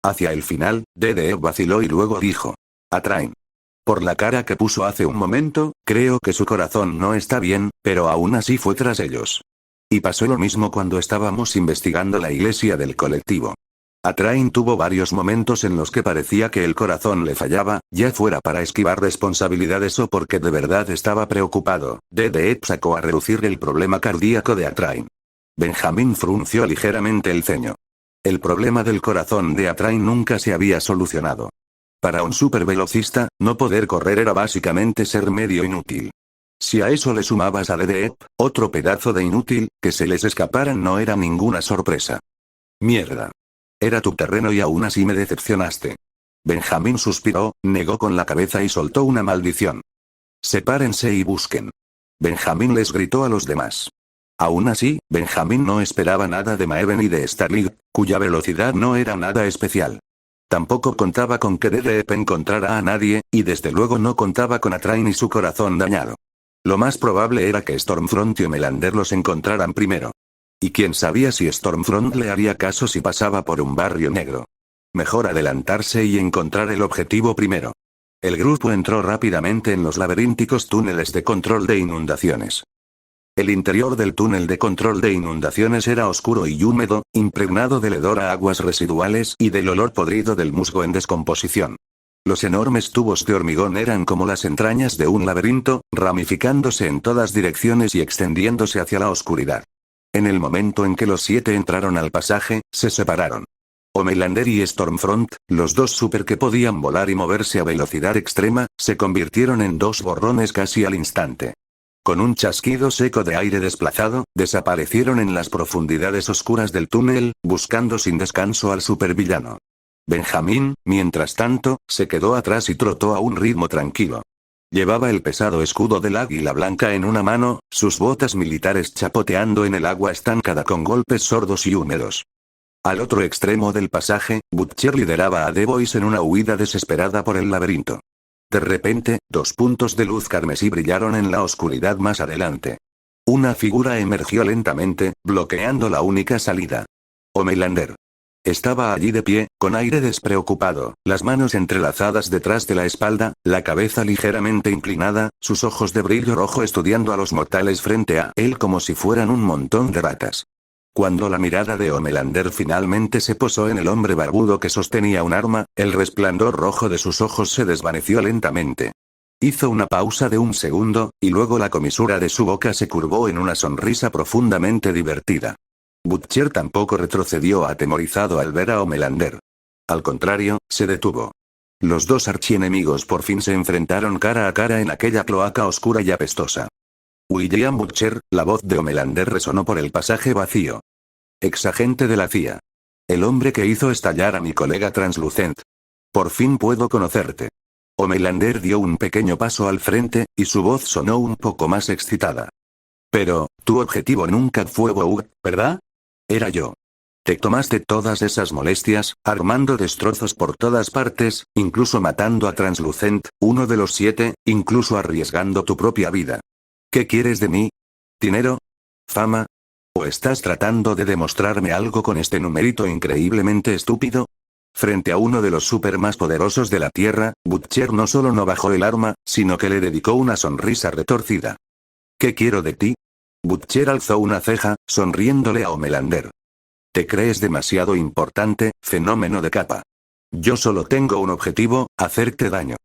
Hacia el final, DDE vaciló y luego dijo. Atraen. Por la cara que puso hace un momento, creo que su corazón no está bien, pero aún así fue tras ellos. Y pasó lo mismo cuando estábamos investigando la iglesia del colectivo. Atrain tuvo varios momentos en los que parecía que el corazón le fallaba, ya fuera para esquivar responsabilidades o porque de verdad estaba preocupado. DDE sacó a reducir el problema cardíaco de Atrain. Benjamín frunció ligeramente el ceño. El problema del corazón de Atrain nunca se había solucionado. Para un supervelocista, no poder correr era básicamente ser medio inútil. Si a eso le sumabas a DDE, otro pedazo de inútil, que se les escaparan no era ninguna sorpresa. Mierda. Era tu terreno y aún así me decepcionaste. Benjamín suspiró, negó con la cabeza y soltó una maldición. Sepárense y busquen. Benjamín les gritó a los demás. Aún así, Benjamín no esperaba nada de Maven y de Starling, cuya velocidad no era nada especial. Tampoco contaba con que DDE encontrara a nadie, y desde luego no contaba con Atrain y su corazón dañado. Lo más probable era que Stormfront y Homelander los encontraran primero. Y quién sabía si Stormfront le haría caso si pasaba por un barrio negro. Mejor adelantarse y encontrar el objetivo primero. El grupo entró rápidamente en los laberínticos túneles de control de inundaciones. El interior del túnel de control de inundaciones era oscuro y húmedo, impregnado del hedor a aguas residuales y del olor podrido del musgo en descomposición. Los enormes tubos de hormigón eran como las entrañas de un laberinto, ramificándose en todas direcciones y extendiéndose hacia la oscuridad. En el momento en que los 7 entraron al pasaje, se separaron. Homelander y Stormfront, los dos super que podían volar y moverse a velocidad extrema, se convirtieron en dos borrones casi al instante. Con un chasquido seco de aire desplazado, desaparecieron en las profundidades oscuras del túnel, buscando sin descanso al supervillano. Benjamín, mientras tanto, se quedó atrás y trotó a un ritmo tranquilo. Llevaba el pesado escudo del águila blanca en una mano, sus botas militares chapoteando en el agua estancada con golpes sordos y húmedos. Al otro extremo del pasaje, Butcher lideraba a The Boys en una huida desesperada por el laberinto. De repente, 2 puntos de luz carmesí brillaron en la oscuridad más adelante. Una figura emergió lentamente, bloqueando la única salida. Homelander. Estaba allí de pie, con aire despreocupado, las manos entrelazadas detrás de la espalda, la cabeza ligeramente inclinada, sus ojos de brillo rojo estudiando a los mortales frente a él como si fueran un montón de ratas. Cuando la mirada de Homelander finalmente se posó en el hombre barbudo que sostenía un arma, el resplandor rojo de sus ojos se desvaneció lentamente. Hizo una pausa de un segundo, y luego la comisura de su boca se curvó en una sonrisa profundamente divertida. Butcher tampoco retrocedió atemorizado al ver a Homelander. Al contrario, se detuvo. Los dos archienemigos por fin se enfrentaron cara a cara en aquella cloaca oscura y apestosa. William Butcher, la voz de Homelander resonó por el pasaje vacío. Exagente de la CIA. El hombre que hizo estallar a mi colega Translucent. Por fin puedo conocerte. Homelander dio un pequeño paso al frente, y su voz sonó un poco más excitada. Pero, tu objetivo nunca fue Boug, ¿verdad? Era yo. Te tomaste todas esas molestias, armando destrozos por todas partes, incluso matando a Translucent, uno de los 7, incluso arriesgando tu propia vida. ¿Qué quieres de mí? ¿Dinero? ¿Fama? ¿O estás tratando de demostrarme algo con este numerito increíblemente estúpido? Frente a uno de los super más poderosos de la Tierra, Butcher no solo no bajó el arma, sino que le dedicó una sonrisa retorcida. ¿Qué quiero de ti? Butcher alzó una ceja, sonriéndole a Homelander. Te crees demasiado importante, fenómeno de capa. Yo solo tengo un objetivo, hacerte daño.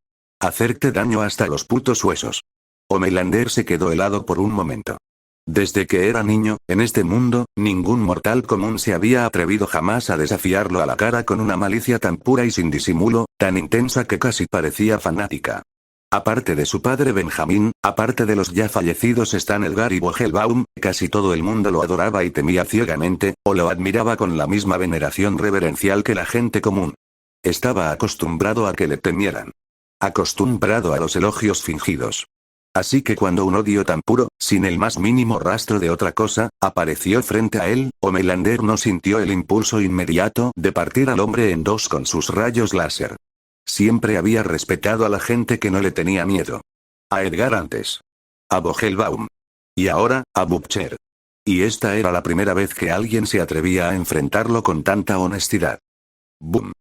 Hacerte daño hasta los putos huesos. Homelander se quedó helado por un momento. Desde que era niño, en este mundo, ningún mortal común se había atrevido jamás a desafiarlo a la cara con una malicia tan pura y sin disimulo, tan intensa que casi parecía fanática. Aparte de su padre Benjamín, aparte de los ya fallecidos Stan Elgar y Vogelbaum, casi todo el mundo lo adoraba y temía ciegamente, o lo admiraba con la misma veneración reverencial que la gente común. Estaba acostumbrado a que le temieran. Acostumbrado a los elogios fingidos. Así que cuando un odio tan puro, sin el más mínimo rastro de otra cosa, apareció frente a él, Homelander no sintió el impulso inmediato de partir al hombre en dos con sus rayos láser. Siempre había respetado a la gente que no le tenía miedo. A Edgar antes. A Vogelbaum. Y ahora, a Butcher. Y esta era la primera vez que alguien se atrevía a enfrentarlo con tanta honestidad. ¡Bum!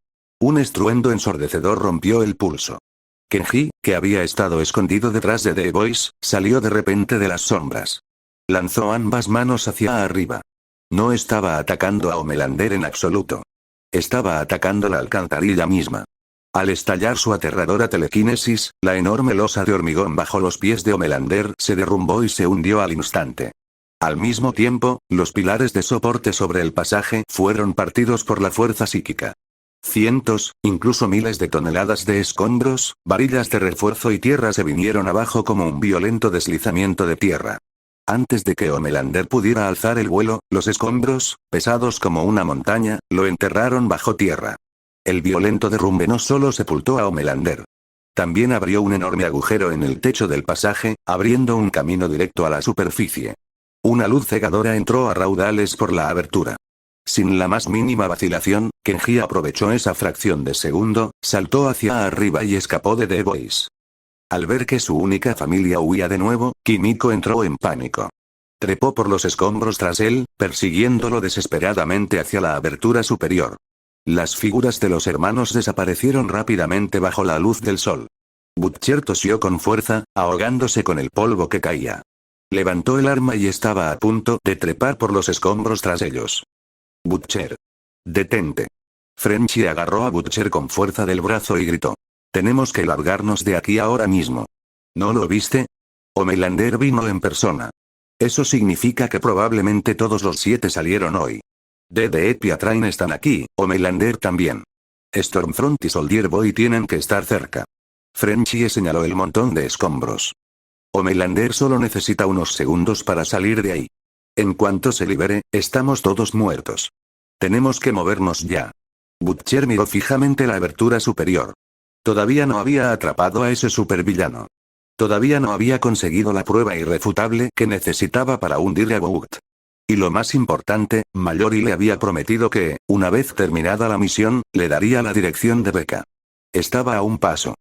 Un estruendo ensordecedor rompió el pulso. Kenji, que había estado escondido detrás de The Voice, salió de repente de las sombras. Lanzó ambas manos hacia arriba. No estaba atacando a Homelander en absoluto. Estaba atacando la alcantarilla misma. Al estallar su aterradora telequinesis, la enorme losa de hormigón bajo los pies de Homelander se derrumbó y se hundió al instante. Al mismo tiempo, los pilares de soporte sobre el pasaje fueron partidos por la fuerza psíquica. Cientos, incluso miles de toneladas de escombros, varillas de refuerzo y tierra se vinieron abajo como un violento deslizamiento de tierra. Antes de que Homelander pudiera alzar el vuelo, los escombros, pesados como una montaña, lo enterraron bajo tierra. El violento derrumbe no solo sepultó a Homelander. También abrió un enorme agujero en el techo del pasaje, abriendo un camino directo a la superficie. Una luz cegadora entró a raudales por la abertura. Sin la más mínima vacilación, Kenji aprovechó esa fracción de segundo, saltó hacia arriba y escapó de The Voice. Al ver que su única familia huía de nuevo, Kimiko entró en pánico. Trepó por los escombros tras él, persiguiéndolo desesperadamente hacia la abertura superior. Las figuras de los hermanos desaparecieron rápidamente bajo la luz del sol. Butcher tosió con fuerza, ahogándose con el polvo que caía. Levantó el arma y estaba a punto de trepar por los escombros tras ellos. Butcher. Detente. Frenchy agarró a Butcher con fuerza del brazo y gritó. Tenemos que largarnos de aquí ahora mismo. ¿No lo viste? Homelander vino en persona. Eso significa que probablemente todos los 7 salieron hoy. DD y Atrain están aquí, Homelander también. Stormfront y Soldier Boy tienen que estar cerca. Frenchy señaló el montón de escombros. Homelander solo necesita unos segundos para salir de ahí. En cuanto se libere, estamos todos muertos. Tenemos que movernos ya. Butcher miró fijamente la abertura superior. Todavía no había atrapado a ese supervillano. Todavía no había conseguido la prueba irrefutable que necesitaba para hundir a Vought. Y lo más importante, Mallory le había prometido que, una vez terminada la misión, le daría la dirección de Becca. Estaba a un paso.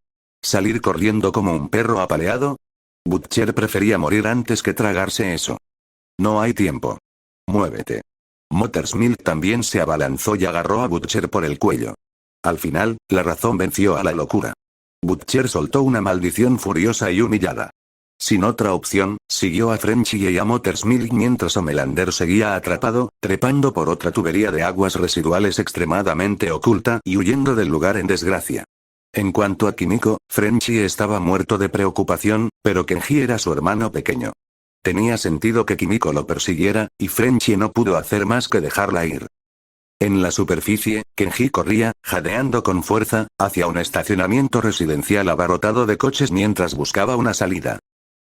¿Salir corriendo como un perro apaleado? Butcher prefería morir antes que tragarse eso. No hay tiempo. Muévete. Mothersmilk también se abalanzó y agarró a Butcher por el cuello. Al final, la razón venció a la locura. Butcher soltó una maldición furiosa y humillada. Sin otra opción, siguió a Frenchy y a Mothersmilk mientras Homelander seguía atrapado, trepando por otra tubería de aguas residuales extremadamente oculta y huyendo del lugar en desgracia. En cuanto a Kimiko, Frenchy estaba muerto de preocupación, pero Kenji era su hermano pequeño. Tenía sentido que Kimiko lo persiguiera, y Frenchy no pudo hacer más que dejarla ir. En la superficie, Kenji corría, jadeando con fuerza, hacia un estacionamiento residencial abarrotado de coches mientras buscaba una salida.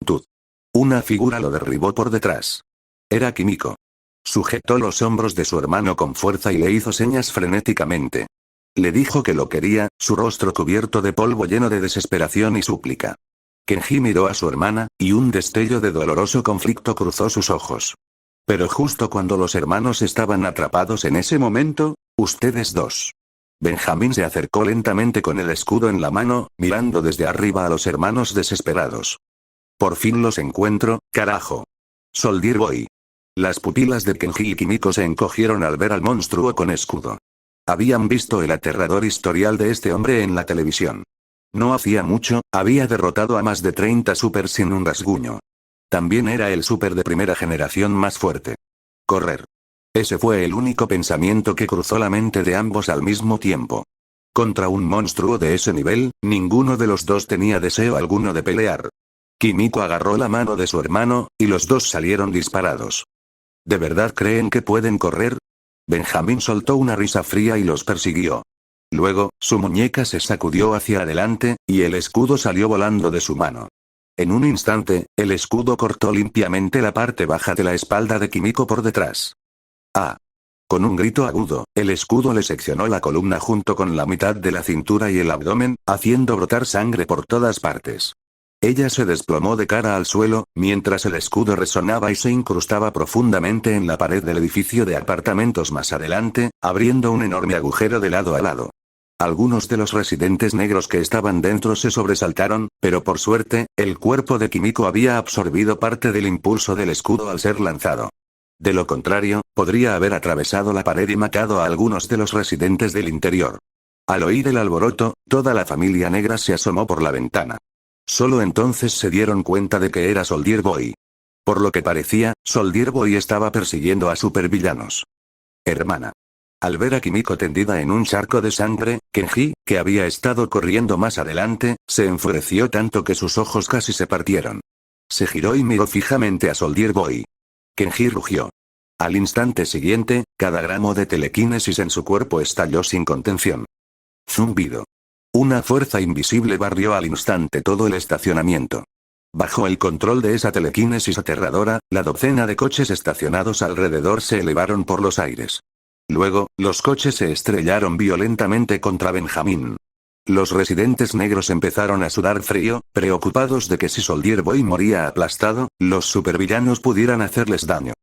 ¡Tud! Una figura lo derribó por detrás. Era Kimiko. Sujetó los hombros de su hermano con fuerza y le hizo señas frenéticamente. Le dijo que lo quería, su rostro cubierto de polvo lleno de desesperación y súplica. Kenji miró a su hermana, y un destello de doloroso conflicto cruzó sus ojos. Pero justo cuando los hermanos estaban atrapados en ese momento, ustedes dos. Benjamín se acercó lentamente con el escudo en la mano, mirando desde arriba a los hermanos desesperados. Por fin los encuentro, carajo. Soldier Boy. Las pupilas de Kenji y Kimiko se encogieron al ver al monstruo con escudo. Habían visto el aterrador historial de este hombre en la televisión. No hacía mucho, había derrotado a más de 30 supers sin un rasguño. También era el super de primera generación más fuerte. Correr. Ese fue el único pensamiento que cruzó la mente de ambos al mismo tiempo. Contra un monstruo de ese nivel, ninguno de los dos tenía deseo alguno de pelear. Kimiko agarró la mano de su hermano, y los dos salieron disparados. ¿De verdad creen que pueden correr? Benjamín soltó una risa fría y los persiguió. Luego, su muñeca se sacudió hacia adelante, y el escudo salió volando de su mano. En un instante, el escudo cortó limpiamente la parte baja de la espalda de Kimiko por detrás. ¡Ah! Con un grito agudo, el escudo le seccionó la columna junto con la mitad de la cintura y el abdomen, haciendo brotar sangre por todas partes. Ella se desplomó de cara al suelo, mientras el escudo resonaba y se incrustaba profundamente en la pared del edificio de apartamentos más adelante, abriendo un enorme agujero de lado a lado. Algunos de los residentes negros que estaban dentro se sobresaltaron, pero por suerte, el cuerpo de Kimiko había absorbido parte del impulso del escudo al ser lanzado. De lo contrario, podría haber atravesado la pared y matado a algunos de los residentes del interior. Al oír el alboroto, toda la familia negra se asomó por la ventana. Solo entonces se dieron cuenta de que era Soldier Boy. Por lo que parecía, Soldier Boy estaba persiguiendo a supervillanos. Hermana. Al ver a Kimiko tendida en un charco de sangre, Kenji, que había estado corriendo más adelante, se enfureció tanto que sus ojos casi se partieron. Se giró y miró fijamente a Soldier Boy. Kenji rugió. Al instante siguiente, cada gramo de telequinesis en su cuerpo estalló sin contención. Zumbido. Una fuerza invisible barrió al instante todo el estacionamiento. Bajo el control de esa telequinesis aterradora, la docena de coches estacionados alrededor se elevaron por los aires. Luego, los coches se estrellaron violentamente contra Benjamín. Los residentes negros empezaron a sudar frío, preocupados de que si Soldier Boy moría aplastado, los supervillanos pudieran hacerles daño.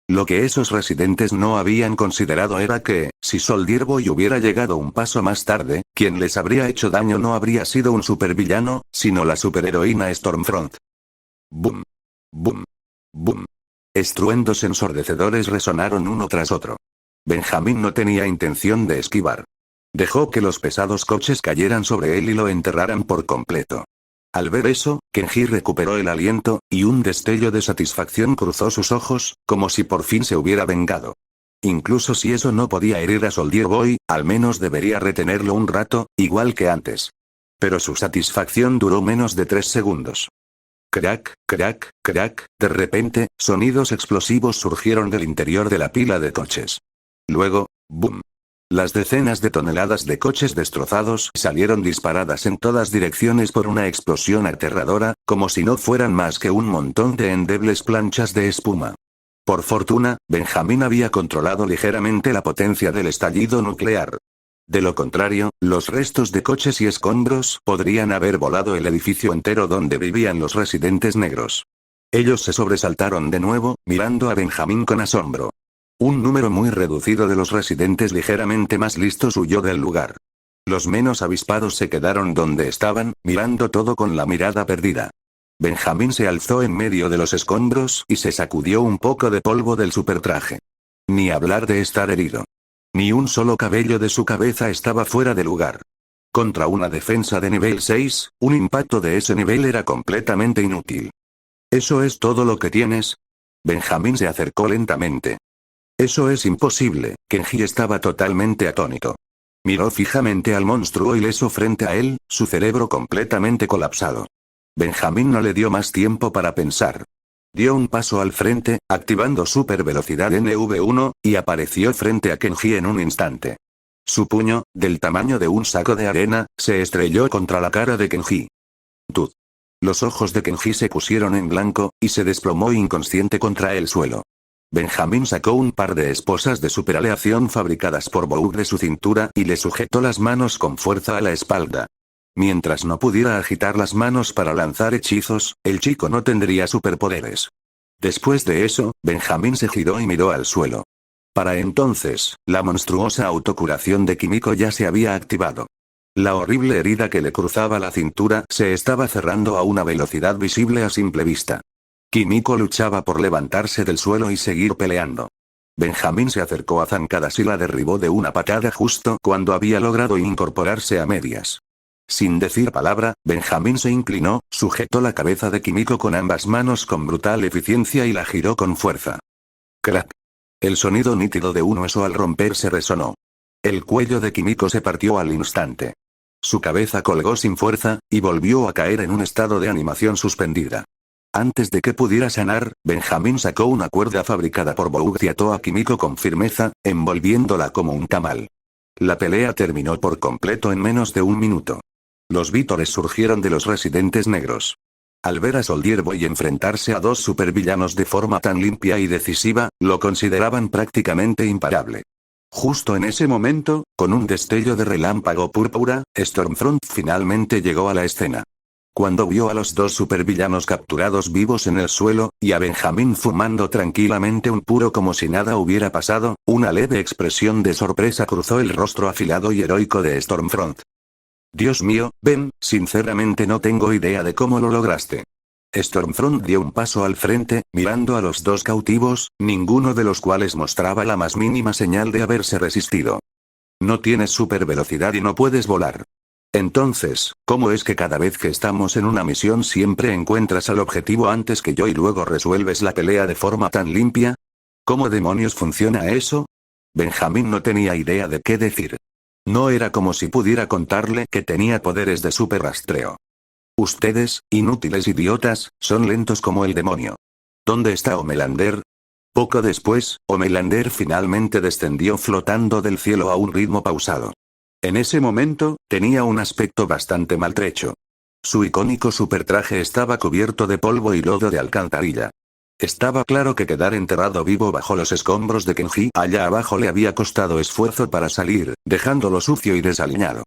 Lo que esos residentes no habían considerado era que, si Soldier Boy hubiera llegado un paso más tarde, quien les habría hecho daño no habría sido un supervillano, sino la superheroína Stormfront. Boom. Boom. Boom. Estruendos ensordecedores resonaron uno tras otro. Benjamín no tenía intención de esquivar. Dejó que los pesados coches cayeran sobre él y lo enterraran por completo. Al ver eso, Kenji recuperó el aliento, y un destello de satisfacción cruzó sus ojos, como si por fin se hubiera vengado. Incluso si eso no podía herir a Soldier Boy, al menos debería retenerlo un rato, igual que antes. Pero su satisfacción duró menos de 3 segundos. Crack, crack, crack, de repente, sonidos explosivos surgieron del interior de la pila de coches. Luego, boom. Las decenas de toneladas de coches destrozados salieron disparadas en todas direcciones por una explosión aterradora, como si no fueran más que un montón de endebles planchas de espuma. Por fortuna, Benjamín había controlado ligeramente la potencia del estallido nuclear. De lo contrario, los restos de coches y escombros podrían haber volado el edificio entero donde vivían los residentes negros. Ellos se sobresaltaron de nuevo, mirando a Benjamín con asombro. Un número muy reducido de los residentes ligeramente más listos huyó del lugar. Los menos avispados se quedaron donde estaban, mirando todo con la mirada perdida. Benjamín se alzó en medio de los escombros y se sacudió un poco de polvo del supertraje. Ni hablar de estar herido. Ni un solo cabello de su cabeza estaba fuera de lugar. Contra una defensa de nivel 6, un impacto de ese nivel era completamente inútil. ¿Eso es todo lo que tienes? Benjamín se acercó lentamente. Eso es imposible, Kenji estaba totalmente atónito. Miró fijamente al monstruo ileso frente a él, su cerebro completamente colapsado. Benjamín no le dio más tiempo para pensar. Dio un paso al frente, activando super velocidad NV1, y apareció frente a Kenji en un instante. Su puño, del tamaño de un saco de arena, se estrelló contra la cara de Kenji. ¡Tut! Los ojos de Kenji se pusieron en blanco, y se desplomó inconsciente contra el suelo. Benjamín sacó un par de esposas de superaleación fabricadas por Boug de su cintura y le sujetó las manos con fuerza a la espalda. Mientras no pudiera agitar las manos para lanzar hechizos, el chico no tendría superpoderes. Después de eso, Benjamín se giró y miró al suelo. Para entonces, la monstruosa autocuración de Kimiko ya se había activado. La horrible herida que le cruzaba la cintura se estaba cerrando a una velocidad visible a simple vista. Kimiko luchaba por levantarse del suelo y seguir peleando. Benjamín se acercó a zancadas y la derribó de una patada justo cuando había logrado incorporarse a medias. Sin decir palabra, Benjamín se inclinó, sujetó la cabeza de Kimiko con ambas manos con brutal eficiencia y la giró con fuerza. ¡Crack! El sonido nítido de un hueso al romperse resonó. El cuello de Kimiko se partió al instante. Su cabeza colgó sin fuerza, y volvió a caer en un estado de animación suspendida. Antes de que pudiera sanar, Benjamín sacó una cuerda fabricada por Boug y ató a Kimiko con firmeza, envolviéndola como un tamal. La pelea terminó por completo en menos de un minuto. Los vítores surgieron de los residentes negros. Al ver a Soldier Boy enfrentarse a dos supervillanos de forma tan limpia y decisiva, lo consideraban prácticamente imparable. Justo en ese momento, con un destello de relámpago púrpura, Stormfront finalmente llegó a la escena. Cuando vio a los dos supervillanos capturados vivos en el suelo, y a Benjamín fumando tranquilamente un puro como si nada hubiera pasado, una leve expresión de sorpresa cruzó el rostro afilado y heroico de Stormfront. Dios mío, Ben, sinceramente no tengo idea de cómo lo lograste. Stormfront dio un paso al frente, mirando a los dos cautivos, ninguno de los cuales mostraba la más mínima señal de haberse resistido. No tienes super velocidad y no puedes volar. Entonces, ¿cómo es que cada vez que estamos en una misión siempre encuentras al objetivo antes que yo y luego resuelves la pelea de forma tan limpia? ¿Cómo demonios funciona eso? Benjamín no tenía idea de qué decir. No era como si pudiera contarle que tenía poderes de super rastreo. Ustedes, inútiles idiotas, son lentos como el demonio. ¿Dónde está Homelander? Poco después, Homelander finalmente descendió flotando del cielo a un ritmo pausado. En ese momento, tenía un aspecto bastante maltrecho. Su icónico supertraje estaba cubierto de polvo y lodo de alcantarilla. Estaba claro que quedar enterrado vivo bajo los escombros de Kenji allá abajo le había costado esfuerzo para salir, dejándolo sucio y desaliñado.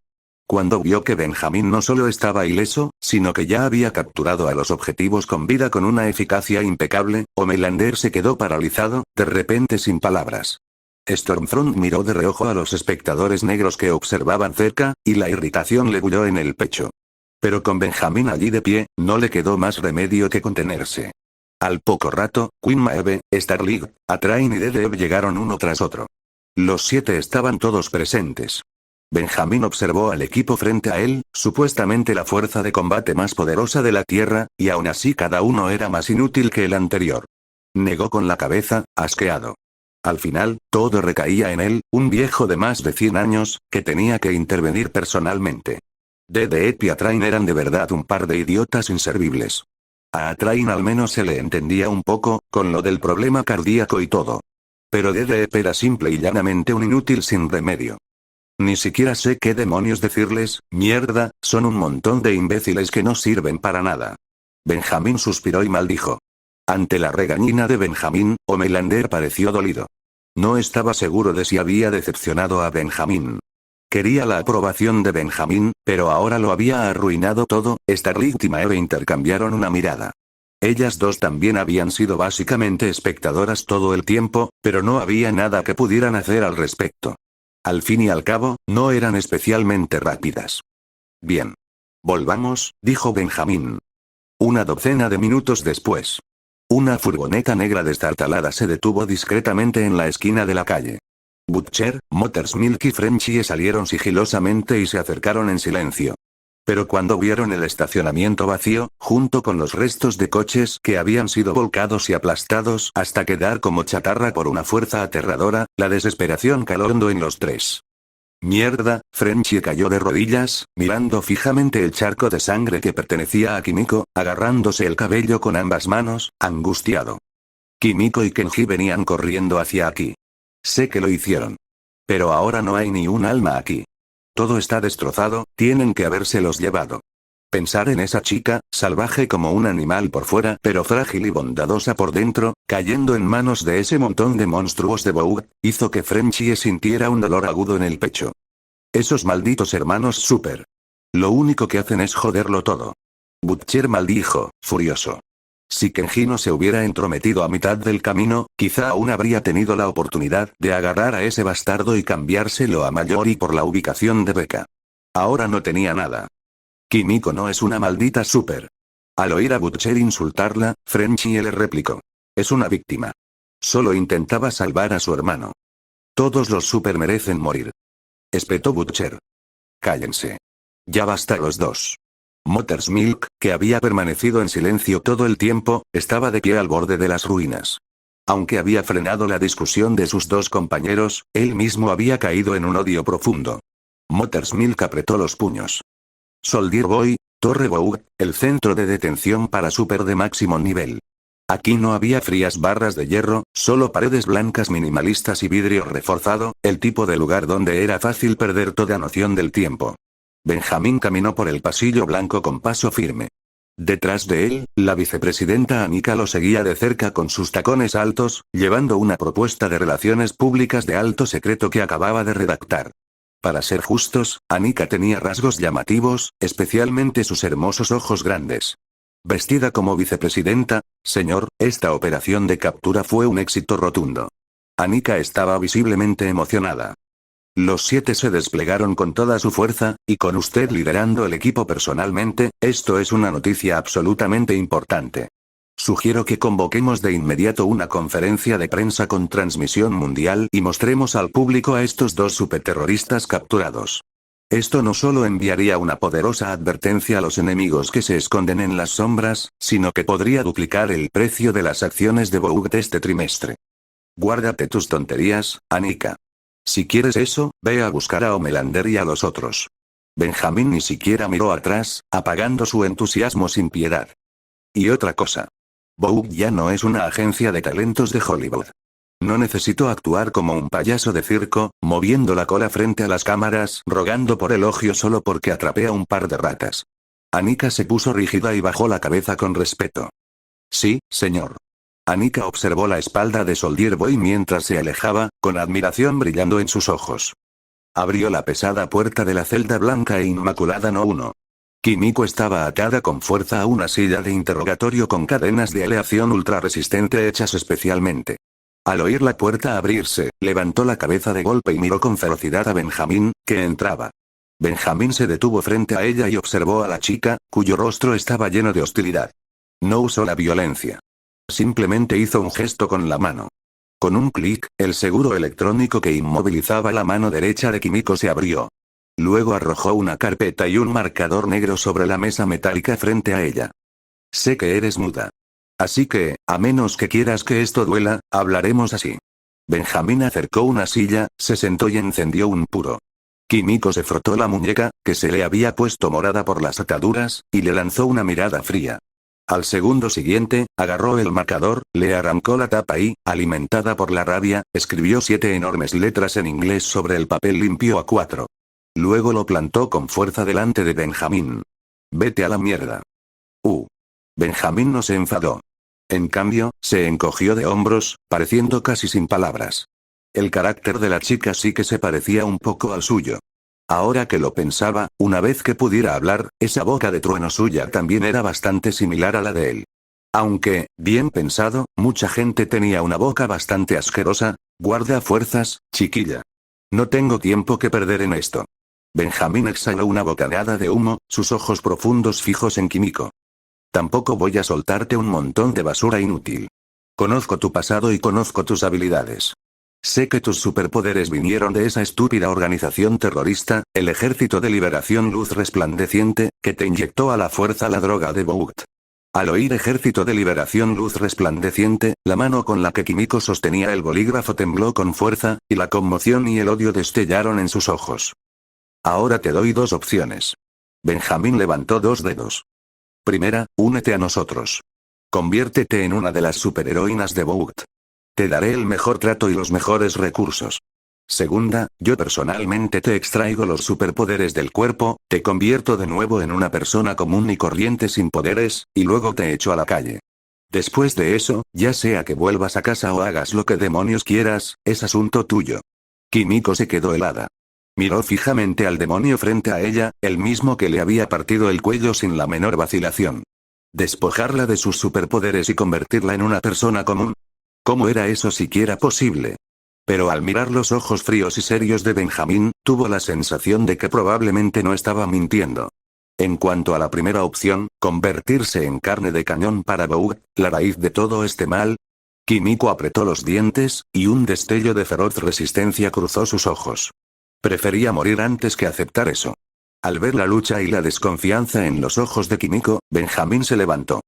Cuando vio que Benjamín no solo estaba ileso, sino que ya había capturado a los objetivos con vida con una eficacia impecable, Homelander se quedó paralizado, de repente sin palabras. Stormfront miró de reojo a los espectadores negros que observaban cerca, y la irritación le bulló en el pecho. Pero con Benjamín allí de pie, no le quedó más remedio que contenerse. Al poco rato, Queen Maeve, Starling, Atrain y Dedev llegaron uno tras otro. Los 7 estaban todos presentes. Benjamín observó al equipo frente a él, supuestamente la fuerza de combate más poderosa de la Tierra, y aún así cada uno era más inútil que el anterior. Negó con la cabeza, asqueado. Al final, todo recaía en él, un viejo de más de 100 años, que tenía que intervenir personalmente. Dedev y Atrain eran de verdad un par de idiotas inservibles. A Atrain al menos se le entendía un poco, con lo del problema cardíaco y todo. Pero Dedev era simple y llanamente un inútil sin remedio. Ni siquiera sé qué demonios decirles, mierda, son un montón de imbéciles que no sirven para nada. Benjamín suspiró y maldijo. Ante la regañina de Benjamín, Homelander pareció dolido. No estaba seguro de si había decepcionado a Benjamín. Quería la aprobación de Benjamín, pero ahora lo había arruinado todo. Starling y Maeve intercambiaron una mirada. Ellas dos también habían sido básicamente espectadoras todo el tiempo, pero no había nada que pudieran hacer al respecto. Al fin y al cabo, no eran especialmente rápidas. Bien. Volvamos, dijo Benjamín. Una docena de minutos después. Una furgoneta negra destartalada se detuvo discretamente en la esquina de la calle. Butcher, Mothersmilk y Frenchie salieron sigilosamente y se acercaron en silencio. Pero cuando vieron el estacionamiento vacío, junto con los restos de coches que habían sido volcados y aplastados hasta quedar como chatarra por una fuerza aterradora, la desesperación caló hondo en los 3. Mierda, Frenchie cayó de rodillas, mirando fijamente el charco de sangre que pertenecía a Kimiko, agarrándose el cabello con ambas manos, angustiado. Kimiko y Kenji venían corriendo hacia aquí. Sé que lo hicieron. Pero ahora no hay ni un alma aquí. Todo está destrozado, tienen que habérselos llevado. Pensar en esa chica, salvaje como un animal por fuera pero frágil y bondadosa por dentro, cayendo en manos de ese montón de monstruos de Vogue, hizo que Frenchie sintiera un dolor agudo en el pecho. Esos malditos hermanos Super. Lo único que hacen es joderlo todo. Butcher maldijo, furioso. Si Kenji no se hubiera entrometido a mitad del camino, quizá aún habría tenido la oportunidad de agarrar a ese bastardo y cambiárselo a Mayori por la ubicación de Becca. Ahora no tenía nada. Kimiko no es una maldita super. Al oír a Butcher insultarla, Frenchie le replicó. Es una víctima. Solo intentaba salvar a su hermano. Todos los super merecen morir. Espetó Butcher. Cállense. Ya basta los dos. Mothersmilk, que había permanecido en silencio todo el tiempo, estaba de pie al borde de las ruinas. Aunque había frenado la discusión de sus dos compañeros, él mismo había caído en un odio profundo. Mothersmilk apretó los puños. Soldier Boy, Torre Vogue, el centro de detención para super de máximo nivel. Aquí no había frías barras de hierro, solo paredes blancas minimalistas y vidrio reforzado, el tipo de lugar donde era fácil perder toda noción del tiempo. Benjamín caminó por el pasillo blanco con paso firme. Detrás de él, la vicepresidenta Anika lo seguía de cerca con sus tacones altos, llevando una propuesta de relaciones públicas de alto secreto que acababa de redactar. Para ser justos, Anika tenía rasgos llamativos, especialmente sus hermosos ojos grandes. Vestida como vicepresidenta, señor, esta operación de captura fue un éxito rotundo. Anika estaba visiblemente emocionada. Los 7 se desplegaron con toda su fuerza, y con usted liderando el equipo personalmente, esto es una noticia absolutamente importante. Sugiero que convoquemos de inmediato una conferencia de prensa con transmisión mundial y mostremos al público a estos dos superterroristas capturados. Esto no solo enviaría una poderosa advertencia a los enemigos que se esconden en las sombras, sino que podría duplicar el precio de las acciones de Vogt este trimestre. Guárdate tus tonterías, Annika. Si quieres eso, ve a buscar a Homelander y a los otros. Benjamín ni siquiera miró atrás, apagando su entusiasmo sin piedad. Y otra cosa. Vogt ya no es una agencia de talentos de Hollywood. No necesito actuar como un payaso de circo, moviendo la cola frente a las cámaras, rogando por elogio solo porque atrapé a un par de ratas. Annika se puso rígida y bajó la cabeza con respeto. Sí, señor. Annika observó la espalda de Soldier Boy mientras se alejaba, con admiración brillando en sus ojos. Abrió la pesada puerta de la celda blanca e inmaculada No. 1. Kimiko estaba atada con fuerza a una silla de interrogatorio con cadenas de aleación ultra resistente hechas especialmente. Al oír la puerta abrirse, levantó la cabeza de golpe y miró con ferocidad a Benjamín, que entraba. Benjamín se detuvo frente a ella y observó a la chica, cuyo rostro estaba lleno de hostilidad. No usó la violencia. Simplemente hizo un gesto con la mano. Con un clic, el seguro electrónico que inmovilizaba la mano derecha de Kimiko se abrió. Luego arrojó una carpeta y un marcador negro sobre la mesa metálica frente a ella. Sé que eres muda. Así que, a menos que quieras que esto duela, hablaremos así. Benjamín acercó una silla, se sentó y encendió un puro. Kimiko se frotó la muñeca, que se le había puesto morada por las ataduras, y le lanzó una mirada fría. Al segundo siguiente, agarró el marcador, le arrancó la tapa y, alimentada por la rabia, escribió 7 enormes letras en inglés sobre el papel limpio A4. Luego lo plantó con fuerza delante de Benjamín. Vete a la mierda. Benjamín no se enfadó. En cambio, se encogió de hombros, pareciendo casi sin palabras. El carácter de la chica sí que se parecía un poco al suyo. Ahora que lo pensaba, una vez que pudiera hablar, esa boca de trueno suya también era bastante similar a la de él. Aunque, bien pensado, mucha gente tenía una boca bastante asquerosa. Guarda fuerzas, chiquilla. No tengo tiempo que perder en esto. Benjamín exhaló una bocanada de humo, sus ojos profundos fijos en Kimiko. Tampoco voy a soltarte un montón de basura inútil. Conozco tu pasado y conozco tus habilidades. Sé que tus superpoderes vinieron de esa estúpida organización terrorista, el Ejército de Liberación Luz Resplandeciente, que te inyectó a la fuerza la droga de Vogt. Al oír Ejército de Liberación Luz Resplandeciente, la mano con la que Kimiko sostenía el bolígrafo tembló con fuerza, y la conmoción y el odio destellaron en sus ojos. Ahora te doy 2 opciones. Benjamín levantó 2 dedos. Primera, únete a nosotros. Conviértete en una de las superheroínas de Vogt. Te daré el mejor trato y los mejores recursos. Segunda, yo personalmente te extraigo los superpoderes del cuerpo, te convierto de nuevo en una persona común y corriente sin poderes, y luego te echo a la calle. Después de eso, ya sea que vuelvas a casa o hagas lo que demonios quieras, es asunto tuyo. Kimiko se quedó helada. Miró fijamente al demonio frente a ella, el mismo que le había partido el cuello sin la menor vacilación. ¿Despojarla de sus superpoderes y convertirla en una persona común? ¿Cómo era eso siquiera posible? Pero al mirar los ojos fríos y serios de Benjamín, tuvo la sensación de que probablemente no estaba mintiendo. En cuanto a la primera opción, convertirse en carne de cañón para Vogt, la raíz de todo este mal. Kimiko apretó los dientes, y un destello de feroz resistencia cruzó sus ojos. Prefería morir antes que aceptar eso. Al ver la lucha y la desconfianza en los ojos de Kimiko, Benjamín se levantó.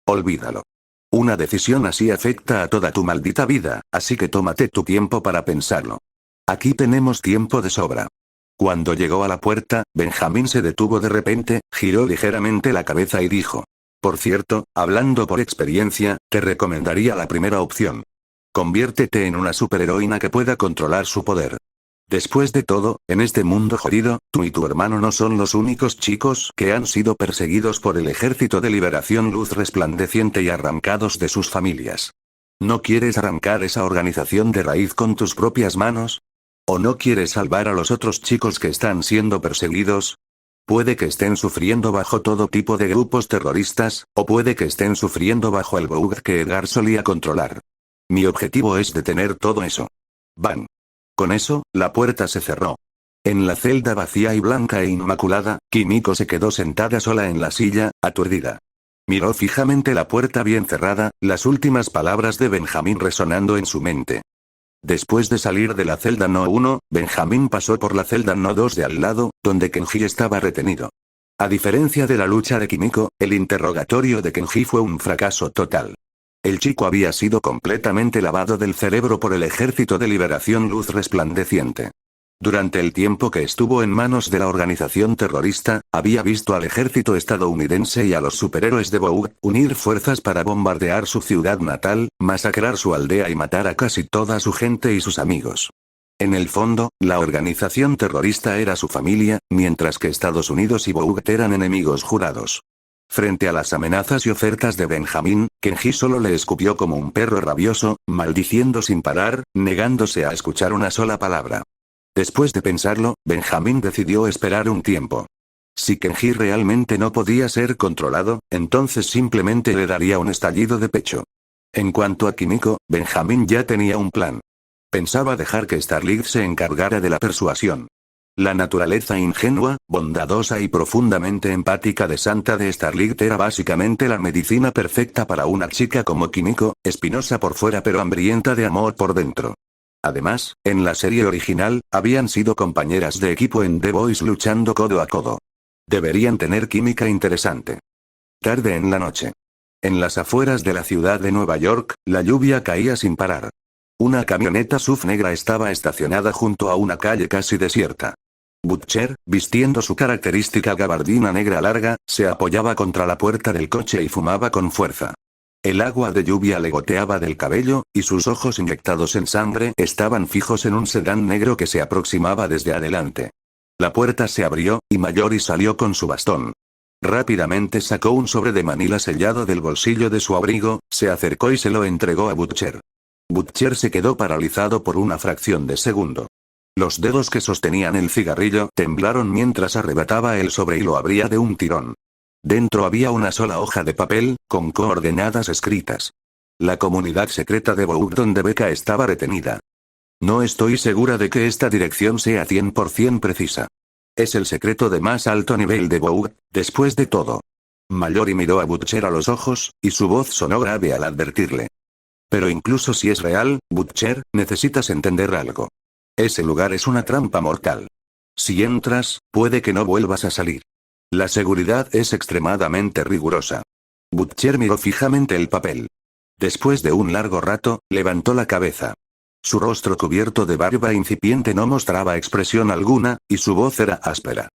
Olvídalo. Una decisión así afecta a toda tu maldita vida, así que tómate tu tiempo para pensarlo. Aquí tenemos tiempo de sobra. Cuando llegó a la puerta, Benjamín se detuvo de repente, giró ligeramente la cabeza y dijo. Por cierto, hablando por experiencia, te recomendaría la primera opción. Conviértete en una superheroína que pueda controlar su poder. Después de todo, en este mundo jodido, tú y tu hermano no son los únicos chicos que han sido perseguidos por el Ejército de Liberación Luz Resplandeciente y arrancados de sus familias. ¿No quieres arrancar esa organización de raíz con tus propias manos? ¿O no quieres salvar a los otros chicos que están siendo perseguidos? Puede que estén sufriendo bajo todo tipo de grupos terroristas, o puede que estén sufriendo bajo el Vogt que Edgar solía controlar. Mi objetivo es detener todo eso. Van. Con eso, la puerta se cerró. En la celda vacía y blanca e inmaculada, Kimiko se quedó sentada sola en la silla, aturdida. Miró fijamente la puerta bien cerrada, las últimas palabras de Benjamín resonando en su mente. Después de salir de la celda No. 1, Benjamín pasó por la celda No. 2 de al lado, donde Kenji estaba retenido. A diferencia de la lucha de Kimiko, el interrogatorio de Kenji fue un fracaso total. El chico había sido completamente lavado del cerebro por el Ejército de Liberación Luz Resplandeciente. Durante el tiempo que estuvo en manos de la organización terrorista, había visto al ejército estadounidense y a los superhéroes de Vogue unir fuerzas para bombardear su ciudad natal, masacrar su aldea y matar a casi toda su gente y sus amigos. En el fondo, la organización terrorista era su familia, mientras que Estados Unidos y Vogue eran enemigos jurados. Frente a las amenazas y ofertas de Benjamín, Kenji solo le escupió como un perro rabioso, maldiciendo sin parar, negándose a escuchar una sola palabra. Después de pensarlo, Benjamín decidió esperar un tiempo. Si Kenji realmente no podía ser controlado, entonces simplemente le daría un estallido de pecho. En cuanto a Kimiko, Benjamín ya tenía un plan. Pensaba dejar que Starlight se encargara de la persuasión. La naturaleza ingenua, bondadosa y profundamente empática de Santa de Starlight era básicamente la medicina perfecta para una chica como Kimiko, espinosa por fuera pero hambrienta de amor por dentro. Además, en la serie original, habían sido compañeras de equipo en The Boys luchando codo a codo. Deberían tener química interesante. Tarde en la noche. En las afueras de la ciudad de Nueva York, la lluvia caía sin parar. Una camioneta SUV negra estaba estacionada junto a una calle casi desierta. Butcher, vistiendo su característica gabardina negra larga, se apoyaba contra la puerta del coche y fumaba con fuerza. El agua de lluvia le goteaba del cabello, y sus ojos inyectados en sangre estaban fijos en un sedán negro que se aproximaba desde adelante. La puerta se abrió, y Mallory salió con su bastón. Rápidamente sacó un sobre de manila sellado del bolsillo de su abrigo, se acercó y se lo entregó a Butcher. Butcher se quedó paralizado por una fracción de segundo. Los dedos que sostenían el cigarrillo temblaron mientras arrebataba el sobre y lo abría de un tirón. Dentro había una sola hoja de papel, con coordenadas escritas. La comunidad secreta de Vogue donde Becca estaba retenida. No estoy segura de que esta dirección sea 100% precisa. Es el secreto de más alto nivel de Vogue, después de todo. Mallory miró a Butcher a los ojos, y su voz sonó grave al advertirle. Pero incluso si es real, Butcher, necesitas entender algo. Ese lugar es una trampa mortal. Si entras, puede que no vuelvas a salir. La seguridad es extremadamente rigurosa. Butcher miró fijamente el papel. Después de un largo rato, levantó la cabeza. Su rostro cubierto de barba incipiente no mostraba expresión alguna, y su voz era áspera.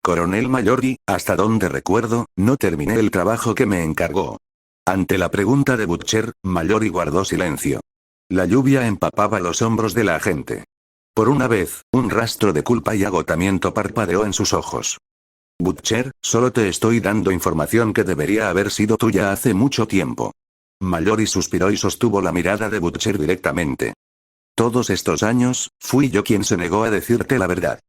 Coronel Mallory, hasta donde recuerdo, no terminé el trabajo que me encargó. Ante la pregunta de Butcher, Mallory guardó silencio. La lluvia empapaba los hombros de la agente. Por una vez, un rastro de culpa y agotamiento parpadeó en sus ojos. Butcher, solo te estoy dando información que debería haber sido tuya hace mucho tiempo. Mallory suspiró y sostuvo la mirada de Butcher directamente. Todos estos años, fui yo quien se negó a decirte la verdad.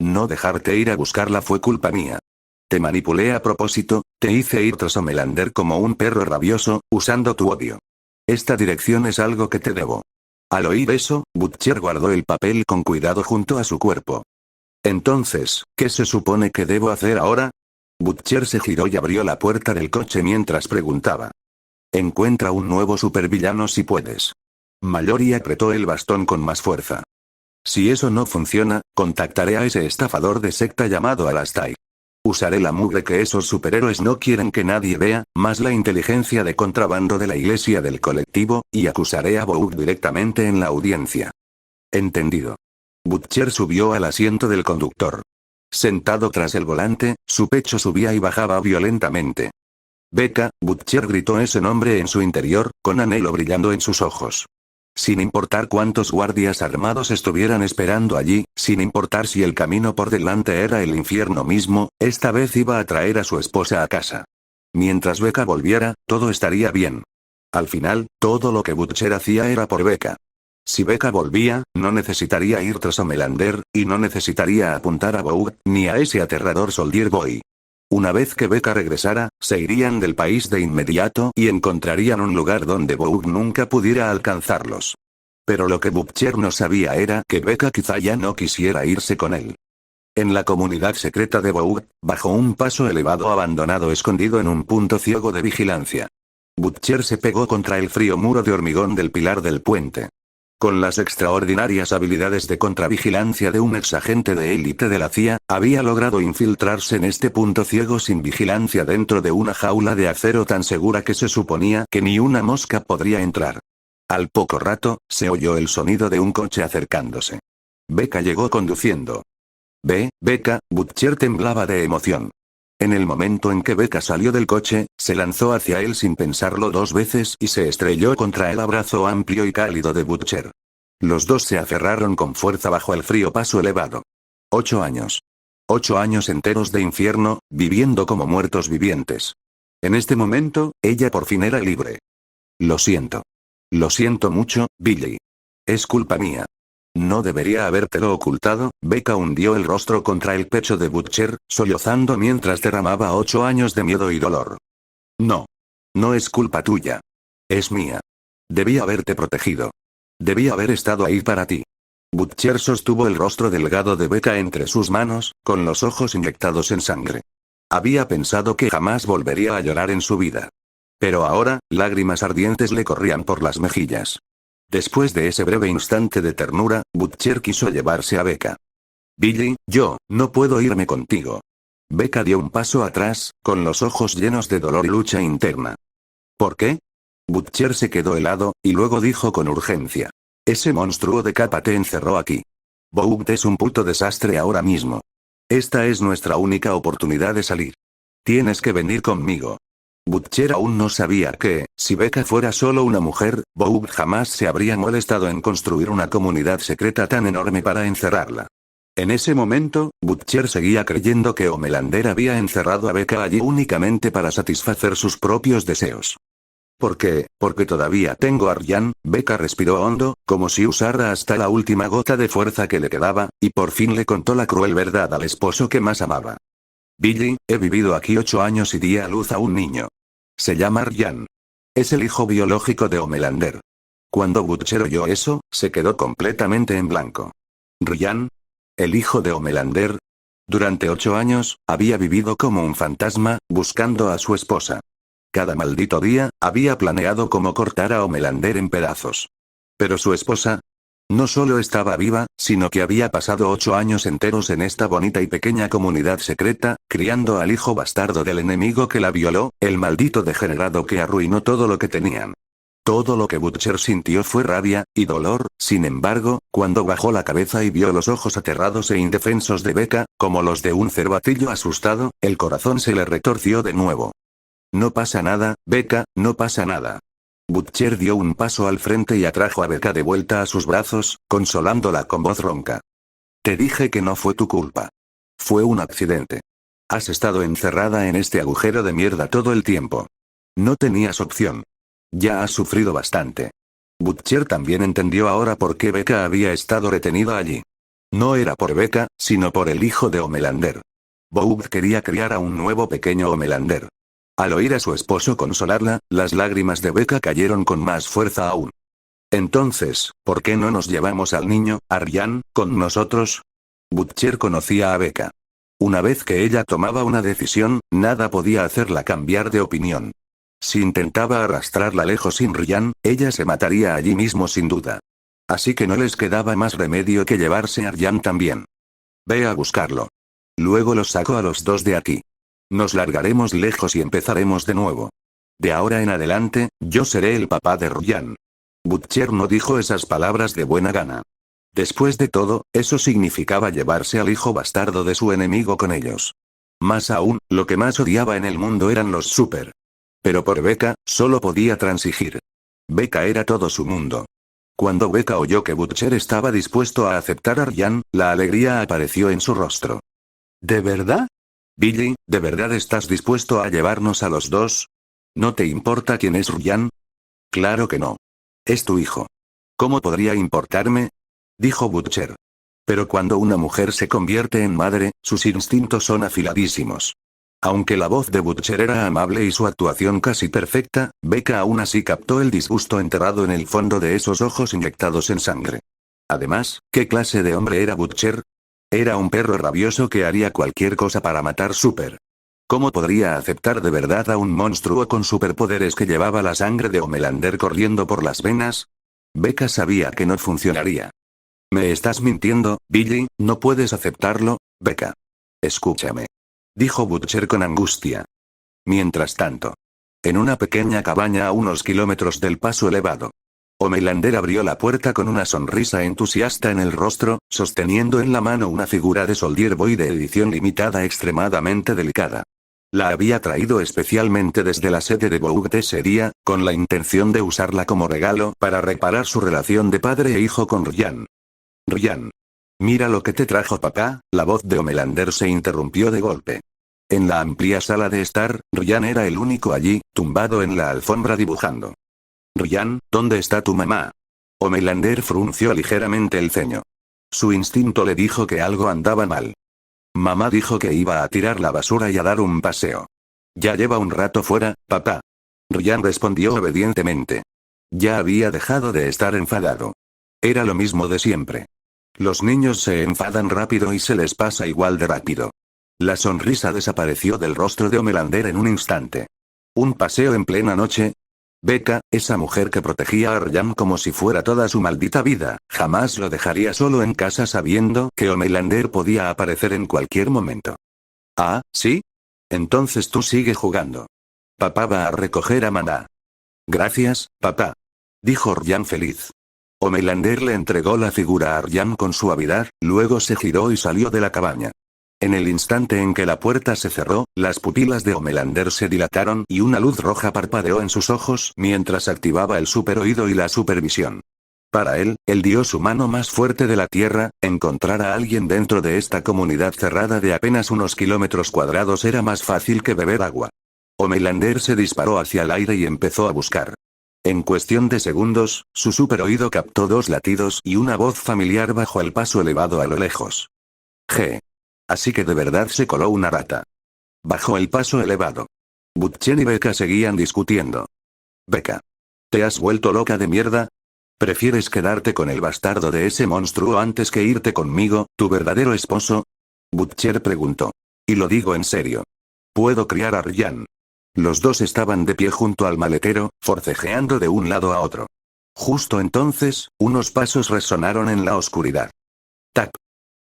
No dejarte ir a buscarla fue culpa mía. Te manipulé a propósito, te hice ir tras Homelander como un perro rabioso, usando tu odio. Esta dirección es algo que te debo. Al oír eso, Butcher guardó el papel con cuidado junto a su cuerpo. Entonces, ¿qué se supone que debo hacer ahora? Butcher se giró y abrió la puerta del coche mientras preguntaba. Encuentra un nuevo supervillano si puedes. Mallory apretó el bastón con más fuerza. Si eso no funciona, contactaré a ese estafador de secta llamado Alastai. Usaré la mugre que esos superhéroes no quieren que nadie vea, más la inteligencia de contrabando de la iglesia del colectivo, y acusaré a Vogue directamente en la audiencia. Entendido. Butcher subió al asiento del conductor. Sentado tras el volante, su pecho subía y bajaba violentamente. Becca, Butcher gritó ese nombre en su interior, con anhelo brillando en sus ojos. Sin importar cuántos guardias armados estuvieran esperando allí, sin importar si el camino por delante era el infierno mismo, esta vez iba a traer a su esposa a casa. Mientras Becca volviera, todo estaría bien. Al final, todo lo que Butcher hacía era por Becca. Si Becca volvía, no necesitaría ir tras Homelander, y no necesitaría apuntar a Vogue, ni a ese aterrador Soldier Boy. Una vez que Becca regresara, se irían del país de inmediato y encontrarían un lugar donde Vogue nunca pudiera alcanzarlos. Pero lo que Butcher no sabía era que Becca quizá ya no quisiera irse con él. En la comunidad secreta de Boug, bajo un paso elevado abandonado escondido en un punto ciego de vigilancia. Butcher se pegó contra el frío muro de hormigón del pilar del puente. Con las extraordinarias habilidades de contravigilancia de un exagente de élite de la CIA, había logrado infiltrarse en este punto ciego sin vigilancia dentro de una jaula de acero tan segura que se suponía que ni una mosca podría entrar. Al poco rato, se oyó el sonido de un coche acercándose. Becca llegó conduciendo. Becca, Butcher temblaba de emoción. En el momento en que Becca salió del coche, se lanzó hacia él sin pensarlo dos veces y se estrelló contra el abrazo amplio y cálido de Butcher. Los dos se aferraron con fuerza bajo el frío paso elevado. 8 años. 8 años enteros de infierno, viviendo como muertos vivientes. En este momento, ella por fin era libre. Lo siento. Lo siento mucho, Billy. Es culpa mía. No debería habértelo ocultado. Becca hundió el rostro contra el pecho de Butcher, sollozando mientras derramaba 8 años de miedo y dolor. No. No es culpa tuya. Es mía. Debí haberte protegido. Debí haber estado ahí para ti. Butcher sostuvo el rostro delgado de Becca entre sus manos, con los ojos inyectados en sangre. Había pensado que jamás volvería a llorar en su vida. Pero ahora, lágrimas ardientes le corrían por las mejillas. Después de ese breve instante de ternura, Butcher quiso llevarse a Becca. Billy, yo, no puedo irme contigo. Becca dio un paso atrás, con los ojos llenos de dolor y lucha interna. ¿Por qué? Butcher se quedó helado, y luego dijo con urgencia. Ese monstruo de capa te encerró aquí. Boug es un puto desastre ahora mismo. Esta es nuestra única oportunidad de salir. Tienes que venir conmigo. Butcher aún no sabía que, si Becca fuera solo una mujer, Boug jamás se habría molestado en construir una comunidad secreta tan enorme para encerrarla. En ese momento, Butcher seguía creyendo que Homelander había encerrado a Becca allí únicamente para satisfacer sus propios deseos. ¿Por qué? Porque todavía tengo a Ryan. Becca respiró hondo, como si usara hasta la última gota de fuerza que le quedaba, y por fin le contó la cruel verdad al esposo que más amaba. Billy, he vivido aquí 8 años y di a luz a un niño. Se llama Ryan. Es el hijo biológico de Homelander. Cuando Butcher oyó eso, se quedó completamente en blanco. ¿Ryan? ¿El hijo de Homelander? Durante 8 años, había vivido como un fantasma, buscando a su esposa. Cada maldito día, había planeado cómo cortar a Homelander en pedazos. Pero su esposa no solo estaba viva, sino que había pasado 8 años enteros en esta bonita y pequeña comunidad secreta, criando al hijo bastardo del enemigo que la violó, el maldito degenerado que arruinó todo lo que tenían. Todo lo que Butcher sintió fue rabia y dolor. Sin embargo, cuando bajó la cabeza y vio los ojos aterrados e indefensos de Becca, como los de un cervatillo asustado, el corazón se le retorció de nuevo. No pasa nada, Becca, no pasa nada. Butcher dio un paso al frente y atrajo a Becca de vuelta a sus brazos, consolándola con voz ronca. Te dije que no fue tu culpa. Fue un accidente. Has estado encerrada en este agujero de mierda todo el tiempo. No tenías opción. Ya has sufrido bastante. Butcher también entendió ahora por qué Becca había estado retenida allí. No era por Becca, sino por el hijo de Homelander. Boug quería criar a un nuevo pequeño Homelander. Al oír a su esposo consolarla, las lágrimas de Becca cayeron con más fuerza aún. Entonces, ¿por qué no nos llevamos al niño, a Ryan, con nosotros? Butcher conocía a Becca. Una vez que ella tomaba una decisión, nada podía hacerla cambiar de opinión. Si intentaba arrastrarla lejos sin Ryan, ella se mataría allí mismo sin duda. Así que no les quedaba más remedio que llevarse a Ryan también. Ve a buscarlo. Luego los saco a los dos de aquí. Nos largaremos lejos y empezaremos de nuevo. De ahora en adelante, yo seré el papá de Ryan. Butcher no dijo esas palabras de buena gana. Después de todo, eso significaba llevarse al hijo bastardo de su enemigo con ellos. Más aún, lo que más odiaba en el mundo eran los super. Pero por Becca, solo podía transigir. Becca era todo su mundo. Cuando Becca oyó que Butcher estaba dispuesto a aceptar a Ryan, la alegría apareció en su rostro. ¿De verdad? Billy, ¿de verdad estás dispuesto a llevarnos a los dos? ¿No te importa quién es Ryan? Claro que no. Es tu hijo. ¿Cómo podría importarme? Dijo Butcher. Pero cuando una mujer se convierte en madre, sus instintos son afiladísimos. Aunque la voz de Butcher era amable y su actuación casi perfecta, Becca aún así captó el disgusto enterrado en el fondo de esos ojos inyectados en sangre. Además, ¿qué clase de hombre era Butcher? Era un perro rabioso que haría cualquier cosa para matar Super. ¿Cómo podría aceptar de verdad a un monstruo con superpoderes que llevaba la sangre de Homelander corriendo por las venas? Becca sabía que no funcionaría. ¿Me estás mintiendo, Billy? ¿No puedes aceptarlo, Becca? Escúchame. Dijo Butcher con angustia. Mientras tanto. En una pequeña cabaña a unos kilómetros del paso elevado. Homelander abrió la puerta con una sonrisa entusiasta en el rostro, sosteniendo en la mano una figura de Soldier Boy de edición limitada extremadamente delicada. La había traído especialmente desde la sede de Boug ese día, con la intención de usarla como regalo para reparar su relación de padre e hijo con Ryan. Ryan. Mira lo que te trajo papá. La voz de Homelander se interrumpió de golpe. En la amplia sala de estar, Ryan era el único allí, tumbado en la alfombra dibujando. Ryan, ¿dónde está tu mamá? Homelander frunció ligeramente el ceño. Su instinto le dijo que algo andaba mal. Mamá dijo que iba a tirar la basura y a dar un paseo. Ya lleva un rato fuera, papá. Ryan respondió obedientemente. Ya había dejado de estar enfadado. Era lo mismo de siempre. Los niños se enfadan rápido y se les pasa igual de rápido. La sonrisa desapareció del rostro de Homelander en un instante. ¿Un paseo en plena noche? Becca, esa mujer que protegía a Ryan como si fuera toda su maldita vida, jamás lo dejaría solo en casa sabiendo que Homelander podía aparecer en cualquier momento. Ah, ¿sí? Entonces tú sigue jugando. Papá va a recoger a Maná. Gracias, papá. Dijo Ryan feliz. Homelander le entregó la figura a Ryan con suavidad, luego se giró y salió de la cabaña. En el instante en que la puerta se cerró, las pupilas de Homelander se dilataron y una luz roja parpadeó en sus ojos mientras activaba el superoído y la supervisión. Para él, el dios humano más fuerte de la Tierra, encontrar a alguien dentro de esta comunidad cerrada de apenas unos kilómetros cuadrados era más fácil que beber agua. Homelander se disparó hacia el aire y empezó a buscar. En cuestión de segundos, su superoído captó 2 latidos y una voz familiar bajo el paso elevado a lo lejos. G. Así que de verdad se coló una rata. Bajo el paso elevado. Butcher y Becca seguían discutiendo. Becca. ¿Te has vuelto loca de mierda? ¿Prefieres quedarte con el bastardo de ese monstruo antes que irte conmigo, tu verdadero esposo? Butcher preguntó. Y lo digo en serio. Puedo criar a Ryan. Los dos estaban de pie junto al maletero, forcejeando de un lado a otro. Justo entonces, unos pasos resonaron en la oscuridad. Tap.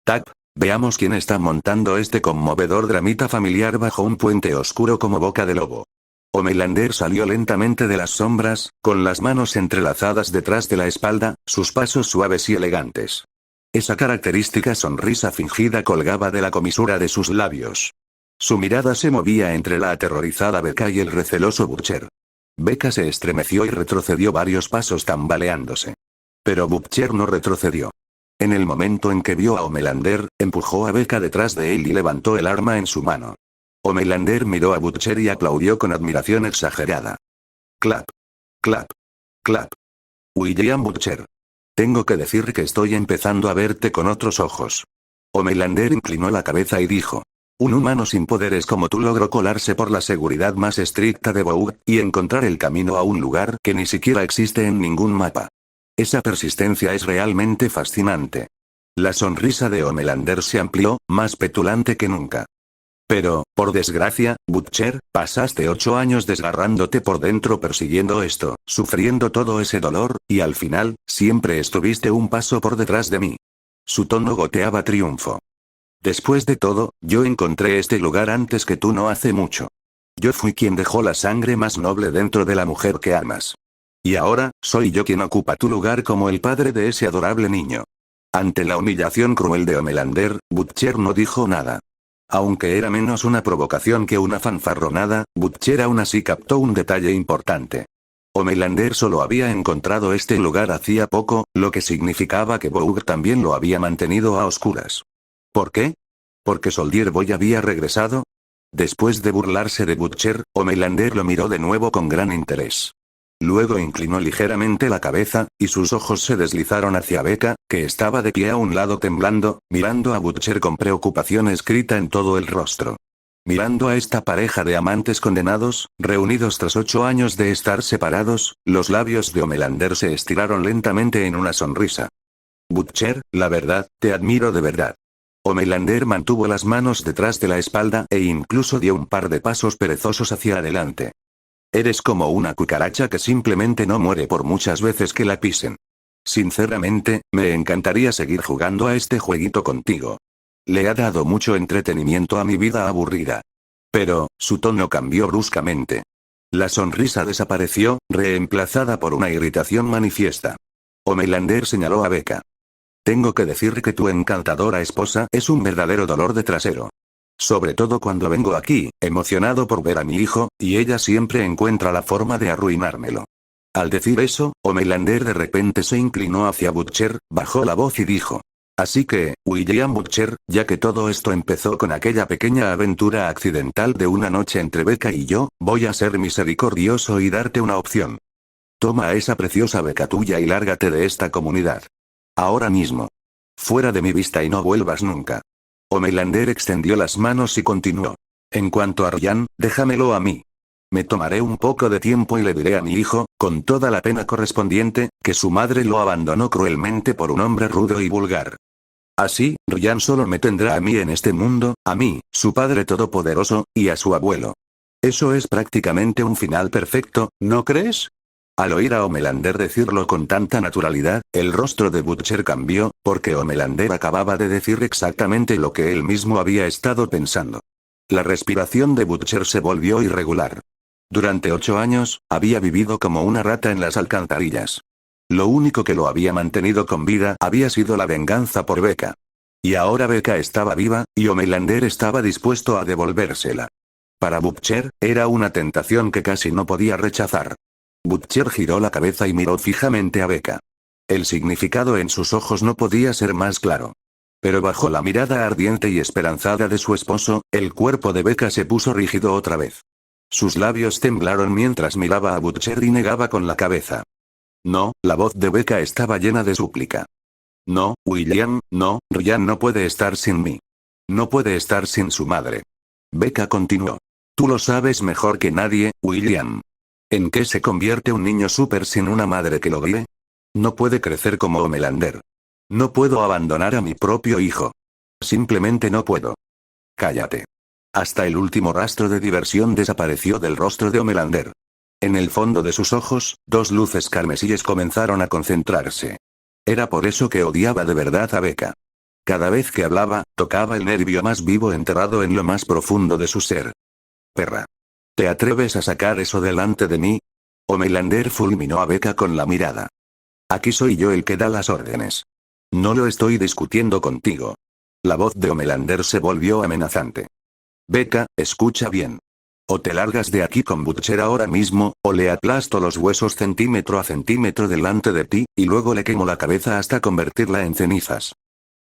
Tap. Veamos quién está montando este conmovedor dramita familiar bajo un puente oscuro como boca de lobo. Homelander salió lentamente de las sombras, con las manos entrelazadas detrás de la espalda, sus pasos suaves y elegantes. Esa característica sonrisa fingida colgaba de la comisura de sus labios. Su mirada se movía entre la aterrorizada Becca y el receloso Butcher. Becca se estremeció y retrocedió varios pasos tambaleándose. Pero Butcher no retrocedió. En el momento en que vio a Homelander, empujó a Becca detrás de él y levantó el arma en su mano. Homelander miró a Butcher y aplaudió con admiración exagerada. Clap. Clap. Clap. William Butcher. Tengo que decir que estoy empezando a verte con otros ojos. Homelander inclinó la cabeza y dijo. Un humano sin poderes como tú logró colarse por la seguridad más estricta de Boug, y encontrar el camino a un lugar que ni siquiera existe en ningún mapa. Esa persistencia es realmente fascinante. La sonrisa de Homelander se amplió, más petulante que nunca. Pero, por desgracia, Butcher, pasaste 8 años desgarrándote por dentro persiguiendo esto, sufriendo todo ese dolor, y al final, siempre estuviste un paso por detrás de mí. Su tono goteaba triunfo. Después de todo, yo encontré este lugar antes que tú no hace mucho. Yo fui quien dejó la sangre más noble dentro de la mujer que amas. Y ahora, soy yo quien ocupa tu lugar como el padre de ese adorable niño. Ante la humillación cruel de Homelander, Butcher no dijo nada. Aunque era menos una provocación que una fanfarronada, Butcher aún así captó un detalle importante. Homelander solo había encontrado este lugar hacía poco, lo que significaba que Boug también lo había mantenido a oscuras. ¿Por qué? ¿Porque Soldier Boy había regresado? Después de burlarse de Butcher, Homelander lo miró de nuevo con gran interés. Luego inclinó ligeramente la cabeza, y sus ojos se deslizaron hacia Becca, que estaba de pie a un lado temblando, mirando a Butcher con preocupación escrita en todo el rostro. Mirando a esta pareja de amantes condenados, reunidos tras 8 años de estar separados, los labios de Homelander se estiraron lentamente en una sonrisa. Butcher, la verdad, te admiro de verdad. Homelander mantuvo las manos detrás de la espalda e incluso dio un par de pasos perezosos hacia adelante. Eres como una cucaracha que simplemente no muere por muchas veces que la pisen. Sinceramente, me encantaría seguir jugando a este jueguito contigo. Le ha dado mucho entretenimiento a mi vida aburrida. Pero, su tono cambió bruscamente. La sonrisa desapareció, reemplazada por una irritación manifiesta. Homelander señaló a Becca. Tengo que decir que tu encantadora esposa es un verdadero dolor de trasero. Sobre todo cuando vengo aquí, emocionado por ver a mi hijo, y ella siempre encuentra la forma de arruinármelo. Al decir eso, Homelander de repente se inclinó hacia Butcher, bajó la voz y dijo. Así que, William Butcher, ya que todo esto empezó con aquella pequeña aventura accidental de una noche entre Becca y yo, voy a ser misericordioso y darte una opción. Toma a esa preciosa Becca tuya y lárgate de esta comunidad. Ahora mismo. Fuera de mi vista y no vuelvas nunca. Homelander extendió las manos y continuó. En cuanto a Ryan, déjamelo a mí. Me tomaré un poco de tiempo y le diré a mi hijo, con toda la pena correspondiente, que su madre lo abandonó cruelmente por un hombre rudo y vulgar. Así, Ryan solo me tendrá a mí en este mundo, a mí, su padre todopoderoso, y a su abuelo. Eso es prácticamente un final perfecto, ¿no crees? Al oír a Homelander decirlo con tanta naturalidad, el rostro de Butcher cambió, porque Homelander acababa de decir exactamente lo que él mismo había estado pensando. La respiración de Butcher se volvió irregular. Durante 8 años, había vivido como una rata en las alcantarillas. Lo único que lo había mantenido con vida había sido la venganza por Becca. Y ahora Becca estaba viva, y Homelander estaba dispuesto a devolvérsela. Para Butcher, era una tentación que casi no podía rechazar. Butcher giró la cabeza y miró fijamente a Becca. El significado en sus ojos no podía ser más claro. Pero bajo la mirada ardiente y esperanzada de su esposo, el cuerpo de Becca se puso rígido otra vez. Sus labios temblaron mientras miraba a Butcher y negaba con la cabeza. No, la voz de Becca estaba llena de súplica. No, William, no, Ryan no puede estar sin mí. No puede estar sin su madre. Becca continuó. Tú lo sabes mejor que nadie, William. ¿En qué se convierte un niño súper sin una madre que lo guíe? No puede crecer como Homelander. No puedo abandonar a mi propio hijo. Simplemente no puedo. Cállate. Hasta el último rastro de diversión desapareció del rostro de Homelander. En el fondo de sus ojos, 2 luces carmesíes comenzaron a concentrarse. Era por eso que odiaba de verdad a Becca. Cada vez que hablaba, tocaba el nervio más vivo enterrado en lo más profundo de su ser. Perra. ¿Te atreves a sacar eso delante de mí? Homelander fulminó a Becca con la mirada. Aquí soy yo el que da las órdenes. No lo estoy discutiendo contigo. La voz de Homelander se volvió amenazante. Becca, escucha bien. O te largas de aquí con Butcher ahora mismo, o le aplasto los huesos centímetro a centímetro delante de ti, y luego le quemo la cabeza hasta convertirla en cenizas.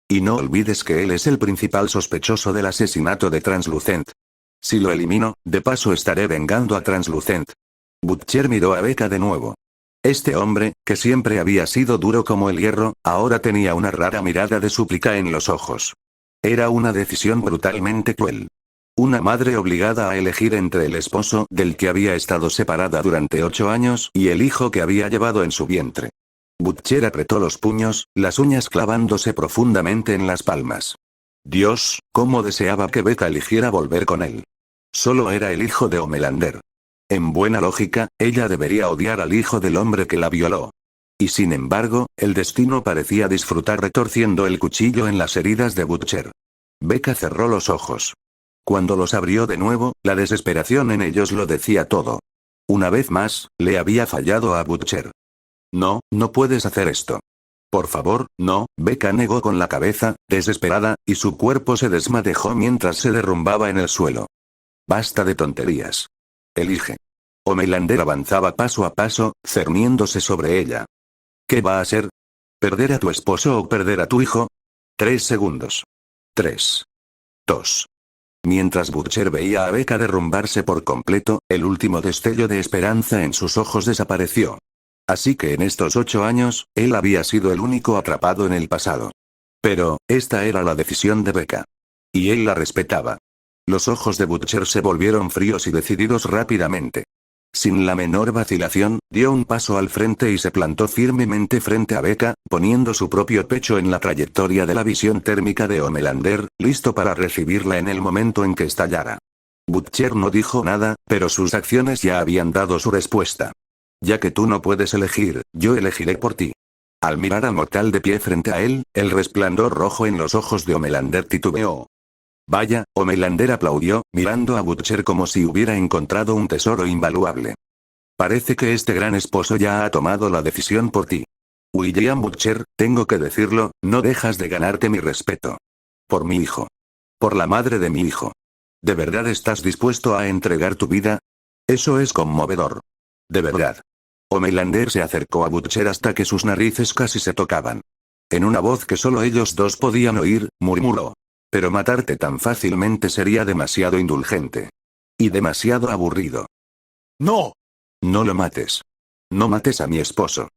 Y no olvides que él es el principal sospechoso del asesinato de Translucent. Si lo elimino, de paso estaré vengando a Translucent. Butcher miró a Becca de nuevo. Este hombre, que siempre había sido duro como el hierro, ahora tenía una rara mirada de súplica en los ojos. Era una decisión brutalmente cruel. Una madre obligada a elegir entre el esposo del que había estado separada durante 8 años y el hijo que había llevado en su vientre. Butcher apretó los puños, las uñas clavándose profundamente en las palmas. Dios, cómo deseaba que Becca eligiera volver con él. Solo era el hijo de Homelander. En buena lógica, ella debería odiar al hijo del hombre que la violó. Y sin embargo, el destino parecía disfrutar retorciendo el cuchillo en las heridas de Butcher. Becca cerró los ojos. Cuando los abrió de nuevo, la desesperación en ellos lo decía todo. Una vez más, le había fallado a Butcher. No, no puedes hacer esto. Por favor, no, Becca negó con la cabeza, desesperada, y su cuerpo se desmadejó mientras se derrumbaba en el suelo. Basta de tonterías. Elige. Homelander avanzaba paso a paso, cerniéndose sobre ella. ¿Qué va a hacer? ¿Perder a tu esposo o perder a tu hijo? 3 segundos. 3. 2. Mientras Butcher veía a Becca derrumbarse por completo, el último destello de esperanza en sus ojos desapareció. Así que en estos 8 años, él había sido el único atrapado en el pasado. Pero, esta era la decisión de Becca. Y él la respetaba. Los ojos de Butcher se volvieron fríos y decididos rápidamente. Sin la menor vacilación, dio un paso al frente y se plantó firmemente frente a Becca, poniendo su propio pecho en la trayectoria de la visión térmica de Homelander, listo para recibirla en el momento en que estallara. Butcher no dijo nada, pero sus acciones ya habían dado su respuesta. Ya que tú no puedes elegir, yo elegiré por ti. Al mirar a Mortal de pie frente a él, el resplandor rojo en los ojos de Homelander titubeó. Vaya, Homelander aplaudió, mirando a Butcher como si hubiera encontrado un tesoro invaluable. Parece que este gran esposo ya ha tomado la decisión por ti. William Butcher, tengo que decirlo, no dejas de ganarte mi respeto. Por mi hijo. Por la madre de mi hijo. ¿De verdad estás dispuesto a entregar tu vida? Eso es conmovedor. De verdad. Homelander se acercó a Butcher hasta que sus narices casi se tocaban. En una voz que solo ellos dos podían oír, murmuró. Pero matarte tan fácilmente sería demasiado indulgente. Y demasiado aburrido. ¡No! No lo mates. No mates a mi esposo.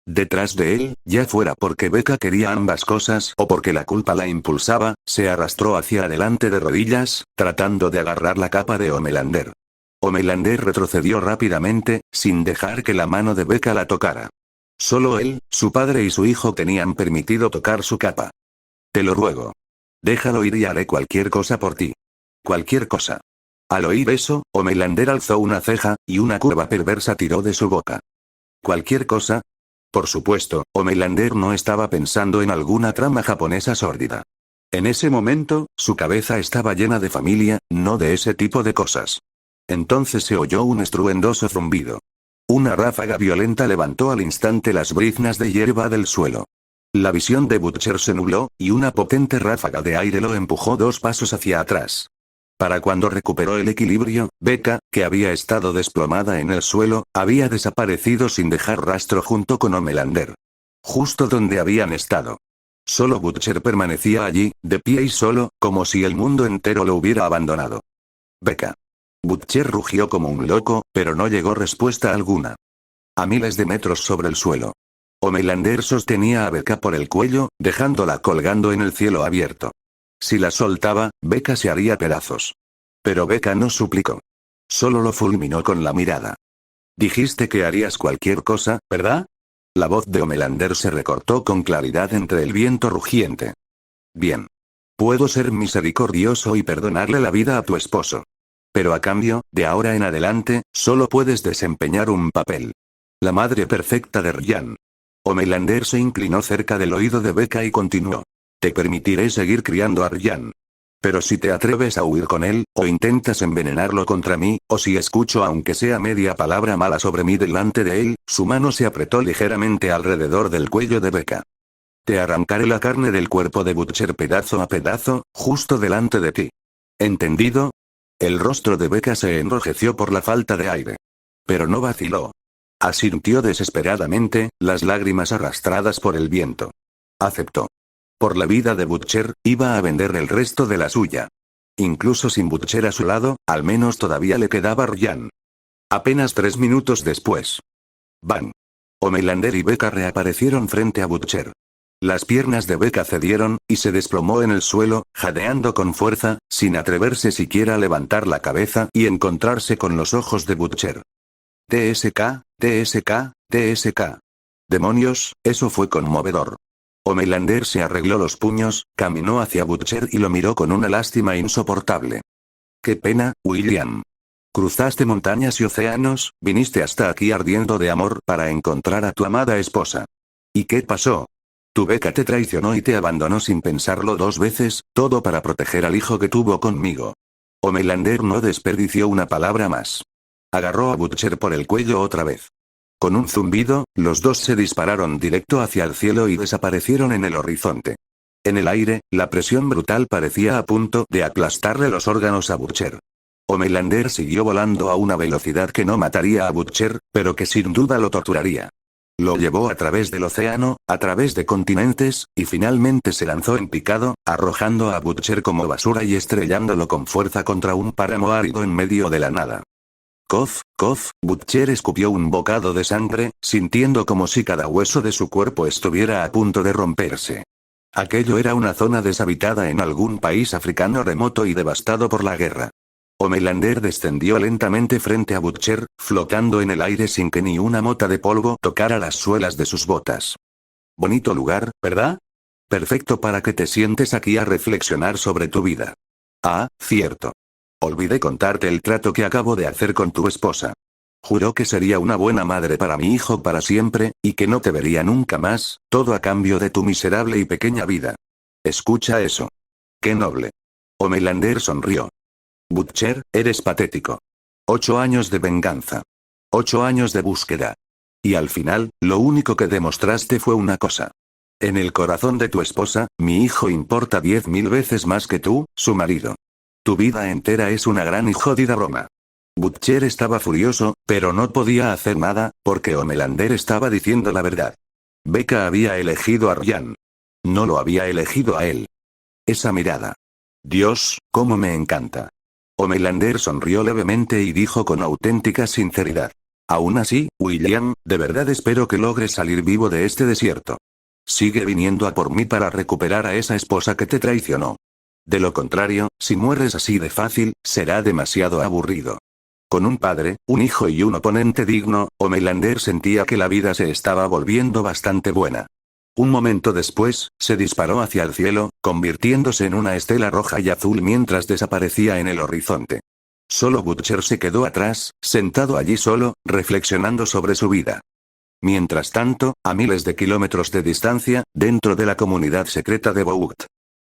Detrás de él, ya fuera porque Becca quería ambas cosas o porque la culpa la impulsaba, se arrastró hacia adelante de rodillas, tratando de agarrar la capa de Homelander. Homelander retrocedió rápidamente, sin dejar que la mano de Becca la tocara. Solo él, su padre y su hijo tenían permitido tocar su capa. Te lo ruego. Déjalo ir y haré cualquier cosa por ti. Cualquier cosa. Al oír eso, Homelander alzó una ceja, y una curva perversa tiró de su boca. ¿Cualquier cosa? Por supuesto, Homelander no estaba pensando en alguna trama japonesa sórdida. En ese momento, su cabeza estaba llena de familia, no de ese tipo de cosas. Entonces se oyó un estruendoso zumbido. Una ráfaga violenta levantó al instante las briznas de hierba del suelo. La visión de Butcher se nubló, y una potente ráfaga de aire lo empujó 2 pasos hacia atrás. Para cuando recuperó el equilibrio, Becca, que había estado desplomada en el suelo, había desaparecido sin dejar rastro junto con Homelander. Justo donde habían estado. Solo Butcher permanecía allí, de pie y solo, como si el mundo entero lo hubiera abandonado. Becca. Butcher rugió como un loco, pero no llegó respuesta alguna. A miles de metros sobre el suelo. Homelander sostenía a Becca por el cuello, dejándola colgando en el cielo abierto. Si la soltaba, Becca se haría pedazos. Pero Becca no suplicó. Solo lo fulminó con la mirada. Dijiste que harías cualquier cosa, ¿verdad? La voz de Homelander se recortó con claridad entre el viento rugiente. Bien. Puedo ser misericordioso y perdonarle la vida a tu esposo. Pero a cambio, de ahora en adelante, solo puedes desempeñar un papel. La madre perfecta de Ryan. Homelander se inclinó cerca del oído de Becca y continuó. Te permitiré seguir criando a Ryan. Pero si te atreves a huir con él, o intentas envenenarlo contra mí, o si escucho aunque sea media palabra mala sobre mí delante de él, su mano se apretó ligeramente alrededor del cuello de Becca. Te arrancaré la carne del cuerpo de Butcher pedazo a pedazo, justo delante de ti. ¿Entendido? El rostro de Becca se enrojeció por la falta de aire. Pero no vaciló. Asintió desesperadamente, las lágrimas arrastradas por el viento. Aceptó. Por la vida de Butcher, iba a vender el resto de la suya. Incluso sin Butcher a su lado, al menos todavía le quedaba Ryan. Apenas 3 minutos después. ¡Bang! Homelander y Becca reaparecieron frente a Butcher. Las piernas de Becca cedieron, y se desplomó en el suelo, jadeando con fuerza, sin atreverse siquiera a levantar la cabeza y encontrarse con los ojos de Butcher. TSK, TSK, TSK. Demonios, eso fue conmovedor. Homelander se arregló los puños, caminó hacia Butcher y lo miró con una lástima insoportable. Qué pena, William. Cruzaste montañas y océanos, viniste hasta aquí ardiendo de amor para encontrar a tu amada esposa. ¿Y qué pasó? Tu Becca te traicionó y te abandonó sin pensarlo 2 veces, todo para proteger al hijo que tuvo conmigo. Homelander no desperdició una palabra más. Agarró a Butcher por el cuello otra vez. Con un zumbido, los dos se dispararon directo hacia el cielo y desaparecieron en el horizonte. En el aire, la presión brutal parecía a punto de aplastarle los órganos a Butcher. Homelander siguió volando a una velocidad que no mataría a Butcher, pero que sin duda lo torturaría. Lo llevó a través del océano, a través de continentes, y finalmente se lanzó en picado, arrojando a Butcher como basura y estrellándolo con fuerza contra un páramo árido en medio de la nada. Cof, cof, Butcher escupió un bocado de sangre, sintiendo como si cada hueso de su cuerpo estuviera a punto de romperse. Aquello era una zona deshabitada en algún país africano remoto y devastado por la guerra. Homelander descendió lentamente frente a Butcher, flotando en el aire sin que ni una mota de polvo tocara las suelas de sus botas. Bonito lugar, ¿verdad? Perfecto para que te sientes aquí a reflexionar sobre tu vida. Ah, cierto. Olvidé contarte el trato que acabo de hacer con tu esposa. Juró que sería una buena madre para mi hijo para siempre, y que no te vería nunca más, todo a cambio de tu miserable y pequeña vida. Escucha eso. ¡Qué noble! Homelander sonrió. Butcher, eres patético. 8 años de venganza. 8 años de búsqueda. Y al final, lo único que demostraste fue una cosa. En el corazón de tu esposa, mi hijo importa 10.000 veces más que tú, su marido. Tu vida entera es una gran y jodida broma. Butcher estaba furioso, pero no podía hacer nada, porque Homelander estaba diciendo la verdad. Becca había elegido a Ryan. No lo había elegido a él. Esa mirada. Dios, cómo me encanta. Homelander sonrió levemente y dijo con auténtica sinceridad. Aún así, William, de verdad espero que logres salir vivo de este desierto. Sigue viniendo a por mí para recuperar a esa esposa que te traicionó. De lo contrario, si mueres así de fácil, será demasiado aburrido. Con un padre, un hijo y un oponente digno, Homelander sentía que la vida se estaba volviendo bastante buena. Un momento después, se disparó hacia el cielo, convirtiéndose en una estela roja y azul mientras desaparecía en el horizonte. Solo Butcher se quedó atrás, sentado allí solo, reflexionando sobre su vida. Mientras tanto, a miles de kilómetros de distancia, dentro de la comunidad secreta de Vought.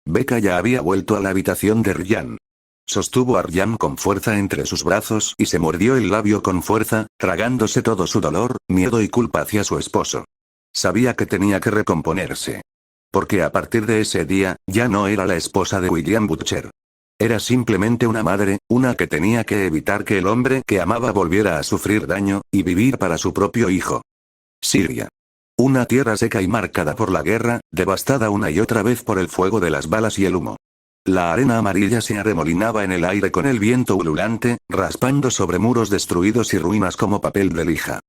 Becca ya había vuelto a la habitación de Ryan. Sostuvo a Ryan con fuerza entre sus brazos y se mordió el labio con fuerza, tragándose todo su dolor, miedo y culpa hacia su esposo. Sabía que tenía que recomponerse. Porque a partir de ese día, ya no era la esposa de William Butcher. Era simplemente una madre, una que tenía que evitar que el hombre que amaba volviera a sufrir daño, y vivir para su propio hijo. Siria. Una tierra seca y marcada por la guerra, devastada una y otra vez por el fuego de las balas y el humo. La arena amarilla se arremolinaba en el aire con el viento ululante, raspando sobre muros destruidos y ruinas como papel de lija.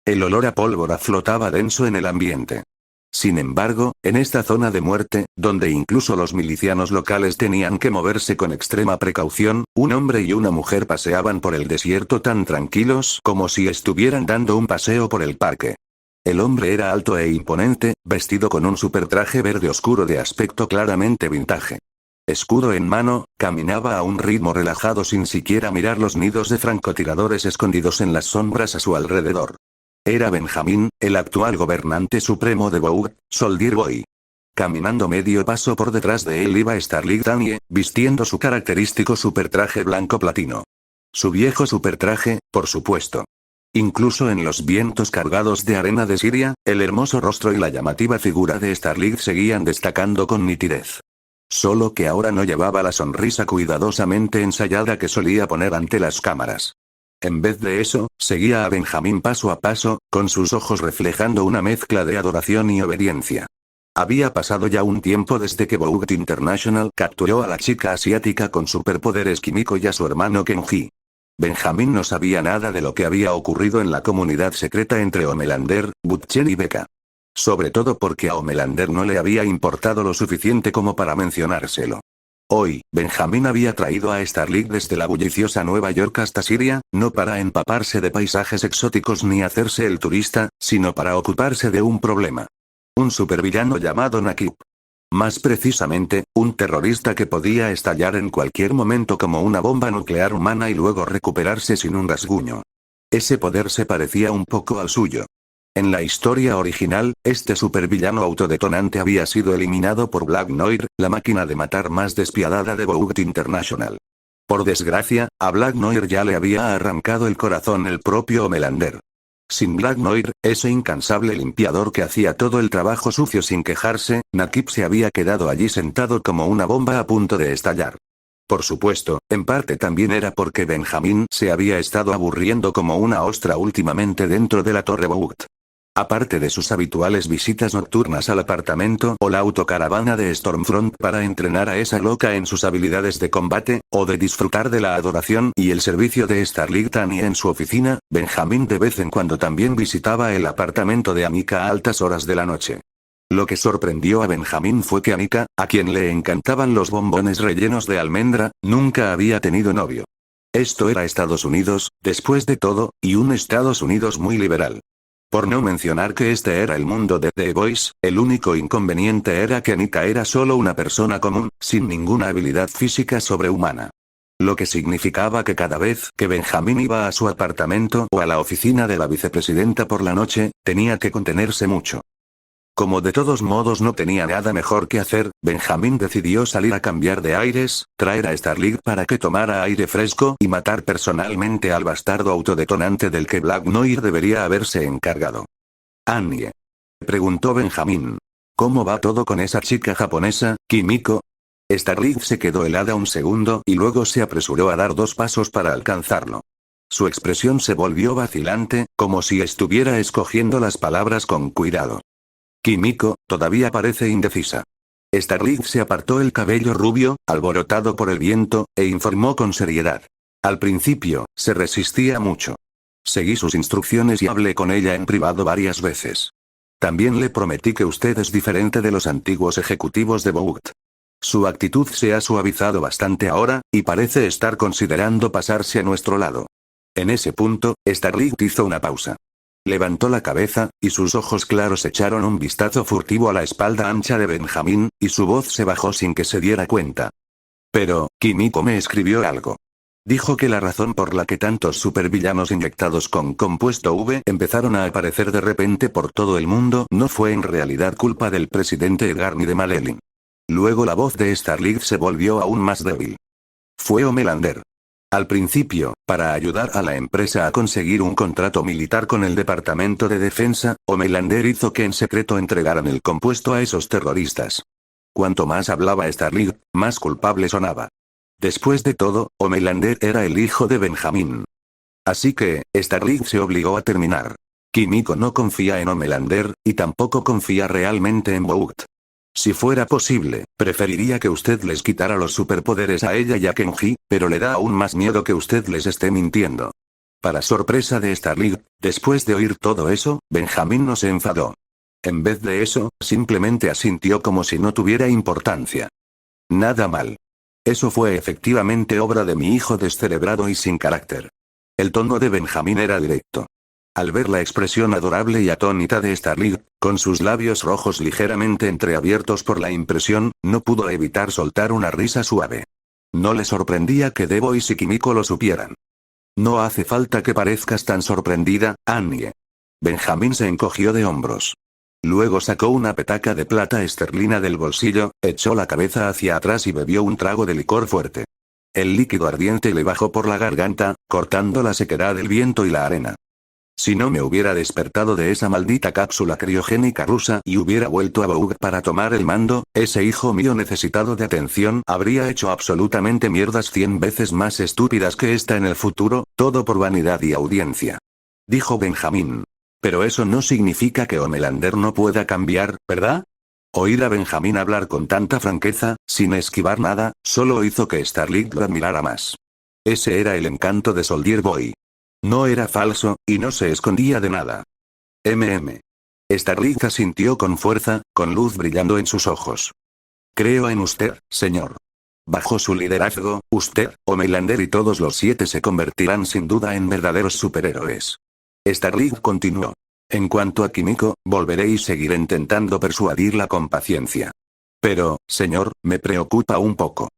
El olor a pólvora flotaba denso en el ambiente. Sin embargo, en esta zona de muerte, donde incluso los milicianos locales tenían que moverse con extrema precaución, un hombre y una mujer paseaban por el desierto tan tranquilos como si estuvieran dando un paseo por el parque. El hombre era alto e imponente, vestido con un supertraje verde oscuro de aspecto claramente vintage. Escudo en mano, caminaba a un ritmo relajado sin siquiera mirar los nidos de francotiradores escondidos en las sombras a su alrededor. Era Benjamin, el actual gobernante supremo de Vought, Soldier Boy. Caminando medio paso por detrás de él iba Starling Tanie, vistiendo su característico supertraje blanco platino. Su viejo supertraje, por supuesto. Incluso en los vientos cargados de arena de Siria, el hermoso rostro y la llamativa figura de Starling seguían destacando con nitidez. Solo que ahora no llevaba la sonrisa cuidadosamente ensayada que solía poner ante las cámaras. En vez de eso, seguía a Benjamin paso a paso, con sus ojos reflejando una mezcla de adoración y obediencia. Había pasado ya un tiempo desde que Vought International capturó a la chica asiática con superpoderes químicos y a su hermano Kenji. Benjamin no sabía nada de lo que había ocurrido en la comunidad secreta entre Homelander, Butcher y Becca. Sobre todo porque a Homelander no le había importado lo suficiente como para mencionárselo. Hoy, Benjamin había traído a Starling desde la bulliciosa Nueva York hasta Siria, no para empaparse de paisajes exóticos ni hacerse el turista, sino para ocuparse de un problema. Un supervillano llamado Nakip. Más precisamente, un terrorista que podía estallar en cualquier momento como una bomba nuclear humana y luego recuperarse sin un rasguño. Ese poder se parecía un poco al suyo. En la historia original, este supervillano autodetonante había sido eliminado por Black Noir, la máquina de matar más despiadada de Vought International. Por desgracia, a Black Noir ya le había arrancado el corazón el propio Homelander. Sin Black Noir, ese incansable limpiador que hacía todo el trabajo sucio sin quejarse, Nakip se había quedado allí sentado como una bomba a punto de estallar. Por supuesto, en parte también era porque Benjamin se había estado aburriendo como una ostra últimamente dentro de la Torre Vought. Aparte de sus habituales visitas nocturnas al apartamento o la autocaravana de Stormfront para entrenar a esa loca en sus habilidades de combate, o de disfrutar de la adoración y el servicio de Starling Tanie en su oficina, Benjamin de vez en cuando también visitaba el apartamento de Amika a altas horas de la noche. Lo que sorprendió a Benjamin fue que Amika, a quien le encantaban los bombones rellenos de almendra, nunca había tenido novio. Esto era Estados Unidos, después de todo, y un Estados Unidos muy liberal. Por no mencionar que este era el mundo de The Boys, el único inconveniente era que Nika era solo una persona común, sin ninguna habilidad física sobrehumana. Lo que significaba que cada vez que Benjamín iba a su apartamento o a la oficina de la vicepresidenta por la noche, tenía que contenerse mucho. Como de todos modos no tenía nada mejor que hacer, Benjamín decidió salir a cambiar de aires, traer a Starling para que tomara aire fresco y matar personalmente al bastardo autodetonante del que Black Noir debería haberse encargado. Annie. Preguntó Benjamín. ¿Cómo va todo con esa chica japonesa, Kimiko? Starling se quedó helada un segundo y luego se apresuró a dar 2 pasos para alcanzarlo. Su expresión se volvió vacilante, como si estuviera escogiendo las palabras con cuidado. Kimiko, todavía parece indecisa. Starling se apartó el cabello rubio, alborotado por el viento, e informó con seriedad. Al principio, se resistía mucho. Seguí sus instrucciones y hablé con ella en privado varias veces. También le prometí que usted es diferente de los antiguos ejecutivos de Vogt. Su actitud se ha suavizado bastante ahora, y parece estar considerando pasarse a nuestro lado. En ese punto, Starling hizo una pausa. Levantó la cabeza, y sus ojos claros echaron un vistazo furtivo a la espalda ancha de Benjamín, y su voz se bajó sin que se diera cuenta. Pero, Kimiko me escribió algo. Dijo que la razón por la que tantos supervillanos inyectados con compuesto V empezaron a aparecer de repente por todo el mundo no fue en realidad culpa del presidente Edgar ni de Malelin. Luego la voz de Starling se volvió aún más débil. Fue Homelander. Al principio, para ayudar a la empresa a conseguir un contrato militar con el Departamento de Defensa, Homelander hizo que en secreto entregaran el compuesto a esos terroristas. Cuanto más hablaba Starling, más culpable sonaba. Después de todo, Homelander era el hijo de Benjamín. Así que, Starling se obligó a terminar. Kimiko no confía en Homelander, y tampoco confía realmente en Vogt. Si fuera posible, preferiría que usted les quitara los superpoderes a ella y a Kenji, pero le da aún más miedo que usted les esté mintiendo. Para sorpresa de Starling, después de oír todo eso, Benjamín no se enfadó. En vez de eso, simplemente asintió como si no tuviera importancia. Nada mal. Eso fue efectivamente obra de mi hijo descerebrado y sin carácter. El tono de Benjamín era directo. Al ver la expresión adorable y atónita de Starling, con sus labios rojos ligeramente entreabiertos por la impresión, no pudo evitar soltar una risa suave. No le sorprendía que The Boys y Kimiko lo supieran. No hace falta que parezcas tan sorprendida, Annie. Benjamín se encogió de hombros. Luego sacó una petaca de plata esterlina del bolsillo, echó la cabeza hacia atrás y bebió un trago de licor fuerte. El líquido ardiente le bajó por la garganta, cortando la sequedad del viento y la arena. Si no me hubiera despertado de esa maldita cápsula criogénica rusa y hubiera vuelto a Vogt para tomar el mando, ese hijo mío necesitado de atención habría hecho absolutamente mierdas 100 veces más estúpidas que esta en el futuro, todo por vanidad y audiencia. Dijo Benjamín. Pero eso no significa que Homelander no pueda cambiar, ¿verdad? Oír a Benjamín hablar con tanta franqueza, sin esquivar nada, solo hizo que Starling lo admirara más. Ese era el encanto de Soldier Boy. No era falso, y no se escondía de nada. Starling asintió con fuerza, con luz brillando en sus ojos. Creo en usted, señor. Bajo su liderazgo, usted, Homelander y todos los 7 se convertirán sin duda en verdaderos superhéroes. Starling continuó. En cuanto a Kimiko, volveré y seguiré intentando persuadirla con paciencia. Pero, señor, me preocupa un poco.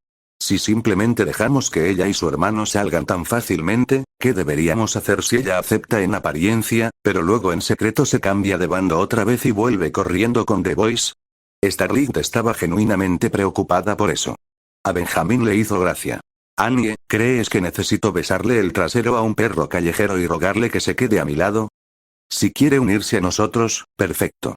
Si simplemente dejamos que ella y su hermano salgan tan fácilmente, ¿qué deberíamos hacer si ella acepta en apariencia, pero luego en secreto se cambia de bando otra vez y vuelve corriendo con The Boys? Starling estaba genuinamente preocupada por eso. A Benjamín le hizo gracia. Annie, ¿crees que necesito besarle el trasero a un perro callejero y rogarle que se quede a mi lado? Si quiere unirse a nosotros, perfecto.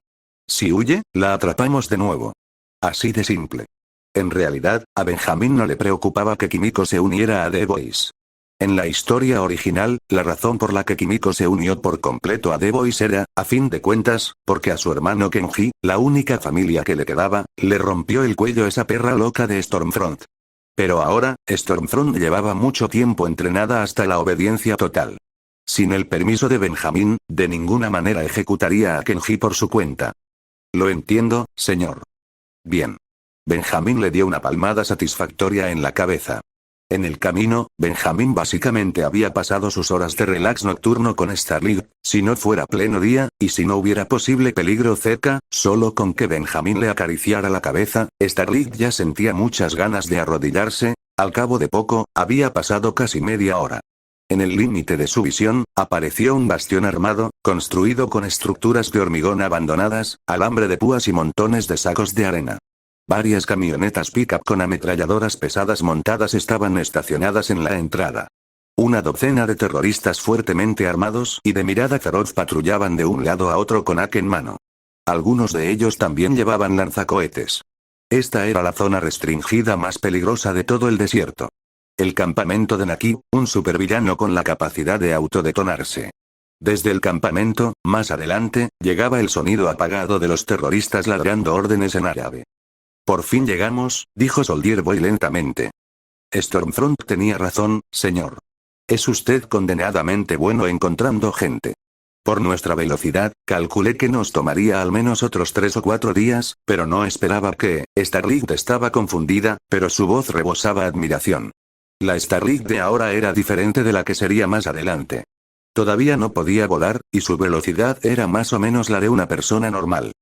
Si huye, la atrapamos de nuevo. Así de simple. En realidad, a Benjamín no le preocupaba que Kimiko se uniera a The Boys. En la historia original, la razón por la que Kimiko se unió por completo a The Boys era, a fin de cuentas, porque a su hermano Kenji, la única familia que le quedaba, le rompió el cuello esa perra loca de Stormfront. Pero ahora, Stormfront llevaba mucho tiempo entrenada hasta la obediencia total. Sin el permiso de Benjamín, de ninguna manera ejecutaría a Kenji por su cuenta. Lo entiendo, señor. Bien. Benjamín le dio una palmada satisfactoria en la cabeza. En el camino, Benjamín básicamente había pasado sus horas de relax nocturno con Starling, si no fuera pleno día, y si no hubiera posible peligro cerca, solo con que Benjamín le acariciara la cabeza, Starling ya sentía muchas ganas de arrodillarse. Al cabo de poco, había pasado casi media hora. En el límite de su visión, apareció un bastión armado, construido con estructuras de hormigón abandonadas, alambre de púas y montones de sacos de arena. Varias camionetas pick-up con ametralladoras pesadas montadas estaban estacionadas en la entrada. Una docena de terroristas fuertemente armados y de mirada feroz patrullaban de un lado a otro con AK en mano. Algunos de ellos también llevaban lanzacohetes. Esta era la zona restringida más peligrosa de todo el desierto. El campamento de Naki, un supervillano con la capacidad de autodetonarse. Desde el campamento, más adelante, llegaba el sonido apagado de los terroristas ladrando órdenes en árabe. Por fin llegamos, dijo Soldier Boy lentamente. Stormfront tenía razón, señor. Es usted condenadamente bueno encontrando gente. Por nuestra velocidad, calculé que nos tomaría al menos otros 3 o 4 días, pero no esperaba que. Starling estaba confundida, pero su voz rebosaba admiración. La Starling de ahora era diferente de la que sería más adelante. Todavía no podía volar, y su velocidad era más o menos la de una persona normal.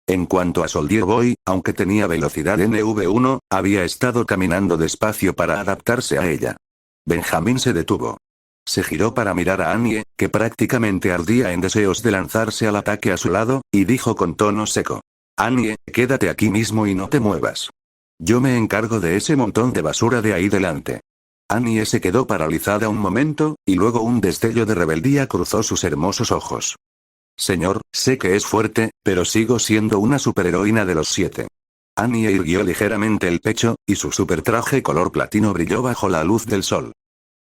En cuanto a Soldier Boy, aunque tenía velocidad NV1, había estado caminando despacio para adaptarse a ella. Benjamín se detuvo. Se giró para mirar a Annie, que prácticamente ardía en deseos de lanzarse al ataque a su lado, y dijo con tono seco. Annie, quédate aquí mismo y no te muevas. Yo me encargo de ese montón de basura de ahí delante. Annie se quedó paralizada un momento, y luego un destello de rebeldía cruzó sus hermosos ojos. Señor, sé que es fuerte, pero sigo siendo una superheroína de los 7. Annie irguió ligeramente el pecho, y su supertraje color platino brilló bajo la luz del sol.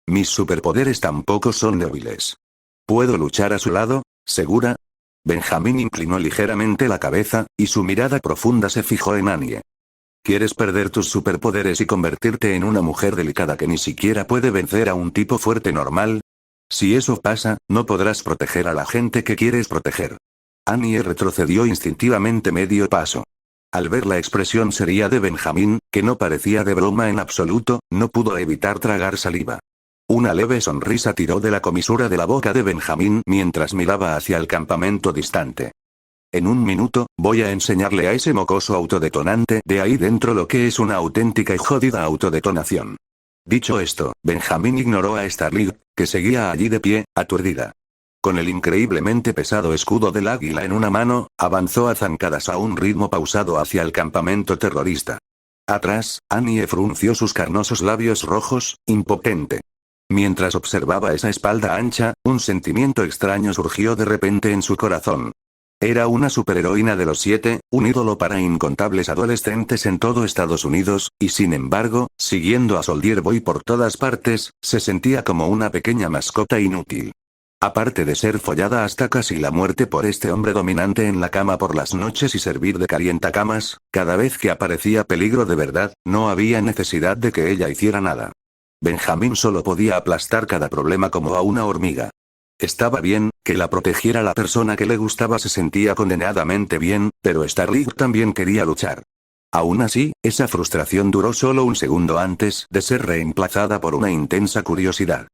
Mis superpoderes tampoco son débiles. ¿Puedo luchar a su lado? ¿Segura? Benjamín inclinó ligeramente la cabeza, y su mirada profunda se fijó en Annie. ¿Quieres perder tus superpoderes y convertirte en una mujer delicada que ni siquiera puede vencer a un tipo fuerte normal? Si eso pasa, no podrás proteger a la gente que quieres proteger. Annie retrocedió instintivamente medio paso. Al ver la expresión seria de Benjamín, que no parecía de broma en absoluto, no pudo evitar tragar saliva. Una leve sonrisa tiró de la comisura de la boca de Benjamín mientras miraba hacia el campamento distante. En un minuto, voy a enseñarle a ese mocoso autodetonante de ahí dentro lo que es una auténtica y jodida autodetonación. Dicho esto, Benjamín ignoró a Starling, que seguía allí de pie, aturdida. Con el increíblemente pesado escudo del águila en una mano, avanzó a zancadas a un ritmo pausado hacia el campamento terrorista. Atrás, Annie frunció sus carnosos labios rojos, impotente. Mientras observaba esa espalda ancha, un sentimiento extraño surgió de repente en su corazón. Era una superheroína de los 7, un ídolo para incontables adolescentes en todo Estados Unidos, y sin embargo, siguiendo a Soldier Boy por todas partes, se sentía como una pequeña mascota inútil. Aparte de ser follada hasta casi la muerte por este hombre dominante en la cama por las noches y servir de calientacamas, cada vez que aparecía peligro de verdad, no había necesidad de que ella hiciera nada. Benjamín solo podía aplastar cada problema como a una hormiga. Estaba bien, que la protegiera la persona que le gustaba, se sentía condenadamente bien, pero Starling también quería luchar. Aún así, esa frustración duró solo un segundo antes de ser reemplazada por una intensa curiosidad.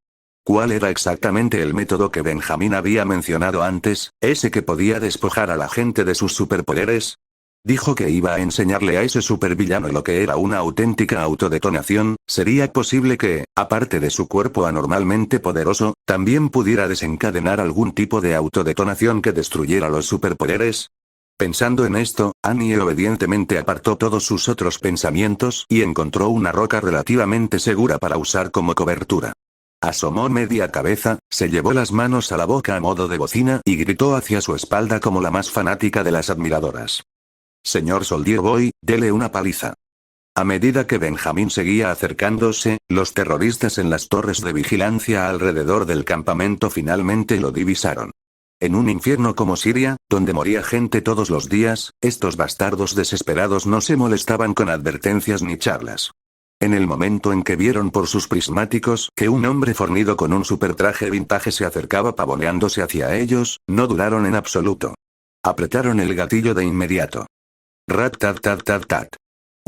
¿Cuál era exactamente el método que Benjamín había mencionado antes, ese que podía despojar a la gente de sus superpoderes? Dijo que iba a enseñarle a ese supervillano lo que era una auténtica autodetonación. ¿Sería posible que, aparte de su cuerpo anormalmente poderoso, también pudiera desencadenar algún tipo de autodetonación que destruyera los superpoderes? Pensando en esto, Annie obedientemente apartó todos sus otros pensamientos y encontró una roca relativamente segura para usar como cobertura. Asomó media cabeza, se llevó las manos a la boca a modo de bocina y gritó hacia su espalda como la más fanática de las admiradoras. Señor Soldier Boy, dele una paliza. A medida que Benjamín seguía acercándose, los terroristas en las torres de vigilancia alrededor del campamento finalmente lo divisaron. En un infierno como Siria, donde moría gente todos los días, estos bastardos desesperados no se molestaban con advertencias ni charlas. En el momento en que vieron por sus prismáticos que un hombre fornido con un supertraje vintage se acercaba pavoneándose hacia ellos, no dudaron en absoluto. Apretaron el gatillo de inmediato. Rat tat tat tat tat.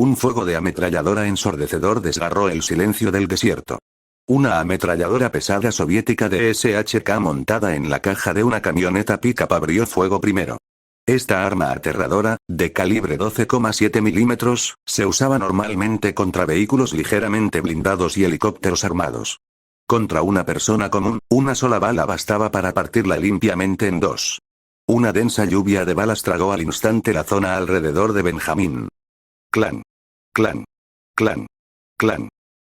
Un fuego de ametralladora ensordecedor desgarró el silencio del desierto. Una ametralladora pesada soviética de SHK montada en la caja de una camioneta pick-up abrió fuego primero. Esta arma aterradora, de calibre 12,7 milímetros, se usaba normalmente contra vehículos ligeramente blindados y helicópteros armados. Contra una persona común, una sola bala bastaba para partirla limpiamente en dos. Una densa lluvia de balas tragó al instante la zona alrededor de Benjamín. Clan. Clan. Clan. Clan.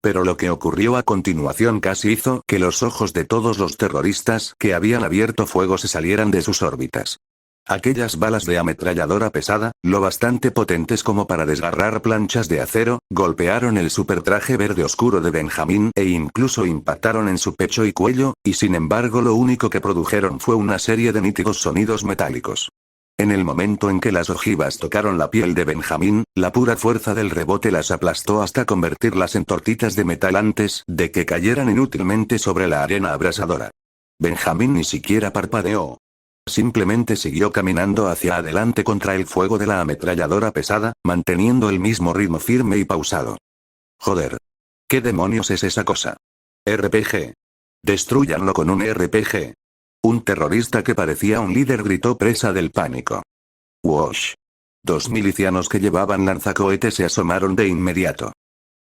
Pero lo que ocurrió a continuación casi hizo que los ojos de todos los terroristas que habían abierto fuego se salieran de sus órbitas. Aquellas balas de ametralladora pesada, lo bastante potentes como para desgarrar planchas de acero, golpearon el supertraje verde oscuro de Benjamín e incluso impactaron en su pecho y cuello, y sin embargo lo único que produjeron fue una serie de nítidos sonidos metálicos. En el momento en que las ojivas tocaron la piel de Benjamín, la pura fuerza del rebote las aplastó hasta convertirlas en tortitas de metal antes de que cayeran inútilmente sobre la arena abrasadora. Benjamín ni siquiera parpadeó. Simplemente siguió caminando hacia adelante contra el fuego de la ametralladora pesada, manteniendo el mismo ritmo firme y pausado. Joder. ¿Qué demonios es esa cosa? RPG. Destrúyanlo con un RPG. Un terrorista que parecía un líder gritó presa del pánico. Wosh. Dos milicianos que llevaban lanzacohetes se asomaron de inmediato.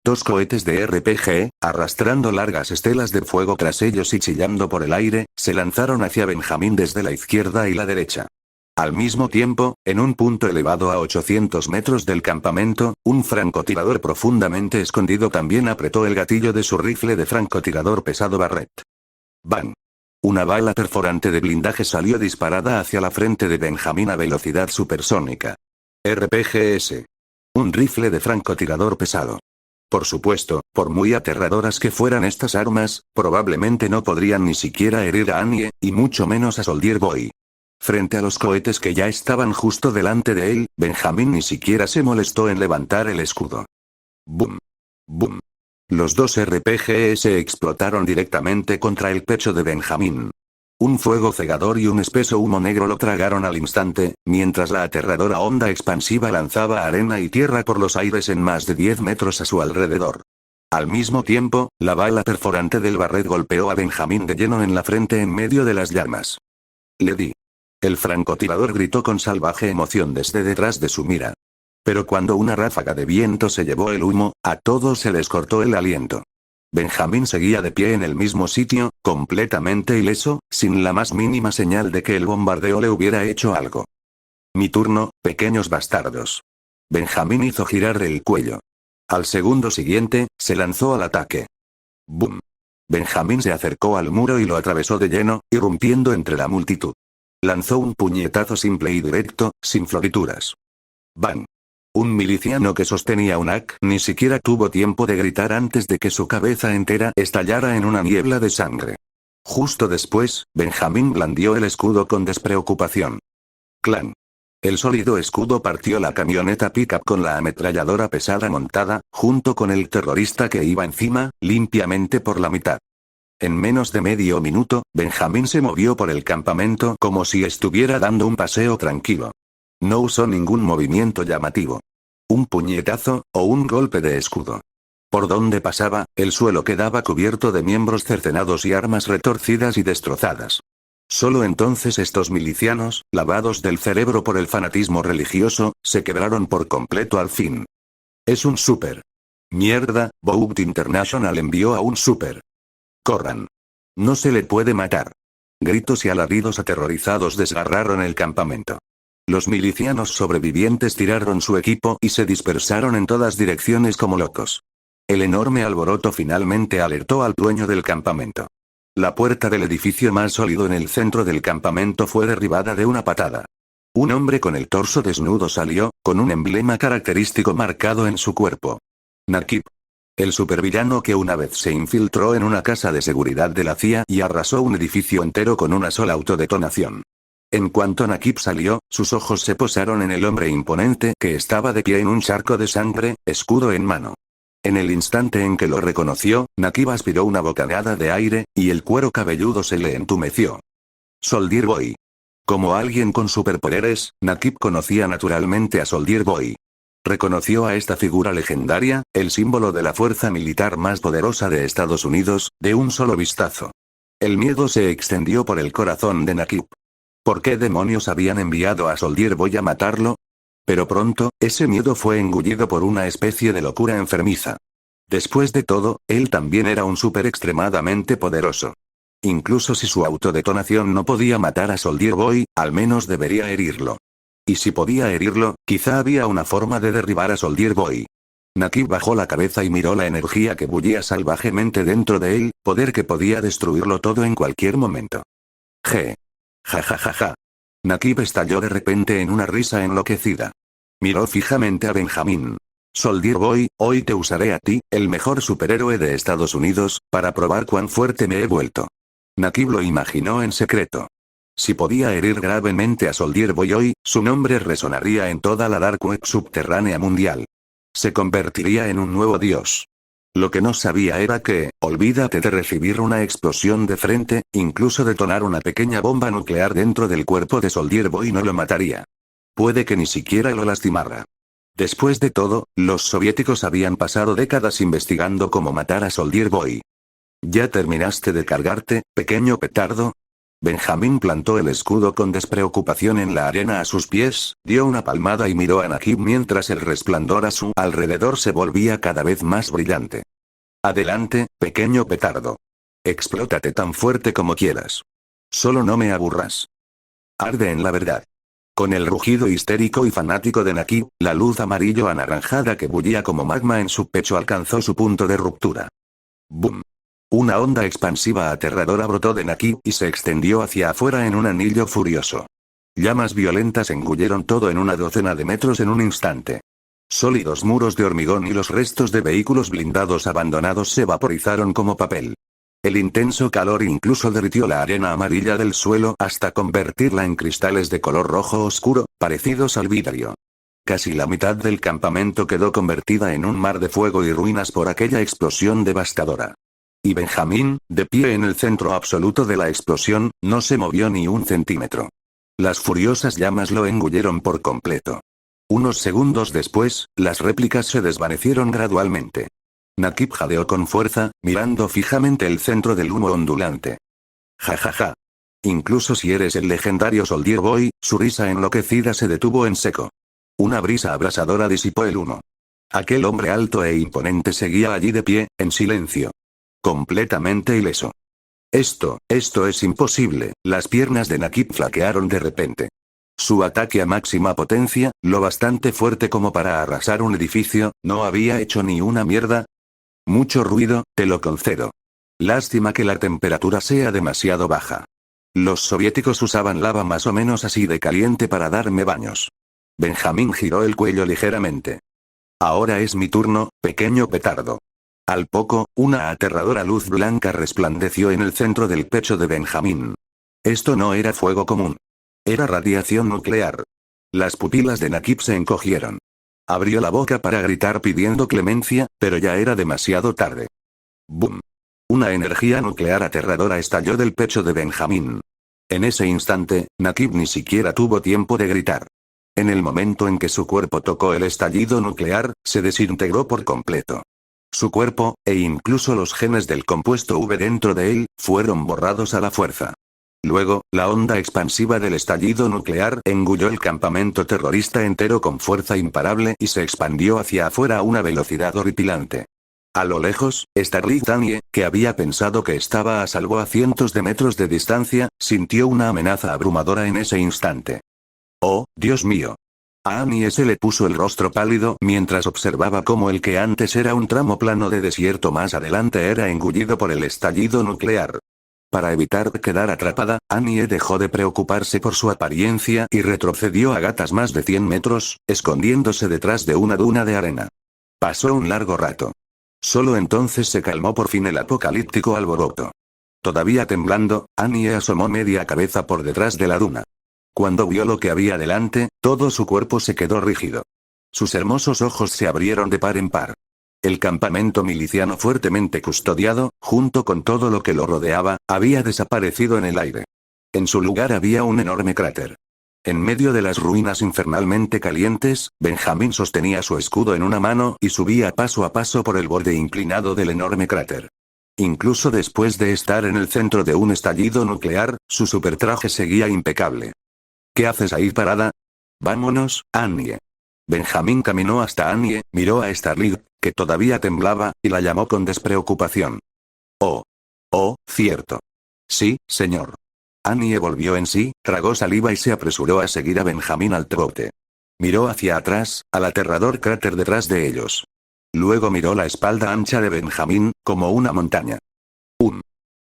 Dos cohetes de RPG, arrastrando largas estelas de fuego tras ellos y chillando por el aire, se lanzaron hacia Benjamín desde la izquierda y la derecha. Al mismo tiempo, en un punto elevado a 800 metros del campamento, un francotirador profundamente escondido también apretó el gatillo de su rifle de francotirador pesado Barrett. ¡Bang! Una bala perforante de blindaje salió disparada hacia la frente de Benjamín a velocidad supersónica. RPGS. Un rifle de francotirador pesado. Por supuesto, por muy aterradoras que fueran estas armas, probablemente no podrían ni siquiera herir a Annie, y mucho menos a Soldier Boy. Frente a los cohetes que ya estaban justo delante de él, Benjamín ni siquiera se molestó en levantar el escudo. ¡Bum! ¡Bum! Los dos RPGs explotaron directamente contra el pecho de Benjamín. Un fuego cegador y un espeso humo negro lo tragaron al instante, mientras la aterradora onda expansiva lanzaba arena y tierra por los aires en más de 10 metros a su alrededor. Al mismo tiempo, la bala perforante del Barrett golpeó a Benjamín de lleno en la frente en medio de las llamas. Le di. El francotirador gritó con salvaje emoción desde detrás de su mira. Pero cuando una ráfaga de viento se llevó el humo, a todos se les cortó el aliento. Benjamín seguía de pie en el mismo sitio, completamente ileso, sin la más mínima señal de que el bombardeo le hubiera hecho algo. Mi turno, pequeños bastardos. Benjamín hizo girar el cuello. Al segundo siguiente, se lanzó al ataque. ¡Bum! Benjamín se acercó al muro y lo atravesó de lleno, irrumpiendo entre la multitud. Lanzó un puñetazo simple y directo, sin florituras. ¡Bang! Un miliciano que sostenía un AK ni siquiera tuvo tiempo de gritar antes de que su cabeza entera estallara en una niebla de sangre. Justo después, Benjamín blandió el escudo con despreocupación. Clan. El sólido escudo partió la camioneta pick-up con la ametralladora pesada montada, junto con el terrorista que iba encima, limpiamente por la mitad. En menos de medio minuto, Benjamín se movió por el campamento como si estuviera dando un paseo tranquilo. No usó ningún movimiento llamativo. Un puñetazo, o un golpe de escudo. Por donde pasaba, el suelo quedaba cubierto de miembros cercenados y armas retorcidas y destrozadas. Solo entonces estos milicianos, lavados del cerebro por el fanatismo religioso, se quebraron por completo al fin. Es un súper. Mierda, Bout International envió a un súper. Corran. No se le puede matar. Gritos y alaridos aterrorizados desgarraron el campamento. Los milicianos sobrevivientes tiraron su equipo y se dispersaron en todas direcciones como locos. El enorme alboroto finalmente alertó al dueño del campamento. La puerta del edificio más sólido en el centro del campamento fue derribada de una patada. Un hombre con el torso desnudo salió, con un emblema característico marcado en su cuerpo. Nakib. El supervillano que una vez se infiltró en una casa de seguridad de la CIA y arrasó un edificio entero con una sola autodetonación. En cuanto Nakib salió, sus ojos se posaron en el hombre imponente que estaba de pie en un charco de sangre, escudo en mano. En el instante en que lo reconoció, Nakib aspiró una bocanada de aire, y el cuero cabelludo se le entumeció. Soldier Boy. Como alguien con superpoderes, Nakib conocía naturalmente a Soldier Boy. Reconoció a esta figura legendaria, el símbolo de la fuerza militar más poderosa de Estados Unidos, de un solo vistazo. El miedo se extendió por el corazón de Nakib. ¿Por qué demonios habían enviado a Soldier Boy a matarlo? Pero pronto, ese miedo fue engullido por una especie de locura enfermiza. Después de todo, él también era un súper extremadamente poderoso. Incluso si su autodetonación no podía matar a Soldier Boy, al menos debería herirlo. Y si podía herirlo, quizá había una forma de derribar a Soldier Boy. Nakib bajó la cabeza y miró la energía que bullía salvajemente dentro de él, poder que podía destruirlo todo en cualquier momento. Ja ja ja ja. Nakib estalló de repente en una risa enloquecida. Miró fijamente a Benjamín. Soldier Boy, hoy te usaré a ti, el mejor superhéroe de Estados Unidos, para probar cuán fuerte me he vuelto. Nakib lo imaginó en secreto. Si podía herir gravemente a Soldier Boy hoy, su nombre resonaría en toda la Dark Web subterránea mundial. Se convertiría en un nuevo dios. Lo que no sabía era que, olvídate de recibir una explosión de frente, incluso detonar una pequeña bomba nuclear dentro del cuerpo de Soldier Boy no lo mataría. Puede que ni siquiera lo lastimara. Después de todo, los soviéticos habían pasado décadas investigando cómo matar a Soldier Boy. ¿Ya terminaste de cargarte, pequeño petardo? Benjamín plantó el escudo con despreocupación en la arena a sus pies, dio una palmada y miró a Nakib mientras el resplandor a su alrededor se volvía cada vez más brillante. Adelante, pequeño petardo. Explótate tan fuerte como quieras. Solo no me aburras. Arde en la verdad. Con el rugido histérico y fanático de Nakib, la luz amarillo-anaranjada que bullía como magma en su pecho alcanzó su punto de ruptura. ¡Bum! Una onda expansiva aterradora brotó de Nakib y se extendió hacia afuera en un anillo furioso. Llamas violentas engulleron todo en una docena de metros en un instante. Sólidos muros de hormigón y los restos de vehículos blindados abandonados se vaporizaron como papel. El intenso calor incluso derritió la arena amarilla del suelo hasta convertirla en cristales de color rojo oscuro, parecidos al vidrio. Casi la mitad del campamento quedó convertida en un mar de fuego y ruinas por aquella explosión devastadora. Y Benjamín, de pie en el centro absoluto de la explosión, no se movió ni un centímetro. Las furiosas llamas lo engulleron por completo. Unos segundos después, las réplicas se desvanecieron gradualmente. Nakib jadeó con fuerza, mirando fijamente el centro del humo ondulante. Ja ja ja. Incluso si eres el legendario Soldier Boy, su risa enloquecida se detuvo en seco. Una brisa abrasadora disipó el humo. Aquel hombre alto e imponente seguía allí de pie, en silencio. Completamente ileso. Esto es imposible, las piernas de Nakib flaquearon de repente. Su ataque a máxima potencia, lo bastante fuerte como para arrasar un edificio, no había hecho ni una mierda. Mucho ruido, te lo concedo. Lástima que la temperatura sea demasiado baja. Los soviéticos usaban lava más o menos así de caliente para darme baños. Benjamín giró el cuello ligeramente. Ahora es mi turno, pequeño petardo. Al poco, una aterradora luz blanca resplandeció en el centro del pecho de Benjamín. Esto no era fuego común. Era radiación nuclear. Las pupilas de Nakib se encogieron. Abrió la boca para gritar pidiendo clemencia, pero ya era demasiado tarde. ¡Bum! Una energía nuclear aterradora estalló del pecho de Benjamín. En ese instante, Nakib ni siquiera tuvo tiempo de gritar. En el momento en que su cuerpo tocó el estallido nuclear, se desintegró por completo. Su cuerpo, e incluso los genes del compuesto V dentro de él, fueron borrados a la fuerza. Luego, la onda expansiva del estallido nuclear engulló el campamento terrorista entero con fuerza imparable y se expandió hacia afuera a una velocidad horripilante. A lo lejos, Starlight Daniel, que había pensado que estaba a salvo a cientos de metros de distancia, sintió una amenaza abrumadora en ese instante. ¡Oh, Dios mío! A Annie se le puso el rostro pálido mientras observaba cómo el que antes era un tramo plano de desierto más adelante era engullido por el estallido nuclear. Para evitar quedar atrapada, Annie dejó de preocuparse por su apariencia y retrocedió a gatas más de 100 metros, escondiéndose detrás de una duna de arena. Pasó un largo rato. Solo entonces se calmó por fin el apocalíptico alboroto. Todavía temblando, Annie asomó media cabeza por detrás de la duna. Cuando vio lo que había delante, todo su cuerpo se quedó rígido. Sus hermosos ojos se abrieron de par en par. El campamento miliciano fuertemente custodiado, junto con todo lo que lo rodeaba, había desaparecido en el aire. En su lugar había un enorme cráter. En medio de las ruinas infernalmente calientes, Benjamín sostenía su escudo en una mano y subía paso a paso por el borde inclinado del enorme cráter. Incluso después de estar en el centro de un estallido nuclear, su supertraje seguía impecable. ¿Qué haces ahí parada? Vámonos, Annie. Benjamín caminó hasta Annie, miró a Starlight, que todavía temblaba, y la llamó con despreocupación. Oh. Oh, cierto. Sí, señor. Annie volvió en sí, tragó saliva y se apresuró a seguir a Benjamín al trote. Miró hacia atrás, al aterrador cráter detrás de ellos. Luego miró la espalda ancha de Benjamín, como una montaña.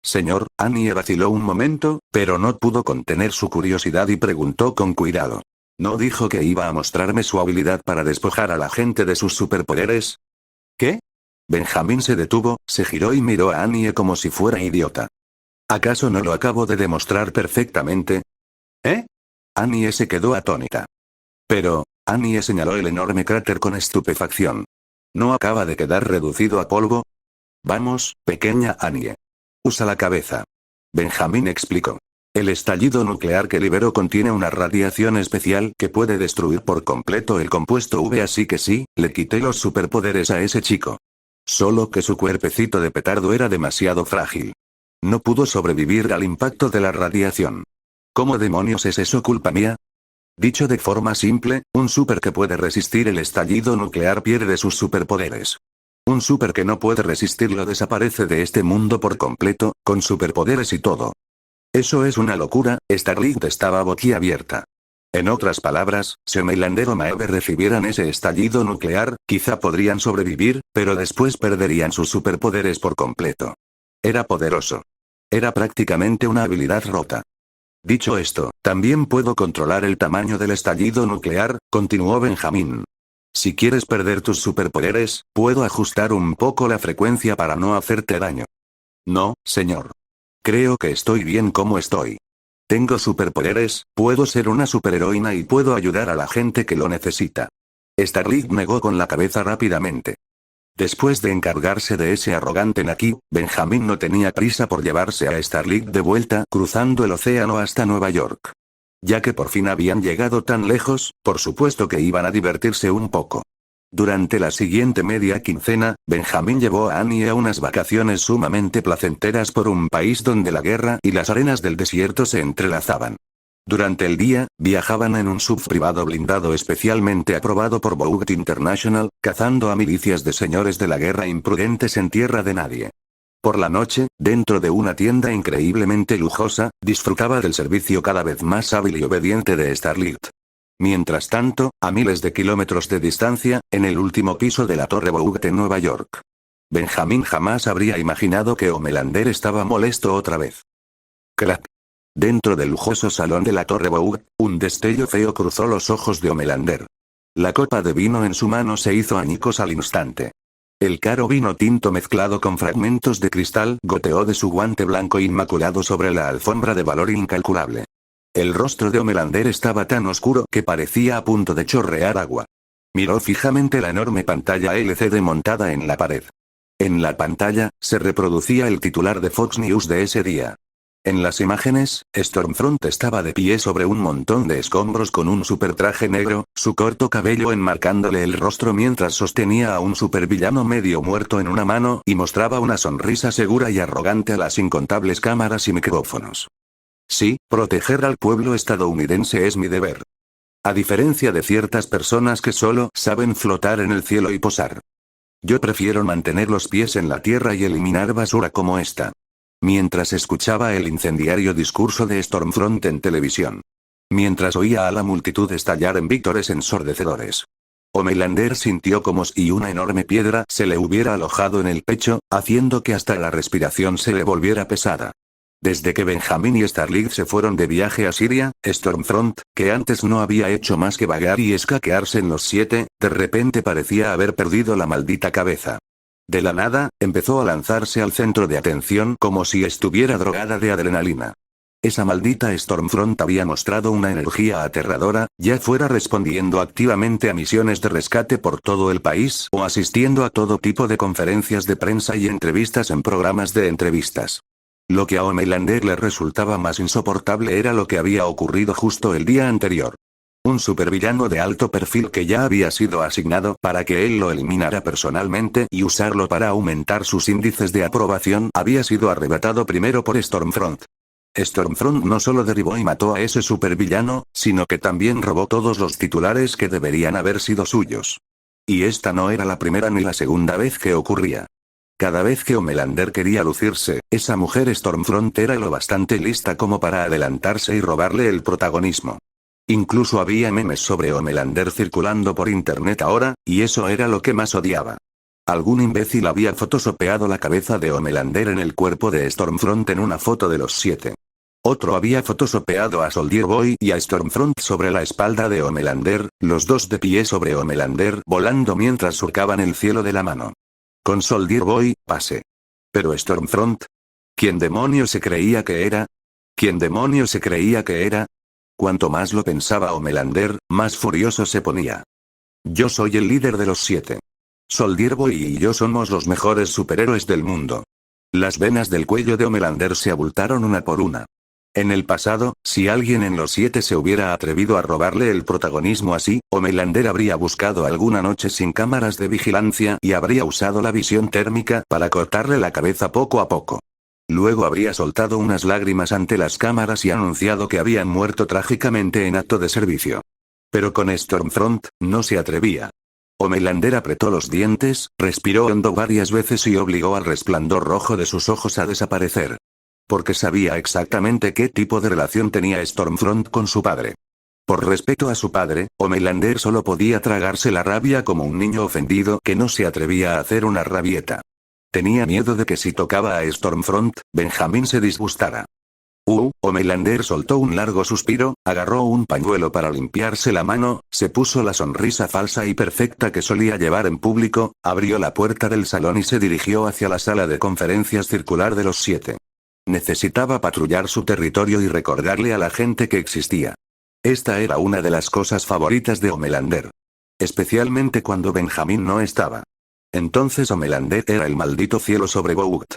Señor, Annie vaciló un momento, pero no pudo contener su curiosidad y preguntó con cuidado. ¿No dijo que iba a mostrarme su habilidad para despojar a la gente de sus superpoderes? ¿Qué? Benjamín se detuvo, se giró y miró a Annie como si fuera idiota. ¿Acaso no lo acabo de demostrar perfectamente? ¿Eh? Annie se quedó atónita. Pero, Annie señaló el enorme cráter con estupefacción. ¿No acaba de quedar reducido a polvo? Vamos, pequeña Annie. Usa la cabeza. Benjamín explicó. El estallido nuclear que liberó contiene una radiación especial que puede destruir por completo el compuesto V, así que sí, le quité los superpoderes a ese chico. Solo que su cuerpecito de petardo era demasiado frágil. No pudo sobrevivir al impacto de la radiación. ¿Cómo demonios es eso culpa mía? Dicho de forma simple, un super que puede resistir el estallido nuclear pierde sus superpoderes. Un super que no puede resistirlo desaparece de este mundo por completo, con superpoderes y todo. Eso es una locura. Starlight estaba boquiabierta. En otras palabras, si Homelander o Maeve recibieran ese estallido nuclear, quizá podrían sobrevivir, pero después perderían sus superpoderes por completo. Era poderoso. Era prácticamente una habilidad rota. Dicho esto, también puedo controlar el tamaño del estallido nuclear, continuó Benjamín. Si quieres perder tus superpoderes, puedo ajustar un poco la frecuencia para no hacerte daño. No, señor. Creo que estoy bien como estoy. Tengo superpoderes, puedo ser una superheroína y puedo ayudar a la gente que lo necesita. Starlight negó con la cabeza rápidamente. Después de encargarse de ese arrogante Naki, Benjamín no tenía prisa por llevarse a Starlight de vuelta cruzando el océano hasta Nueva York. Ya que por fin habían llegado tan lejos, por supuesto que iban a divertirse un poco. Durante la siguiente media quincena, Benjamín llevó a Annie a unas vacaciones sumamente placenteras por un país donde la guerra y las arenas del desierto se entrelazaban. Durante el día, viajaban en un sub privado blindado especialmente aprobado por Bout International, cazando a milicias de señores de la guerra imprudentes en tierra de nadie. Por la noche, dentro de una tienda increíblemente lujosa, disfrutaba del servicio cada vez más hábil y obediente de Starlight. Mientras tanto, a miles de kilómetros de distancia, en el último piso de la Torre Bout en Nueva York. Benjamín jamás habría imaginado que Homelander estaba molesto otra vez. Crack. Dentro del lujoso salón de la Torre Bout, un destello feo cruzó los ojos de Homelander. La copa de vino en su mano se hizo añicos al instante. El caro vino tinto mezclado con fragmentos de cristal goteó de su guante blanco inmaculado sobre la alfombra de valor incalculable. El rostro de Homelander estaba tan oscuro que parecía a punto de chorrear agua. Miró fijamente la enorme pantalla LCD montada en la pared. En la pantalla, se reproducía el titular de Fox News de ese día. En las imágenes, Stormfront estaba de pie sobre un montón de escombros con un supertraje negro, su corto cabello enmarcándole el rostro mientras sostenía a un supervillano medio muerto en una mano y mostraba una sonrisa segura y arrogante a las incontables cámaras y micrófonos. Sí, proteger al pueblo estadounidense es mi deber. A diferencia de ciertas personas que solo saben flotar en el cielo y posar. Yo prefiero mantener los pies en la tierra y eliminar basura como esta. Mientras escuchaba el incendiario discurso de Stormfront en televisión. Mientras oía a la multitud estallar en vítores ensordecedores. Homelander sintió como si una enorme piedra se le hubiera alojado en el pecho, haciendo que hasta la respiración se le volviera pesada. Desde que Benjamín y Starlight se fueron de viaje a Siria, Stormfront, que antes no había hecho más que vagar y escaquearse en los 7, de repente parecía haber perdido la maldita cabeza. De la nada, empezó a lanzarse al centro de atención como si estuviera drogada de adrenalina. Esa maldita Stormfront había mostrado una energía aterradora, ya fuera respondiendo activamente a misiones de rescate por todo el país o asistiendo a todo tipo de conferencias de prensa y entrevistas en programas de entrevistas. Lo que a Homelander le resultaba más insoportable era lo que había ocurrido justo el día anterior. Un supervillano de alto perfil que ya había sido asignado para que él lo eliminara personalmente y usarlo para aumentar sus índices de aprobación había sido arrebatado primero por Stormfront. Stormfront no solo derribó y mató a ese supervillano, sino que también robó todos los titulares que deberían haber sido suyos. Y esta no era la primera ni la segunda vez que ocurría. Cada vez que Homelander quería lucirse, esa mujer Stormfront era lo bastante lista como para adelantarse y robarle el protagonismo. Incluso había memes sobre Homelander circulando por internet ahora, y eso era lo que más odiaba. Algún imbécil había photoshopeado la cabeza de Homelander en el cuerpo de Stormfront en una foto de los 7. Otro había photoshopeado a Soldier Boy y a Stormfront sobre la espalda de Homelander, los dos de pie sobre Homelander volando mientras surcaban el cielo de la mano. Con Soldier Boy, pase. Pero Stormfront. ¿Quién demonios se creía que era? ¿Quién demonios se creía que era? Cuanto más lo pensaba Homelander, más furioso se ponía. Yo soy el líder de los 7. Soldier Boy y yo somos los mejores superhéroes del mundo. Las venas del cuello de Homelander se abultaron una por una. En el pasado, si alguien en los 7 se hubiera atrevido a robarle el protagonismo así, Homelander habría buscado alguna noche sin cámaras de vigilancia y habría usado la visión térmica para cortarle la cabeza poco a poco. Luego habría soltado unas lágrimas ante las cámaras y anunciado que habían muerto trágicamente en acto de servicio. Pero con Stormfront, no se atrevía. Homelander apretó los dientes, respiró hondo varias veces y obligó al resplandor rojo de sus ojos a desaparecer. Porque sabía exactamente qué tipo de relación tenía Stormfront con su padre. Por respeto a su padre, Homelander solo podía tragarse la rabia como un niño ofendido que no se atrevía a hacer una rabieta. Tenía miedo de que si tocaba a Stormfront, Benjamin se disgustara. Homelander soltó un largo suspiro, agarró un pañuelo para limpiarse la mano, se puso la sonrisa falsa y perfecta que solía llevar en público, abrió la puerta del salón y se dirigió hacia la sala de conferencias circular de los 7. Necesitaba patrullar su territorio y recordarle a la gente que existía. Esta era una de las cosas favoritas de Homelander. Especialmente cuando Benjamin no estaba. Entonces Homelander era el maldito cielo sobre Vogt.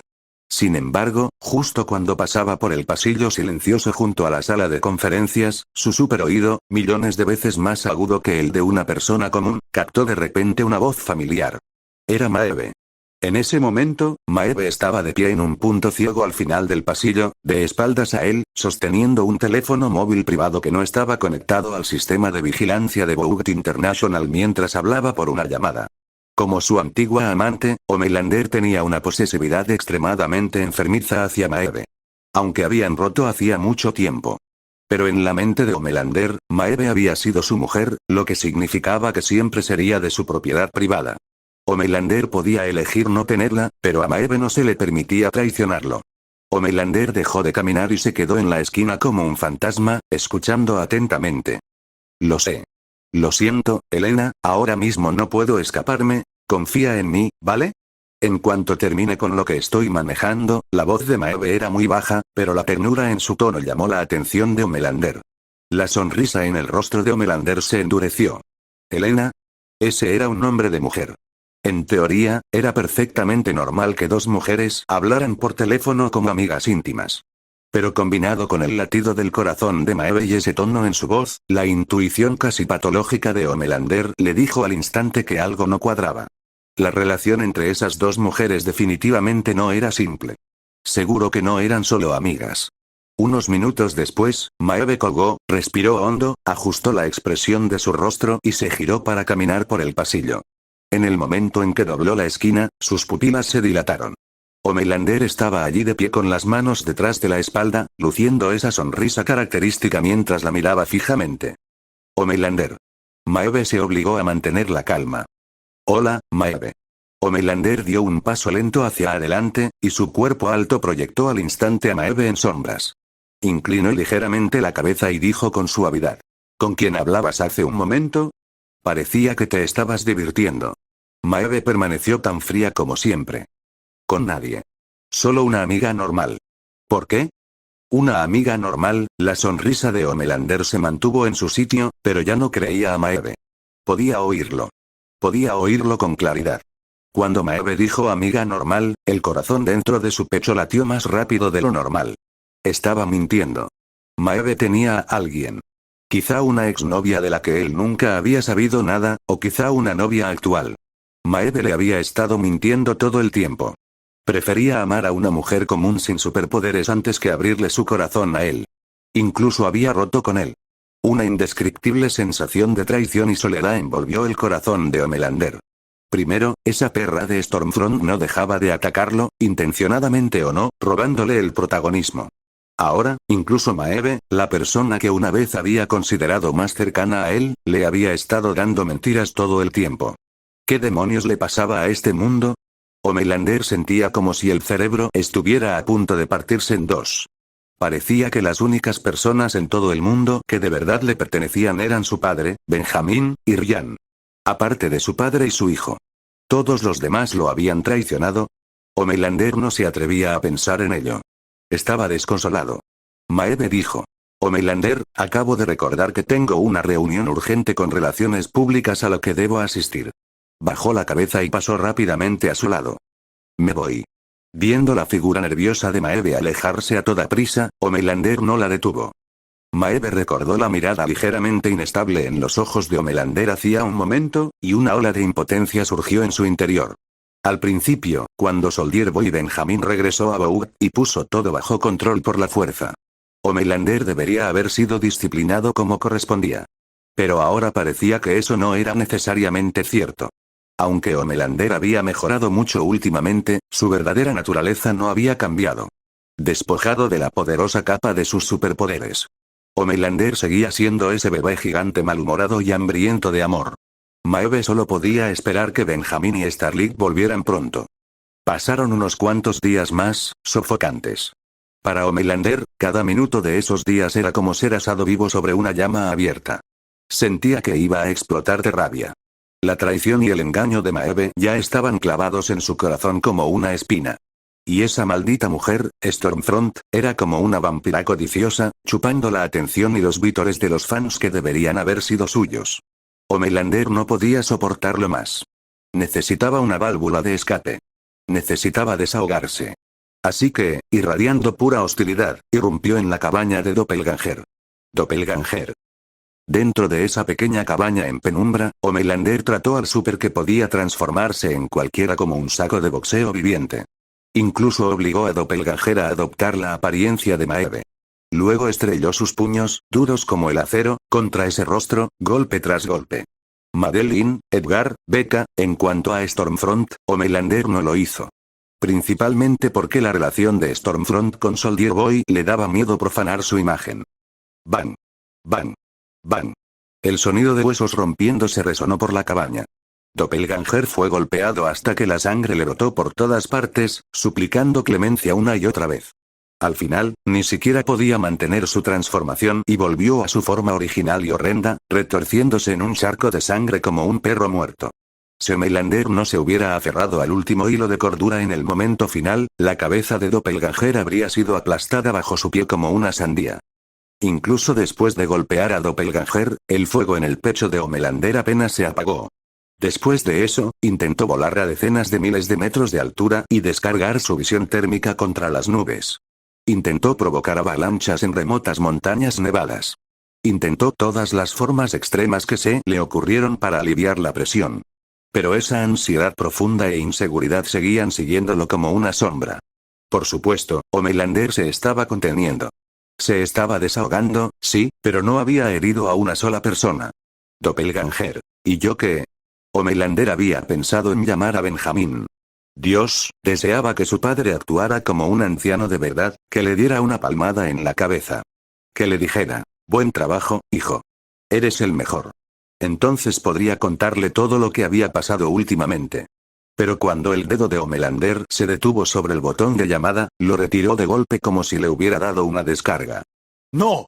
Sin embargo, justo cuando pasaba por el pasillo silencioso junto a la sala de conferencias, su superoído, millones de veces más agudo que el de una persona común, captó de repente una voz familiar. Era Maeve. En ese momento, Maeve estaba de pie en un punto ciego al final del pasillo, de espaldas a él, sosteniendo un teléfono móvil privado que no estaba conectado al sistema de vigilancia de Vogt International mientras hablaba por una llamada. Como su antigua amante, Homelander tenía una posesividad extremadamente enfermiza hacia Maeve. Aunque habían roto hacía mucho tiempo. Pero en la mente de Homelander, Maeve había sido su mujer, lo que significaba que siempre sería de su propiedad privada. Homelander podía elegir no tenerla, pero a Maeve no se le permitía traicionarlo. Homelander dejó de caminar y se quedó en la esquina como un fantasma, escuchando atentamente. Lo sé. Lo siento, Elena, ahora mismo no puedo escaparme, confía en mí, ¿vale? En cuanto termine con lo que estoy manejando, la voz de Maeve era muy baja, pero la ternura en su tono llamó la atención de Homelander. La sonrisa en el rostro de Homelander se endureció. Elena. Ese era un nombre de mujer. En teoría, era perfectamente normal que dos mujeres hablaran por teléfono como amigas íntimas. Pero combinado con el latido del corazón de Maeve y ese tono en su voz, la intuición casi patológica de Homelander le dijo al instante que algo no cuadraba. La relación entre esas dos mujeres definitivamente no era simple. Seguro que no eran solo amigas. Unos minutos después, Maeve colgó, respiró hondo, ajustó la expresión de su rostro y se giró para caminar por el pasillo. En el momento en que dobló la esquina, sus pupilas se dilataron. Homelander estaba allí de pie con las manos detrás de la espalda, luciendo esa sonrisa característica mientras la miraba fijamente. Homelander. Maeve se obligó a mantener la calma. Hola, Maeve. Homelander dio un paso lento hacia adelante, y su cuerpo alto proyectó al instante a Maeve en sombras. Inclinó ligeramente la cabeza y dijo con suavidad. ¿Con quién hablabas hace un momento? Parecía que te estabas divirtiendo. Maeve permaneció tan fría como siempre. Con nadie. Solo una amiga normal. ¿Por qué? Una amiga normal, la sonrisa de Homelander se mantuvo en su sitio, pero ya no creía a Maeve. Podía oírlo. Podía oírlo con claridad. Cuando Maeve dijo amiga normal, el corazón dentro de su pecho latió más rápido de lo normal. Estaba mintiendo. Maeve tenía a alguien. Quizá una exnovia de la que él nunca había sabido nada, o quizá una novia actual. Maeve le había estado mintiendo todo el tiempo. Prefería amar a una mujer común sin superpoderes antes que abrirle su corazón a él. Incluso había roto con él. Una indescriptible sensación de traición y soledad envolvió el corazón de Homelander. Primero, esa perra de Stormfront no dejaba de atacarlo, intencionadamente o no, robándole el protagonismo. Ahora, incluso Maeve, la persona que una vez había considerado más cercana a él, le había estado dando mentiras todo el tiempo. ¿Qué demonios le pasaba a este mundo? Homelander sentía como si el cerebro estuviera a punto de partirse en dos. Parecía que las únicas personas en todo el mundo que de verdad le pertenecían eran su padre, Benjamin, y Ryan. Aparte de su padre y su hijo. ¿Todos los demás lo habían traicionado? Homelander no se atrevía a pensar en ello. Estaba desconsolado. Maeve dijo. Homelander, acabo de recordar que tengo una reunión urgente con relaciones públicas a la que debo asistir. Bajó la cabeza y pasó rápidamente a su lado. Me voy. Viendo la figura nerviosa de Maeve alejarse a toda prisa, Homelander no la detuvo. Maeve recordó la mirada ligeramente inestable en los ojos de Homelander hacía un momento, y una ola de impotencia surgió en su interior. Al principio, cuando Soldier Boy y Benjamin regresó a Boug, y puso todo bajo control por la fuerza. Homelander debería haber sido disciplinado como correspondía. Pero ahora parecía que eso no era necesariamente cierto. Aunque Homelander había mejorado mucho últimamente, su verdadera naturaleza no había cambiado. Despojado de la poderosa capa de sus superpoderes. Homelander seguía siendo ese bebé gigante malhumorado y hambriento de amor. Maeve solo podía esperar que Benjamin y Starlight volvieran pronto. Pasaron unos cuantos días más, sofocantes. Para Homelander, cada minuto de esos días era como ser asado vivo sobre una llama abierta. Sentía que iba a explotar de rabia. La traición y el engaño de Maeve ya estaban clavados en su corazón como una espina. Y esa maldita mujer, Stormfront, era como una vampira codiciosa, chupando la atención y los vítores de los fans que deberían haber sido suyos. Homelander no podía soportarlo más. Necesitaba una válvula de escape. Necesitaba desahogarse. Así que, irradiando pura hostilidad, irrumpió en la cabaña de Doppelganger. Doppelganger. Dentro de esa pequeña cabaña en penumbra, Homelander trató al super que podía transformarse en cualquiera como un saco de boxeo viviente. Incluso obligó a Doppelganger a adoptar la apariencia de Maeve. Luego estrelló sus puños, duros como el acero, contra ese rostro, golpe tras golpe. Madeline, Edgar, Becca, en cuanto a Stormfront, Homelander no lo hizo. Principalmente porque la relación de Stormfront con Soldier Boy le daba miedo profanar su imagen. Bang. Bang. Bang. El sonido de huesos rompiéndose resonó por la cabaña. Doppelganger fue golpeado hasta que la sangre le brotó por todas partes, suplicando clemencia una y otra vez. Al final, ni siquiera podía mantener su transformación y volvió a su forma original y horrenda, retorciéndose en un charco de sangre como un perro muerto. Si Homelander no se hubiera aferrado al último hilo de cordura en el momento final, la cabeza de Doppelganger habría sido aplastada bajo su pie como una sandía. Incluso después de golpear a Doppelganger, el fuego en el pecho de Homelander apenas se apagó. Después de eso, intentó volar a decenas de miles de metros de altura y descargar su visión térmica contra las nubes. Intentó provocar avalanchas en remotas montañas nevadas. Intentó todas las formas extremas que se le ocurrieron para aliviar la presión. Pero esa ansiedad profunda e inseguridad seguían siguiéndolo como una sombra. Por supuesto, Homelander se estaba conteniendo. Se estaba desahogando, sí, pero no había herido a una sola persona. Doppelganger. ¿Y yo qué? Homelander había pensado en llamar a Benjamin. Dios, deseaba que su padre actuara como un anciano de verdad, que le diera una palmada en la cabeza. Que le dijera, buen trabajo, hijo. Eres el mejor. Entonces podría contarle todo lo que había pasado últimamente. Pero cuando el dedo de Homelander se detuvo sobre el botón de llamada, lo retiró de golpe como si le hubiera dado una descarga. ¡No!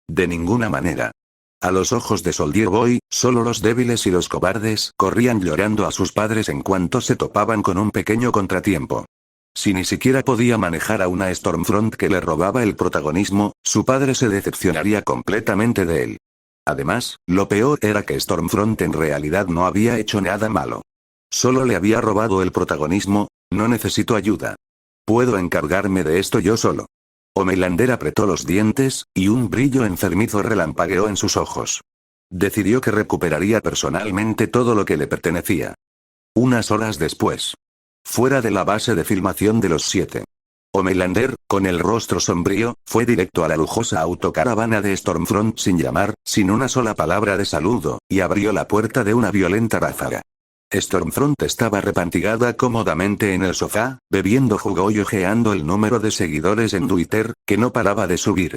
De ninguna manera. A los ojos de Soldier Boy, solo los débiles y los cobardes corrían llorando a sus padres en cuanto se topaban con un pequeño contratiempo. Si ni siquiera podía manejar a una Stormfront que le robaba el protagonismo, su padre se decepcionaría completamente de él. Además, lo peor era que Stormfront en realidad no había hecho nada malo. Solo le había robado el protagonismo, no necesito ayuda. Puedo encargarme de esto yo solo. Homelander apretó los dientes, y un brillo enfermizo relampagueó en sus ojos. Decidió que recuperaría personalmente todo lo que le pertenecía. Unas horas después. Fuera de la base de filmación de los 7. Homelander, con el rostro sombrío, fue directo a la lujosa autocaravana de Stormfront sin llamar, sin una sola palabra de saludo, y abrió la puerta de una violenta ráfaga. Stormfront estaba repantigada cómodamente en el sofá, bebiendo jugo y hojeando el número de seguidores en Twitter, que no paraba de subir.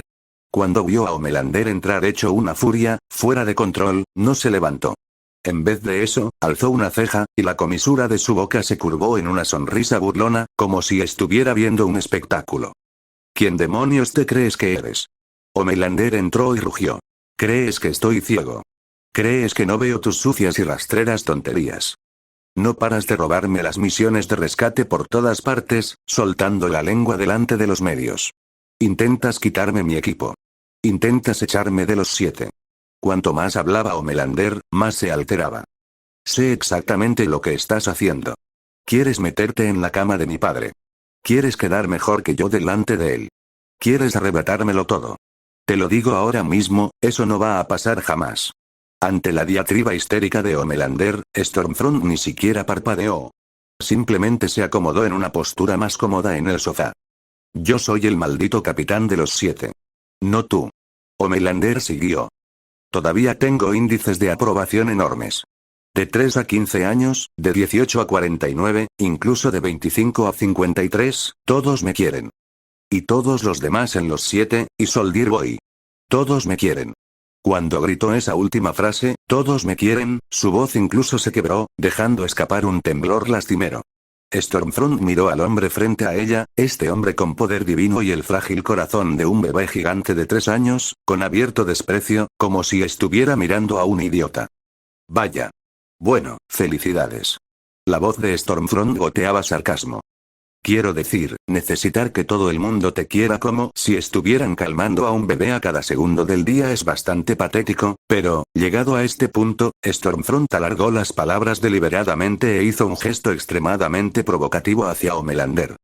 Cuando vio a Homelander entrar hecho una furia, fuera de control, no se levantó. En vez de eso, alzó una ceja, y la comisura de su boca se curvó en una sonrisa burlona, como si estuviera viendo un espectáculo. ¿Quién demonios te crees que eres? Homelander entró y rugió. ¿Crees que estoy ciego? ¿Crees que no veo tus sucias y rastreras tonterías? No paras de robarme las misiones de rescate por todas partes, soltando la lengua delante de los medios. Intentas quitarme mi equipo. Intentas echarme de los 7. Cuanto más hablaba Homelander, más se alteraba. Sé exactamente lo que estás haciendo. Quieres meterte en la cama de mi padre. Quieres quedar mejor que yo delante de él. Quieres arrebatármelo todo. Te lo digo ahora mismo, eso no va a pasar jamás. Ante la diatriba histérica de Homelander, Stormfront ni siquiera parpadeó. Simplemente se acomodó en una postura más cómoda en el sofá. Yo soy el maldito capitán de los 7. No tú. Homelander siguió. Todavía tengo índices de aprobación enormes. De 3 a 15 años, de 18 a 49, incluso de 25 a 53, todos me quieren. Y todos los demás en los 7, y Soldier Boy. Todos me quieren. Cuando gritó esa última frase, todos me quieren, su voz incluso se quebró, dejando escapar un temblor lastimero. Stormfront miró al hombre frente a ella, este hombre con poder divino y el frágil corazón de un bebé gigante de 3 años, con abierto desprecio, como si estuviera mirando a un idiota. Vaya. Bueno, felicidades. La voz de Stormfront goteaba sarcasmo. Quiero decir, necesitar que todo el mundo te quiera como si estuvieran calmando a un bebé a cada segundo del día es bastante patético, pero, llegado a este punto, Stormfront alargó las palabras deliberadamente e hizo un gesto extremadamente provocativo hacia Homelander.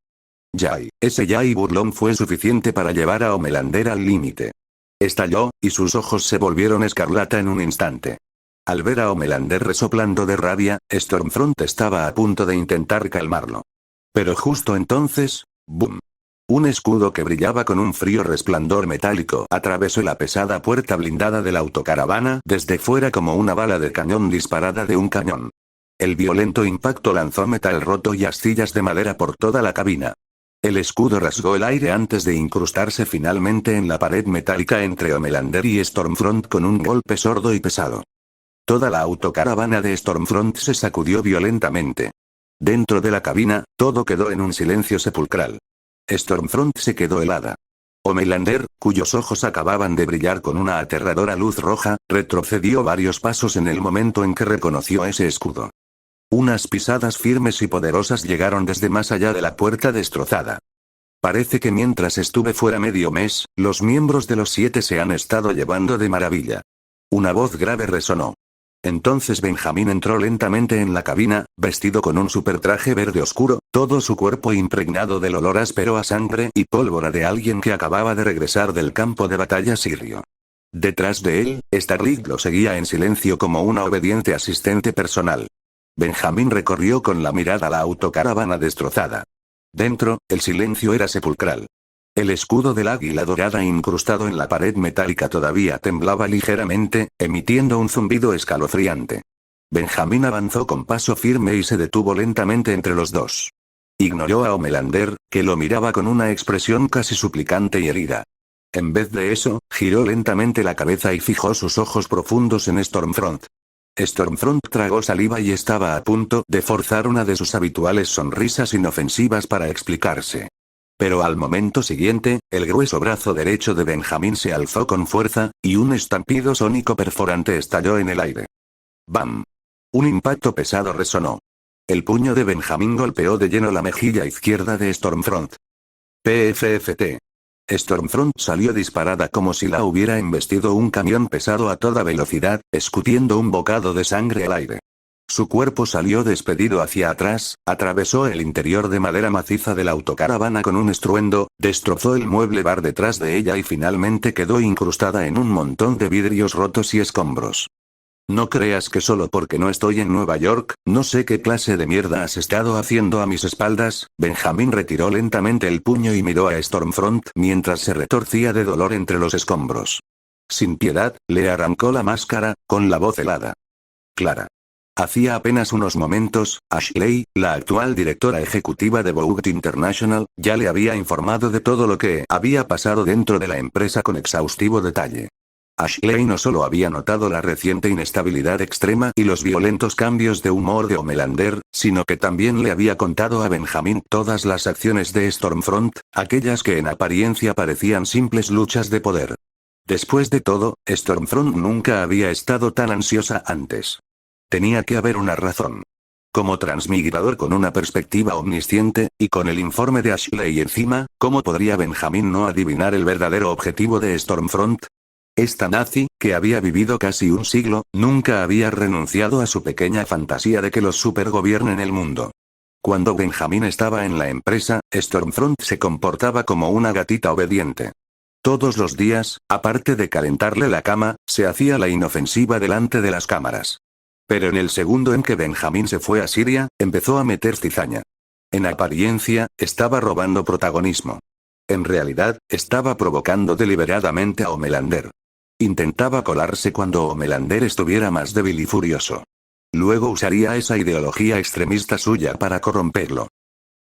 Ese yay burlón fue suficiente para llevar a Homelander al límite. Estalló, y sus ojos se volvieron escarlata en un instante. Al ver a Homelander resoplando de rabia, Stormfront estaba a punto de intentar calmarlo. Pero justo entonces, ¡boom! Un escudo que brillaba con un frío resplandor metálico atravesó la pesada puerta blindada de la autocaravana desde fuera como una bala de cañón disparada de un cañón. El violento impacto lanzó metal roto y astillas de madera por toda la cabina. El escudo rasgó el aire antes de incrustarse finalmente en la pared metálica entre Homelander y Stormfront con un golpe sordo y pesado. Toda la autocaravana de Stormfront se sacudió violentamente. Dentro de la cabina, todo quedó en un silencio sepulcral. Stormfront se quedó helada. Homelander, cuyos ojos acababan de brillar con una aterradora luz roja, retrocedió varios pasos en el momento en que reconoció ese escudo. Unas pisadas firmes y poderosas llegaron desde más allá de la puerta destrozada. Parece que mientras estuve fuera medio mes, los miembros de los 7 se han estado llevando de maravilla. Una voz grave resonó. Entonces Benjamín entró lentamente en la cabina, vestido con un supertraje verde oscuro, todo su cuerpo impregnado del olor áspero a sangre y pólvora de alguien que acababa de regresar del campo de batalla sirio. Detrás de él, Starlight lo seguía en silencio como una obediente asistente personal. Benjamín recorrió con la mirada la autocaravana destrozada. Dentro, el silencio era sepulcral. El escudo del águila dorada incrustado en la pared metálica todavía temblaba ligeramente, emitiendo un zumbido escalofriante. Benjamín avanzó con paso firme y se detuvo lentamente entre los dos. Ignoró a Homelander, que lo miraba con una expresión casi suplicante y herida. En vez de eso, giró lentamente la cabeza y fijó sus ojos profundos en Stormfront. Stormfront tragó saliva y estaba a punto de forzar una de sus habituales sonrisas inofensivas para explicarse. Pero al momento siguiente, el grueso brazo derecho de Benjamín se alzó con fuerza, y un estampido sónico perforante estalló en el aire. ¡Bam! Un impacto pesado resonó. El puño de Benjamín golpeó de lleno la mejilla izquierda de Stormfront. PFFT. Stormfront salió disparada como si la hubiera embestido un camión pesado a toda velocidad, escupiendo un bocado de sangre al aire. Su cuerpo salió despedido hacia atrás, atravesó el interior de madera maciza de la autocaravana con un estruendo, destrozó el mueble bar detrás de ella y finalmente quedó incrustada en un montón de vidrios rotos y escombros. No creas que solo porque no estoy en Nueva York, no sé qué clase de mierda has estado haciendo a mis espaldas. Benjamin retiró lentamente el puño y miró a Stormfront mientras se retorcía de dolor entre los escombros. Sin piedad, le arrancó la máscara, con la voz helada. Clara. Hacía apenas unos momentos, Ashley, la actual directora ejecutiva de Vogue International, ya le había informado de todo lo que había pasado dentro de la empresa con exhaustivo detalle. Ashley no solo había notado la reciente inestabilidad extrema y los violentos cambios de humor de Homelander, sino que también le había contado a Benjamin todas las acciones de Stormfront, aquellas que en apariencia parecían simples luchas de poder. Después de todo, Stormfront nunca había estado tan ansiosa antes. Tenía que haber una razón. Como transmigrador con una perspectiva omnisciente, y con el informe de Ashley encima, ¿cómo podría Benjamin no adivinar el verdadero objetivo de Stormfront? Esta nazi, que había vivido casi un siglo, nunca había renunciado a su pequeña fantasía de que los super gobiernen el mundo. Cuando Benjamin estaba en la empresa, Stormfront se comportaba como una gatita obediente. Todos los días, aparte de calentarle la cama, se hacía la inofensiva delante de las cámaras. Pero en el segundo en que Benjamin se fue a Siria, empezó a meter cizaña. En apariencia, estaba robando protagonismo. En realidad, estaba provocando deliberadamente a Homelander. Intentaba colarse cuando Homelander estuviera más débil y furioso. Luego usaría esa ideología extremista suya para corromperlo.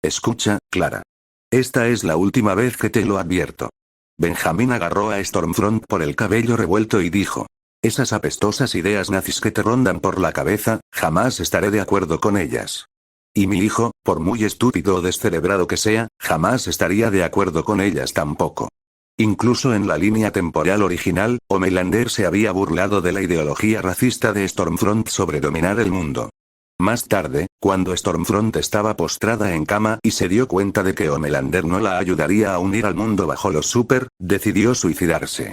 Escucha, Clara. Esta es la última vez que te lo advierto. Benjamin agarró a Stormfront por el cabello revuelto y dijo. Esas apestosas ideas nazis que te rondan por la cabeza, jamás estaré de acuerdo con ellas. Y mi hijo, por muy estúpido o descerebrado que sea, jamás estaría de acuerdo con ellas tampoco. Incluso en la línea temporal original, Homelander se había burlado de la ideología racista de Stormfront sobre dominar el mundo. Más tarde, cuando Stormfront estaba postrada en cama y se dio cuenta de que Homelander no la ayudaría a unir al mundo bajo los super, decidió suicidarse.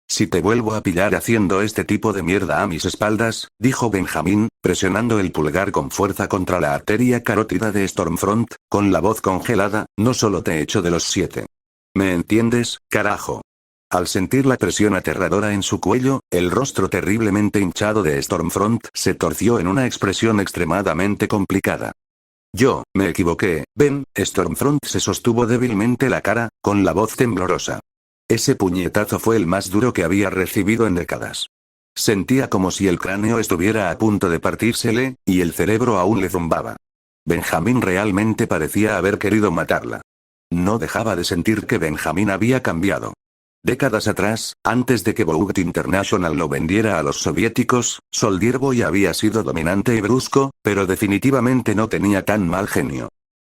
Si te vuelvo a pillar haciendo este tipo de mierda a mis espaldas, dijo Benjamin, presionando el pulgar con fuerza contra la arteria carótida de Stormfront, con la voz congelada, no solo te echo de los 7. ¿Me entiendes, carajo? Al sentir la presión aterradora en su cuello, el rostro terriblemente hinchado de Stormfront se torció en una expresión extremadamente complicada. Yo, me equivoqué, Ben. Stormfront se sostuvo débilmente la cara, con la voz temblorosa. Ese puñetazo fue el más duro que había recibido en décadas. Sentía como si el cráneo estuviera a punto de partírsele, y el cerebro aún le zumbaba. Benjamin realmente parecía haber querido matarla. No dejaba de sentir que Benjamin había cambiado. Décadas atrás, antes de que Vogue International lo vendiera a los soviéticos, Soldier Boy había sido dominante y brusco, pero definitivamente no tenía tan mal genio.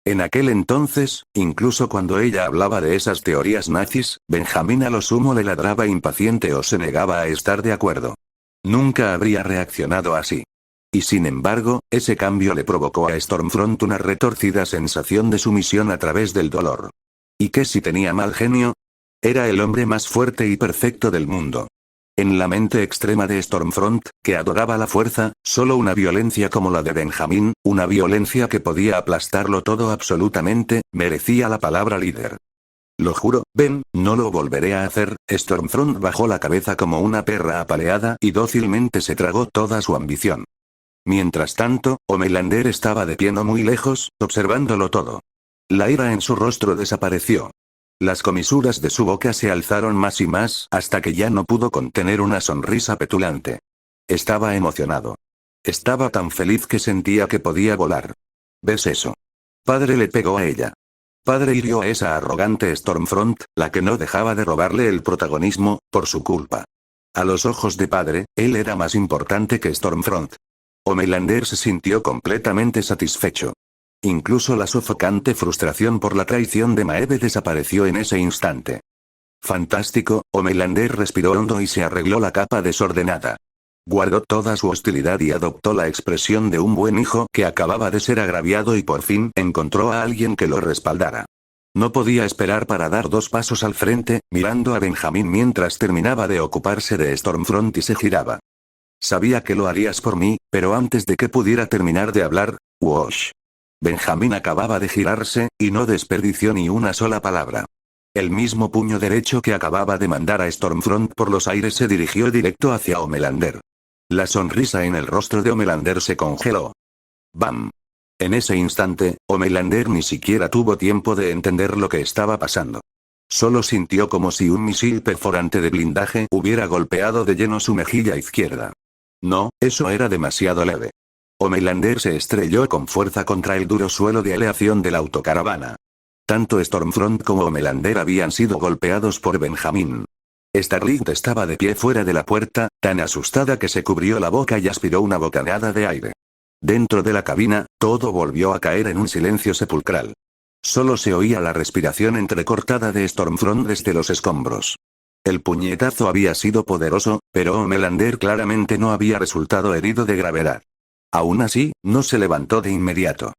En aquel entonces, incluso cuando ella hablaba de esas teorías nazis, Benjamin a lo sumo le ladraba impaciente o se negaba a estar de acuerdo. Nunca habría reaccionado así. Y sin embargo, ese cambio le provocó a Stormfront una retorcida sensación de sumisión a través del dolor. ¿Y qué si tenía mal genio? Era el hombre más fuerte y perfecto del mundo. En la mente extrema de Stormfront, que adoraba la fuerza, solo una violencia como la de Benjamin, una violencia que podía aplastarlo todo absolutamente, merecía la palabra líder. Lo juro, Ben, no lo volveré a hacer. Stormfront bajó la cabeza como una perra apaleada y dócilmente se tragó toda su ambición. Mientras tanto, Homelander estaba de pie no muy lejos, observándolo todo. La ira en su rostro desapareció. Las comisuras de su boca se alzaron más y más, hasta que ya no pudo contener una sonrisa petulante. Estaba emocionado. Estaba tan feliz que sentía que podía volar. ¿Ves eso? Padre le pegó a ella. Padre hirió a esa arrogante Stormfront, la que no dejaba de robarle el protagonismo, por su culpa. A los ojos de padre, él era más importante que Stormfront. Homelander se sintió completamente satisfecho. Incluso la sofocante frustración por la traición de Maeve desapareció en ese instante. Fantástico, Homelander respiró hondo y se arregló la capa desordenada. Guardó toda su hostilidad y adoptó la expresión de un buen hijo que acababa de ser agraviado y por fin encontró a alguien que lo respaldara. No podía esperar para dar 2 pasos al frente, mirando a Benjamin mientras terminaba de ocuparse de Stormfront y se giraba. Sabía que lo harías por mí, pero antes de que pudiera terminar de hablar, Wash. Benjamín acababa de girarse, y no desperdició ni una sola palabra. El mismo puño derecho que acababa de mandar a Stormfront por los aires se dirigió directo hacia Homelander. La sonrisa en el rostro de Homelander se congeló. ¡Bam! En ese instante, Homelander ni siquiera tuvo tiempo de entender lo que estaba pasando. Solo sintió como si un misil perforante de blindaje hubiera golpeado de lleno su mejilla izquierda. No, eso era demasiado leve. Homelander se estrelló con fuerza contra el duro suelo de aleación de la autocaravana. Tanto Stormfront como Homelander habían sido golpeados por Benjamín. Starlight estaba de pie fuera de la puerta, tan asustada que se cubrió la boca y aspiró una bocanada de aire. Dentro de la cabina, todo volvió a caer en un silencio sepulcral. Solo se oía la respiración entrecortada de Stormfront desde los escombros. El puñetazo había sido poderoso, pero Homelander claramente no había resultado herido de gravedad. Aún así, no se levantó de inmediato.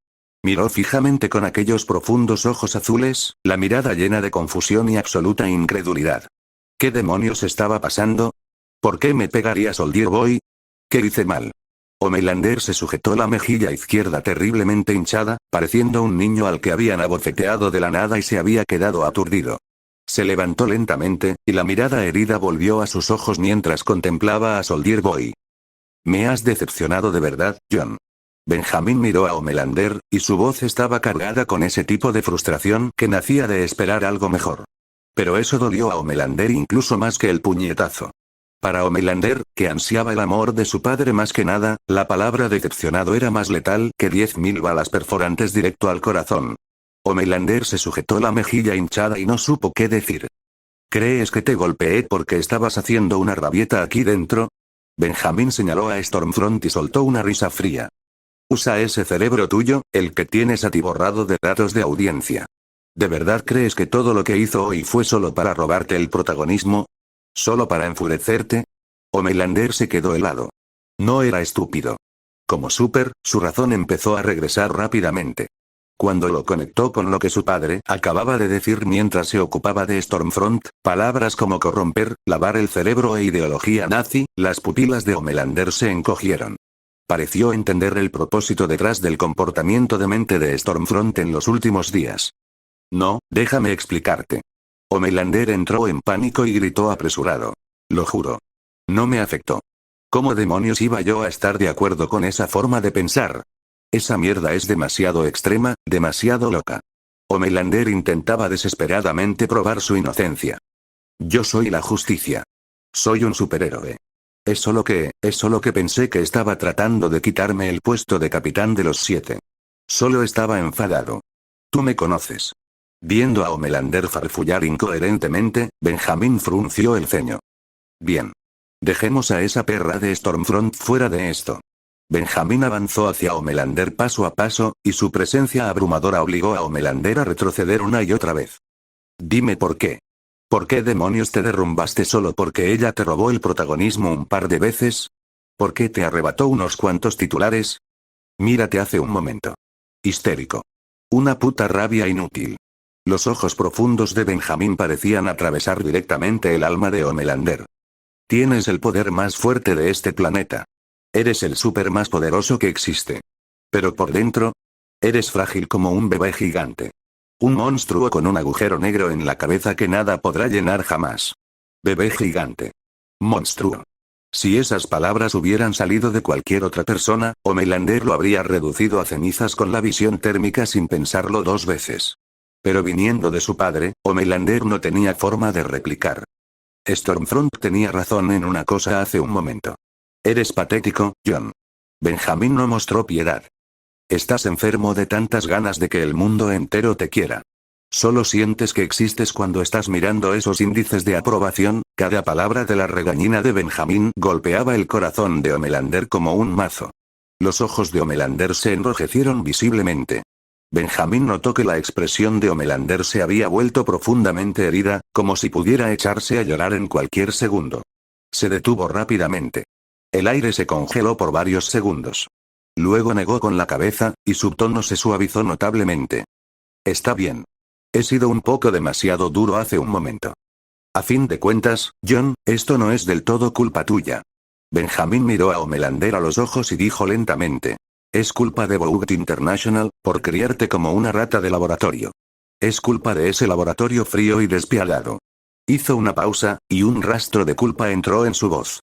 Miró fijamente con aquellos profundos ojos azules, la mirada llena de confusión y absoluta incredulidad. ¿Qué demonios estaba pasando? ¿Por qué me pegaría Soldier Boy? ¿Qué hice mal? Homelander se sujetó la mejilla izquierda terriblemente hinchada, pareciendo un niño al que habían abofeteado de la nada y se había quedado aturdido. Se levantó lentamente, y la mirada herida volvió a sus ojos mientras contemplaba a Soldier Boy. Me has decepcionado de verdad, John. Benjamín miró a Homelander, y su voz estaba cargada con ese tipo de frustración que nacía de esperar algo mejor. Pero eso dolió a Homelander incluso más que el puñetazo. Para Homelander, que ansiaba el amor de su padre más que nada, la palabra decepcionado era más letal que 10.000 balas perforantes directo al corazón. Homelander se sujetó la mejilla hinchada y no supo qué decir. ¿Crees que te golpeé porque estabas haciendo una rabieta aquí dentro? Benjamín señaló a Stormfront y soltó una risa fría. Usa ese cerebro tuyo, el que tienes atiborrado de datos de audiencia. ¿De verdad crees que todo lo que hizo hoy fue solo para robarte el protagonismo? ¿Solo para enfurecerte? Homelander se quedó helado. No era estúpido. Como Super, su razón empezó a regresar rápidamente. Cuando lo conectó con lo que su padre acababa de decir mientras se ocupaba de Stormfront, palabras como corromper, lavar el cerebro e ideología nazi, las pupilas de Homelander se encogieron. Pareció entender el propósito detrás del comportamiento demente de Stormfront en los últimos días. No, déjame explicarte. Homelander entró en pánico y gritó apresurado. Lo juro. No me afectó. ¿Cómo demonios iba yo a estar de acuerdo con esa forma de pensar? Esa mierda es demasiado extrema, demasiado loca. Homelander intentaba desesperadamente probar su inocencia. Yo soy la justicia. Soy un superhéroe. Es solo que pensé que estaba tratando de quitarme el puesto de capitán de los 7. Solo estaba enfadado. Tú me conoces. Viendo a Homelander farfullar incoherentemente, Benjamín frunció el ceño. Bien. Dejemos a esa perra de Stormfront fuera de esto. Benjamín avanzó hacia Homelander paso a paso, y su presencia abrumadora obligó a Homelander a retroceder una y otra vez. Dime por qué. ¿Por qué demonios te derrumbaste solo porque ella te robó el protagonismo un par de veces? ¿Por qué te arrebató unos cuantos titulares? Mírate hace un momento. Histérico. Una puta rabia inútil. Los ojos profundos de Benjamín parecían atravesar directamente el alma de Homelander. Tienes el poder más fuerte de este planeta. Eres el súper más poderoso que existe. Pero por dentro, eres frágil como un bebé gigante. Un monstruo con un agujero negro en la cabeza que nada podrá llenar jamás. Bebé gigante. Monstruo. Si esas palabras hubieran salido de cualquier otra persona, Homelander lo habría reducido a cenizas con la visión térmica sin pensarlo dos veces. Pero viniendo de su padre, Homelander no tenía forma de replicar. Stormfront tenía razón en una cosa hace un momento. Eres patético, John. Benjamín no mostró piedad. Estás enfermo de tantas ganas de que el mundo entero te quiera. Solo sientes que existes cuando estás mirando esos índices de aprobación. Cada palabra de la regañina de Benjamín golpeaba el corazón de Homelander como un mazo. Los ojos de Homelander se enrojecieron visiblemente. Benjamín notó que la expresión de Homelander se había vuelto profundamente herida, como si pudiera echarse a llorar en cualquier segundo. Se detuvo rápidamente. El aire se congeló por varios segundos. Luego negó con la cabeza, y su tono se suavizó notablemente. Está bien. He sido un poco demasiado duro hace un momento. A fin de cuentas, John, esto no es del todo culpa tuya. Benjamín miró a Homelander a los ojos y dijo lentamente. Es culpa de Bout International, por criarte como una rata de laboratorio. Es culpa de ese laboratorio frío y despiadado. Hizo una pausa, y un rastro de culpa entró en su voz.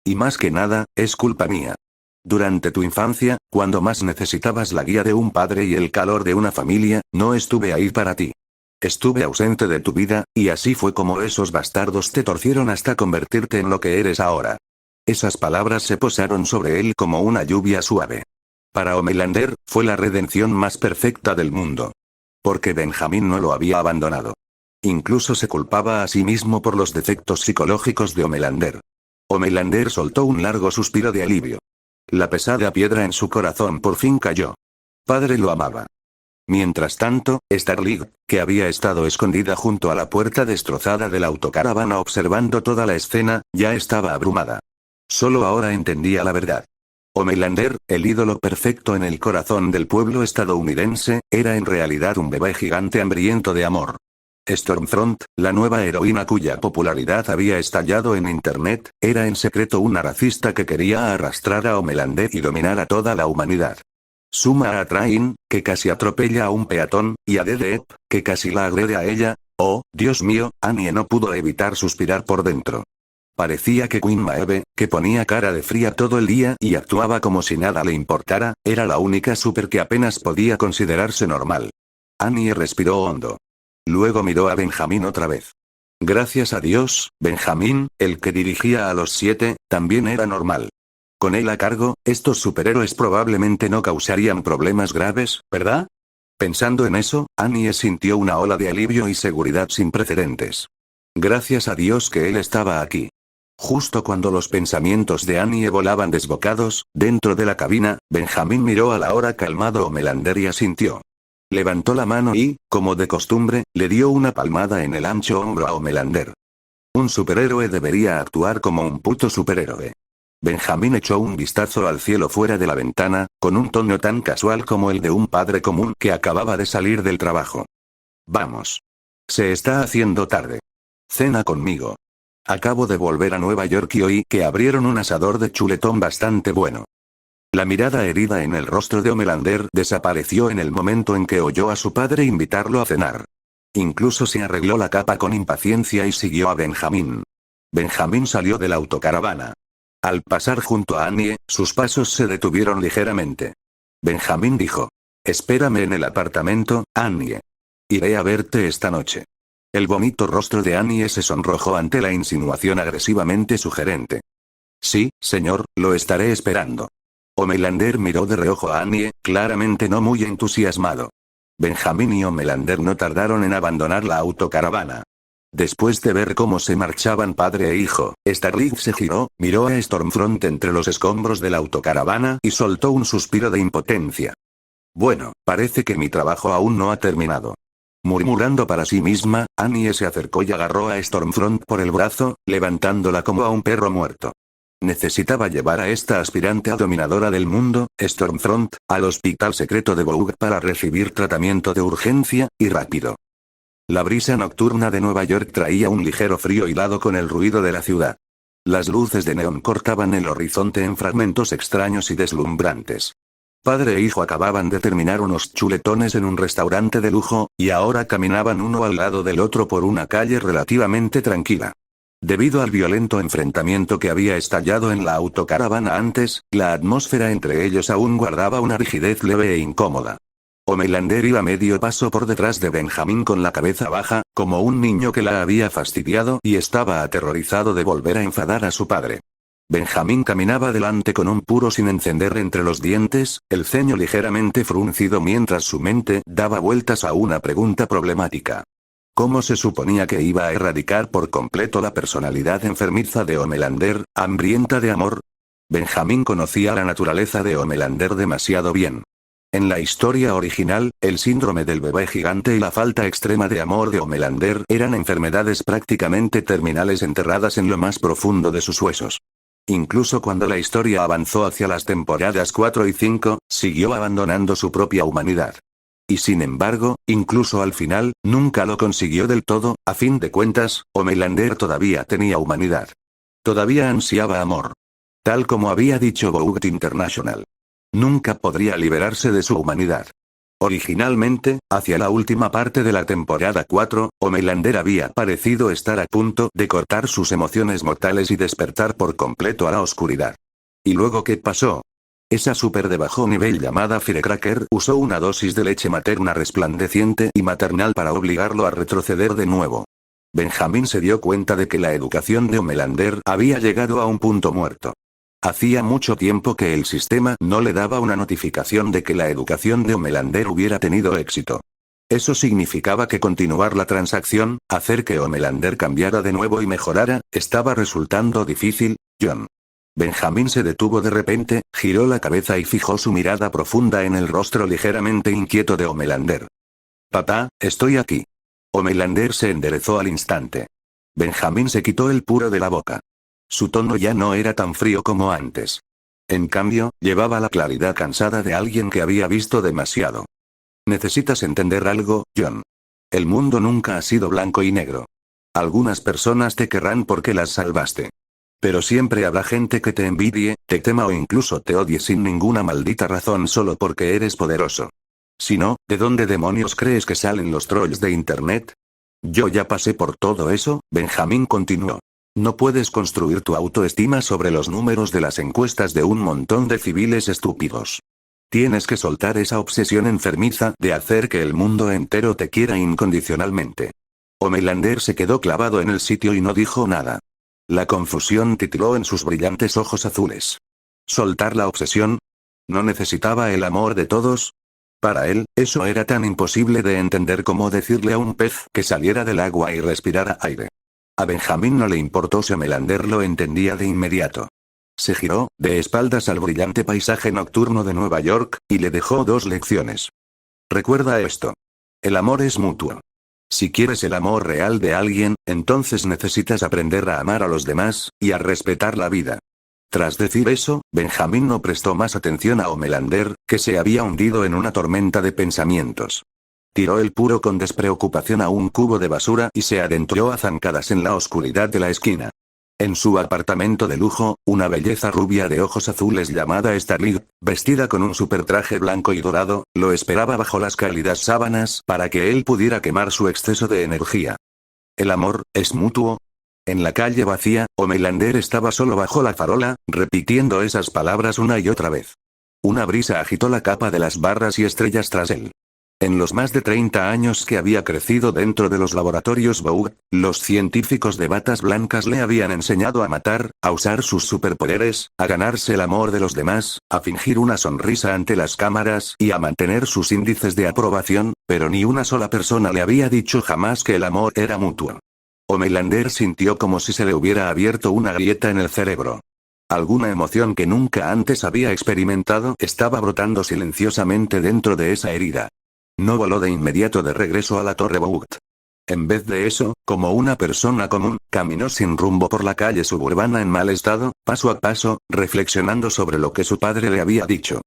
Y más que nada, es culpa mía. Durante tu infancia, cuando más necesitabas la guía de un padre y el calor de una familia, no estuve ahí para ti. Estuve ausente de tu vida, y así fue como esos bastardos te torcieron hasta convertirte en lo que eres ahora. Esas palabras se posaron sobre él como una lluvia suave. Para Homelander, fue la redención más perfecta del mundo. Porque Benjamín no lo había abandonado. Incluso se culpaba a sí mismo por los defectos psicológicos de Homelander. Homelander soltó un largo suspiro de alivio. La pesada piedra en su corazón por fin cayó. Padre lo amaba. Mientras tanto, Starlight, que había estado escondida junto a la puerta destrozada de la autocaravana observando toda la escena, ya estaba abrumada. Solo ahora entendía la verdad. Homelander, el ídolo perfecto en el corazón del pueblo estadounidense, era en realidad un bebé gigante hambriento de amor. Stormfront, la nueva heroína cuya popularidad había estallado en Internet, era en secreto una racista que quería arrastrar a Homelander y dominar a toda la humanidad. Suma a Train, que casi atropella a un peatón, y a Deep, que casi la agrede a ella. Oh, Dios mío, Annie no pudo evitar suspirar por dentro. Parecía que Queen Maeve, que ponía cara de fría todo el día y actuaba como si nada le importara, era la única super que apenas podía considerarse normal. Annie respiró hondo. Luego miró a Benjamín otra vez. Gracias a Dios, Benjamín, el que dirigía a los 7, también era normal. Con él a cargo, estos superhéroes probablemente no causarían problemas graves, ¿verdad? Pensando en eso, Annie sintió una ola de alivio y seguridad sin precedentes. Gracias a Dios que él estaba aquí. Justo cuando los pensamientos de Annie volaban desbocados, dentro de la cabina, Benjamín miró a la hora calmado Homelander y asintió. Levantó la mano y, como de costumbre, le dio una palmada en el ancho hombro a Homelander. Un superhéroe debería actuar como un puto superhéroe. Benjamín echó un vistazo al cielo fuera de la ventana, con un tono tan casual como el de un padre común que acababa de salir del trabajo. Vamos. Se está haciendo tarde. Cena conmigo. Acabo de volver a Nueva York y oí que abrieron un asador de chuletón bastante bueno. La mirada herida en el rostro de Homelander desapareció en el momento en que oyó a su padre invitarlo a cenar. Incluso se arregló la capa con impaciencia y siguió a Benjamín. Benjamín salió de la autocaravana. Al pasar junto a Annie, sus pasos se detuvieron ligeramente. Benjamín dijo. Espérame en el apartamento, Annie. Iré a verte esta noche. El bonito rostro de Annie se sonrojó ante la insinuación agresivamente sugerente. Sí, señor, lo estaré esperando. Homelander miró de reojo a Annie, claramente no muy entusiasmado. Benjamín y Homelander no tardaron en abandonar la autocaravana. Después de ver cómo se marchaban padre e hijo, Starlight se giró, miró a Stormfront entre los escombros de la autocaravana y soltó un suspiro de impotencia. Bueno, parece que mi trabajo aún no ha terminado. Murmurando para sí misma, Annie se acercó y agarró a Stormfront por el brazo, levantándola como a un perro muerto. Necesitaba llevar a esta aspirante a dominadora del mundo, Stormfront, al hospital secreto de Boug para recibir tratamiento de urgencia, y rápido. La brisa nocturna de Nueva York traía un ligero frío hilado con el ruido de la ciudad. Las luces de neón cortaban el horizonte en fragmentos extraños y deslumbrantes. Padre e hijo acababan de terminar unos chuletones en un restaurante de lujo, y ahora caminaban uno al lado del otro por una calle relativamente tranquila. Debido al violento enfrentamiento que había estallado en la autocaravana antes, la atmósfera entre ellos aún guardaba una rigidez leve e incómoda. Homelander iba medio paso por detrás de Benjamín con la cabeza baja, como un niño que la había fastidiado y estaba aterrorizado de volver a enfadar a su padre. Benjamín caminaba delante con un puro sin encender entre los dientes, el ceño ligeramente fruncido mientras su mente daba vueltas a una pregunta problemática. ¿Cómo se suponía que iba a erradicar por completo la personalidad enfermiza de Homelander, hambrienta de amor? Benjamín conocía la naturaleza de Homelander demasiado bien. En la historia original, el síndrome del bebé gigante y la falta extrema de amor de Homelander eran enfermedades prácticamente terminales enterradas en lo más profundo de sus huesos. Incluso cuando la historia avanzó hacia las temporadas 4 y 5, siguió abandonando su propia humanidad. Y sin embargo, incluso al final, nunca lo consiguió del todo. A fin de cuentas, Homelander todavía tenía humanidad. Todavía ansiaba amor. Tal como había dicho Bout International. Nunca podría liberarse de su humanidad. Originalmente, hacia la última parte de la temporada 4, Homelander había parecido estar a punto de cortar sus emociones mortales y despertar por completo a la oscuridad. ¿Y luego qué pasó? Esa super de bajo nivel llamada Firecracker usó una dosis de leche materna resplandeciente y maternal para obligarlo a retroceder de nuevo. Benjamin se dio cuenta de que la educación de Homelander había llegado a un punto muerto. Hacía mucho tiempo que el sistema no le daba una notificación de que la educación de Homelander hubiera tenido éxito. Eso significaba que continuar la transacción, hacer que Homelander cambiara de nuevo y mejorara, estaba resultando difícil, John. Benjamin se detuvo de repente, giró la cabeza y fijó su mirada profunda en el rostro ligeramente inquieto de Homelander. Papá, estoy aquí. Homelander se enderezó al instante. Benjamin se quitó el puro de la boca. Su tono ya no era tan frío como antes. En cambio, llevaba la claridad cansada de alguien que había visto demasiado. Necesitas entender algo, John. El mundo nunca ha sido blanco y negro. Algunas personas te querrán porque las salvaste. Pero siempre habrá gente que te envidie, te tema o incluso te odie sin ninguna maldita razón solo porque eres poderoso. Si no, ¿de dónde demonios crees que salen los trolls de internet? Yo ya pasé por todo eso, Benjamin continuó. No puedes construir tu autoestima sobre los números de las encuestas de un montón de civiles estúpidos. Tienes que soltar esa obsesión enfermiza de hacer que el mundo entero te quiera incondicionalmente. Homelander se quedó clavado en el sitio y no dijo nada. La confusión titiló en sus brillantes ojos azules. ¿Soltar la obsesión? ¿No necesitaba el amor de todos? Para él, eso era tan imposible de entender como decirle a un pez que saliera del agua y respirara aire. A Benjamin no le importó si Homelander lo entendía de inmediato. Se giró, de espaldas al brillante paisaje nocturno de Nueva York, y le dejó dos lecciones. Recuerda esto. El amor es mutuo. Si quieres el amor real de alguien, entonces necesitas aprender a amar a los demás, y a respetar la vida. Tras decir eso, Benjamin no prestó más atención a Homelander, que se había hundido en una tormenta de pensamientos. Tiró el puro con despreocupación a un cubo de basura y se adentró a zancadas en la oscuridad de la esquina. En su apartamento de lujo, una belleza rubia de ojos azules llamada Starling, vestida con un supertraje blanco y dorado, lo esperaba bajo las cálidas sábanas para que él pudiera quemar su exceso de energía. ¿El amor es mutuo? En la calle vacía, Homelander estaba solo bajo la farola, repitiendo esas palabras una y otra vez. Una brisa agitó la capa de las barras y estrellas tras él. En los más de 30 años que había crecido dentro de los laboratorios Boug, los científicos de batas blancas le habían enseñado a matar, a usar sus superpoderes, a ganarse el amor de los demás, a fingir una sonrisa ante las cámaras y a mantener sus índices de aprobación, pero ni una sola persona le había dicho jamás que el amor era mutuo. Homelander sintió como si se le hubiera abierto una grieta en el cerebro. Alguna emoción que nunca antes había experimentado estaba brotando silenciosamente dentro de esa herida. No voló de inmediato de regreso a la Torre Bout. En vez de eso, como una persona común, caminó sin rumbo por la calle suburbana en mal estado, paso a paso, reflexionando sobre lo que su padre le había dicho.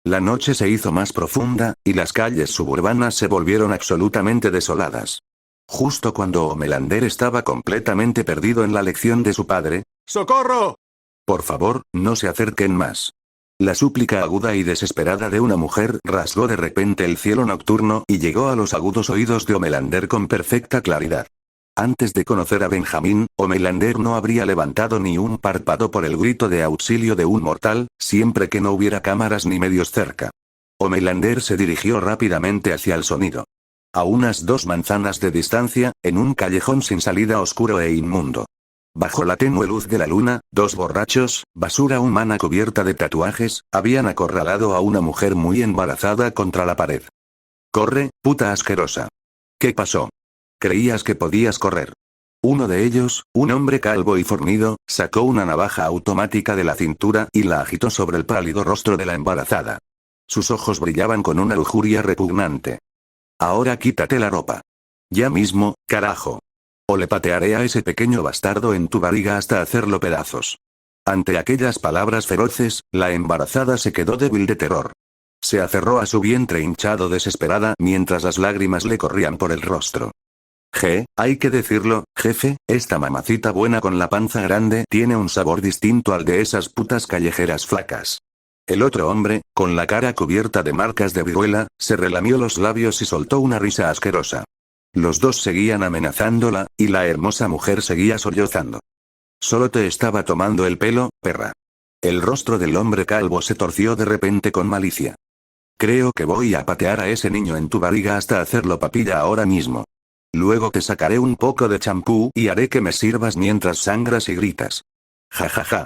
La noche se hizo más profunda, y las calles suburbanas se volvieron absolutamente desoladas. Justo cuando Homelander estaba completamente perdido en la lección de su padre. ¡Socorro! Por favor, no se acerquen más. La súplica aguda y desesperada de una mujer rasgó de repente el cielo nocturno y llegó a los agudos oídos de Homelander con perfecta claridad. Antes de conocer a Benjamin, Homelander no habría levantado ni un párpado por el grito de auxilio de un mortal, siempre que no hubiera cámaras ni medios cerca. Homelander se dirigió rápidamente hacia el sonido. A unas 2 manzanas de distancia, en un callejón sin salida oscuro e inmundo. Bajo la tenue luz de la luna, 2 borrachos, basura humana cubierta de tatuajes, habían acorralado a una mujer muy embarazada contra la pared. «Corre, puta asquerosa». «¿Qué pasó? Creías que podías correr». Uno de ellos, un hombre calvo y fornido, sacó una navaja automática de la cintura y la agitó sobre el pálido rostro de la embarazada. Sus ojos brillaban con una lujuria repugnante. «Ahora quítate la ropa. Ya mismo, carajo. O le patearé a ese pequeño bastardo en tu barriga hasta hacerlo pedazos». Ante aquellas palabras feroces, la embarazada se quedó débil de terror. Se aferró a su vientre hinchado desesperada mientras las lágrimas le corrían por el rostro. Hay que decirlo, jefe, esta mamacita buena con la panza grande tiene un sabor distinto al de esas putas callejeras flacas. El otro hombre, con la cara cubierta de marcas de viruela, se relamió los labios y soltó una risa asquerosa. Los dos seguían amenazándola, y la hermosa mujer seguía sollozando. Solo te estaba tomando el pelo, perra. El rostro del hombre calvo se torció de repente con malicia. Creo que voy a patear a ese niño en tu barriga hasta hacerlo papilla ahora mismo. Luego te sacaré un poco de champú y haré que me sirvas mientras sangras y gritas. Ja ja ja.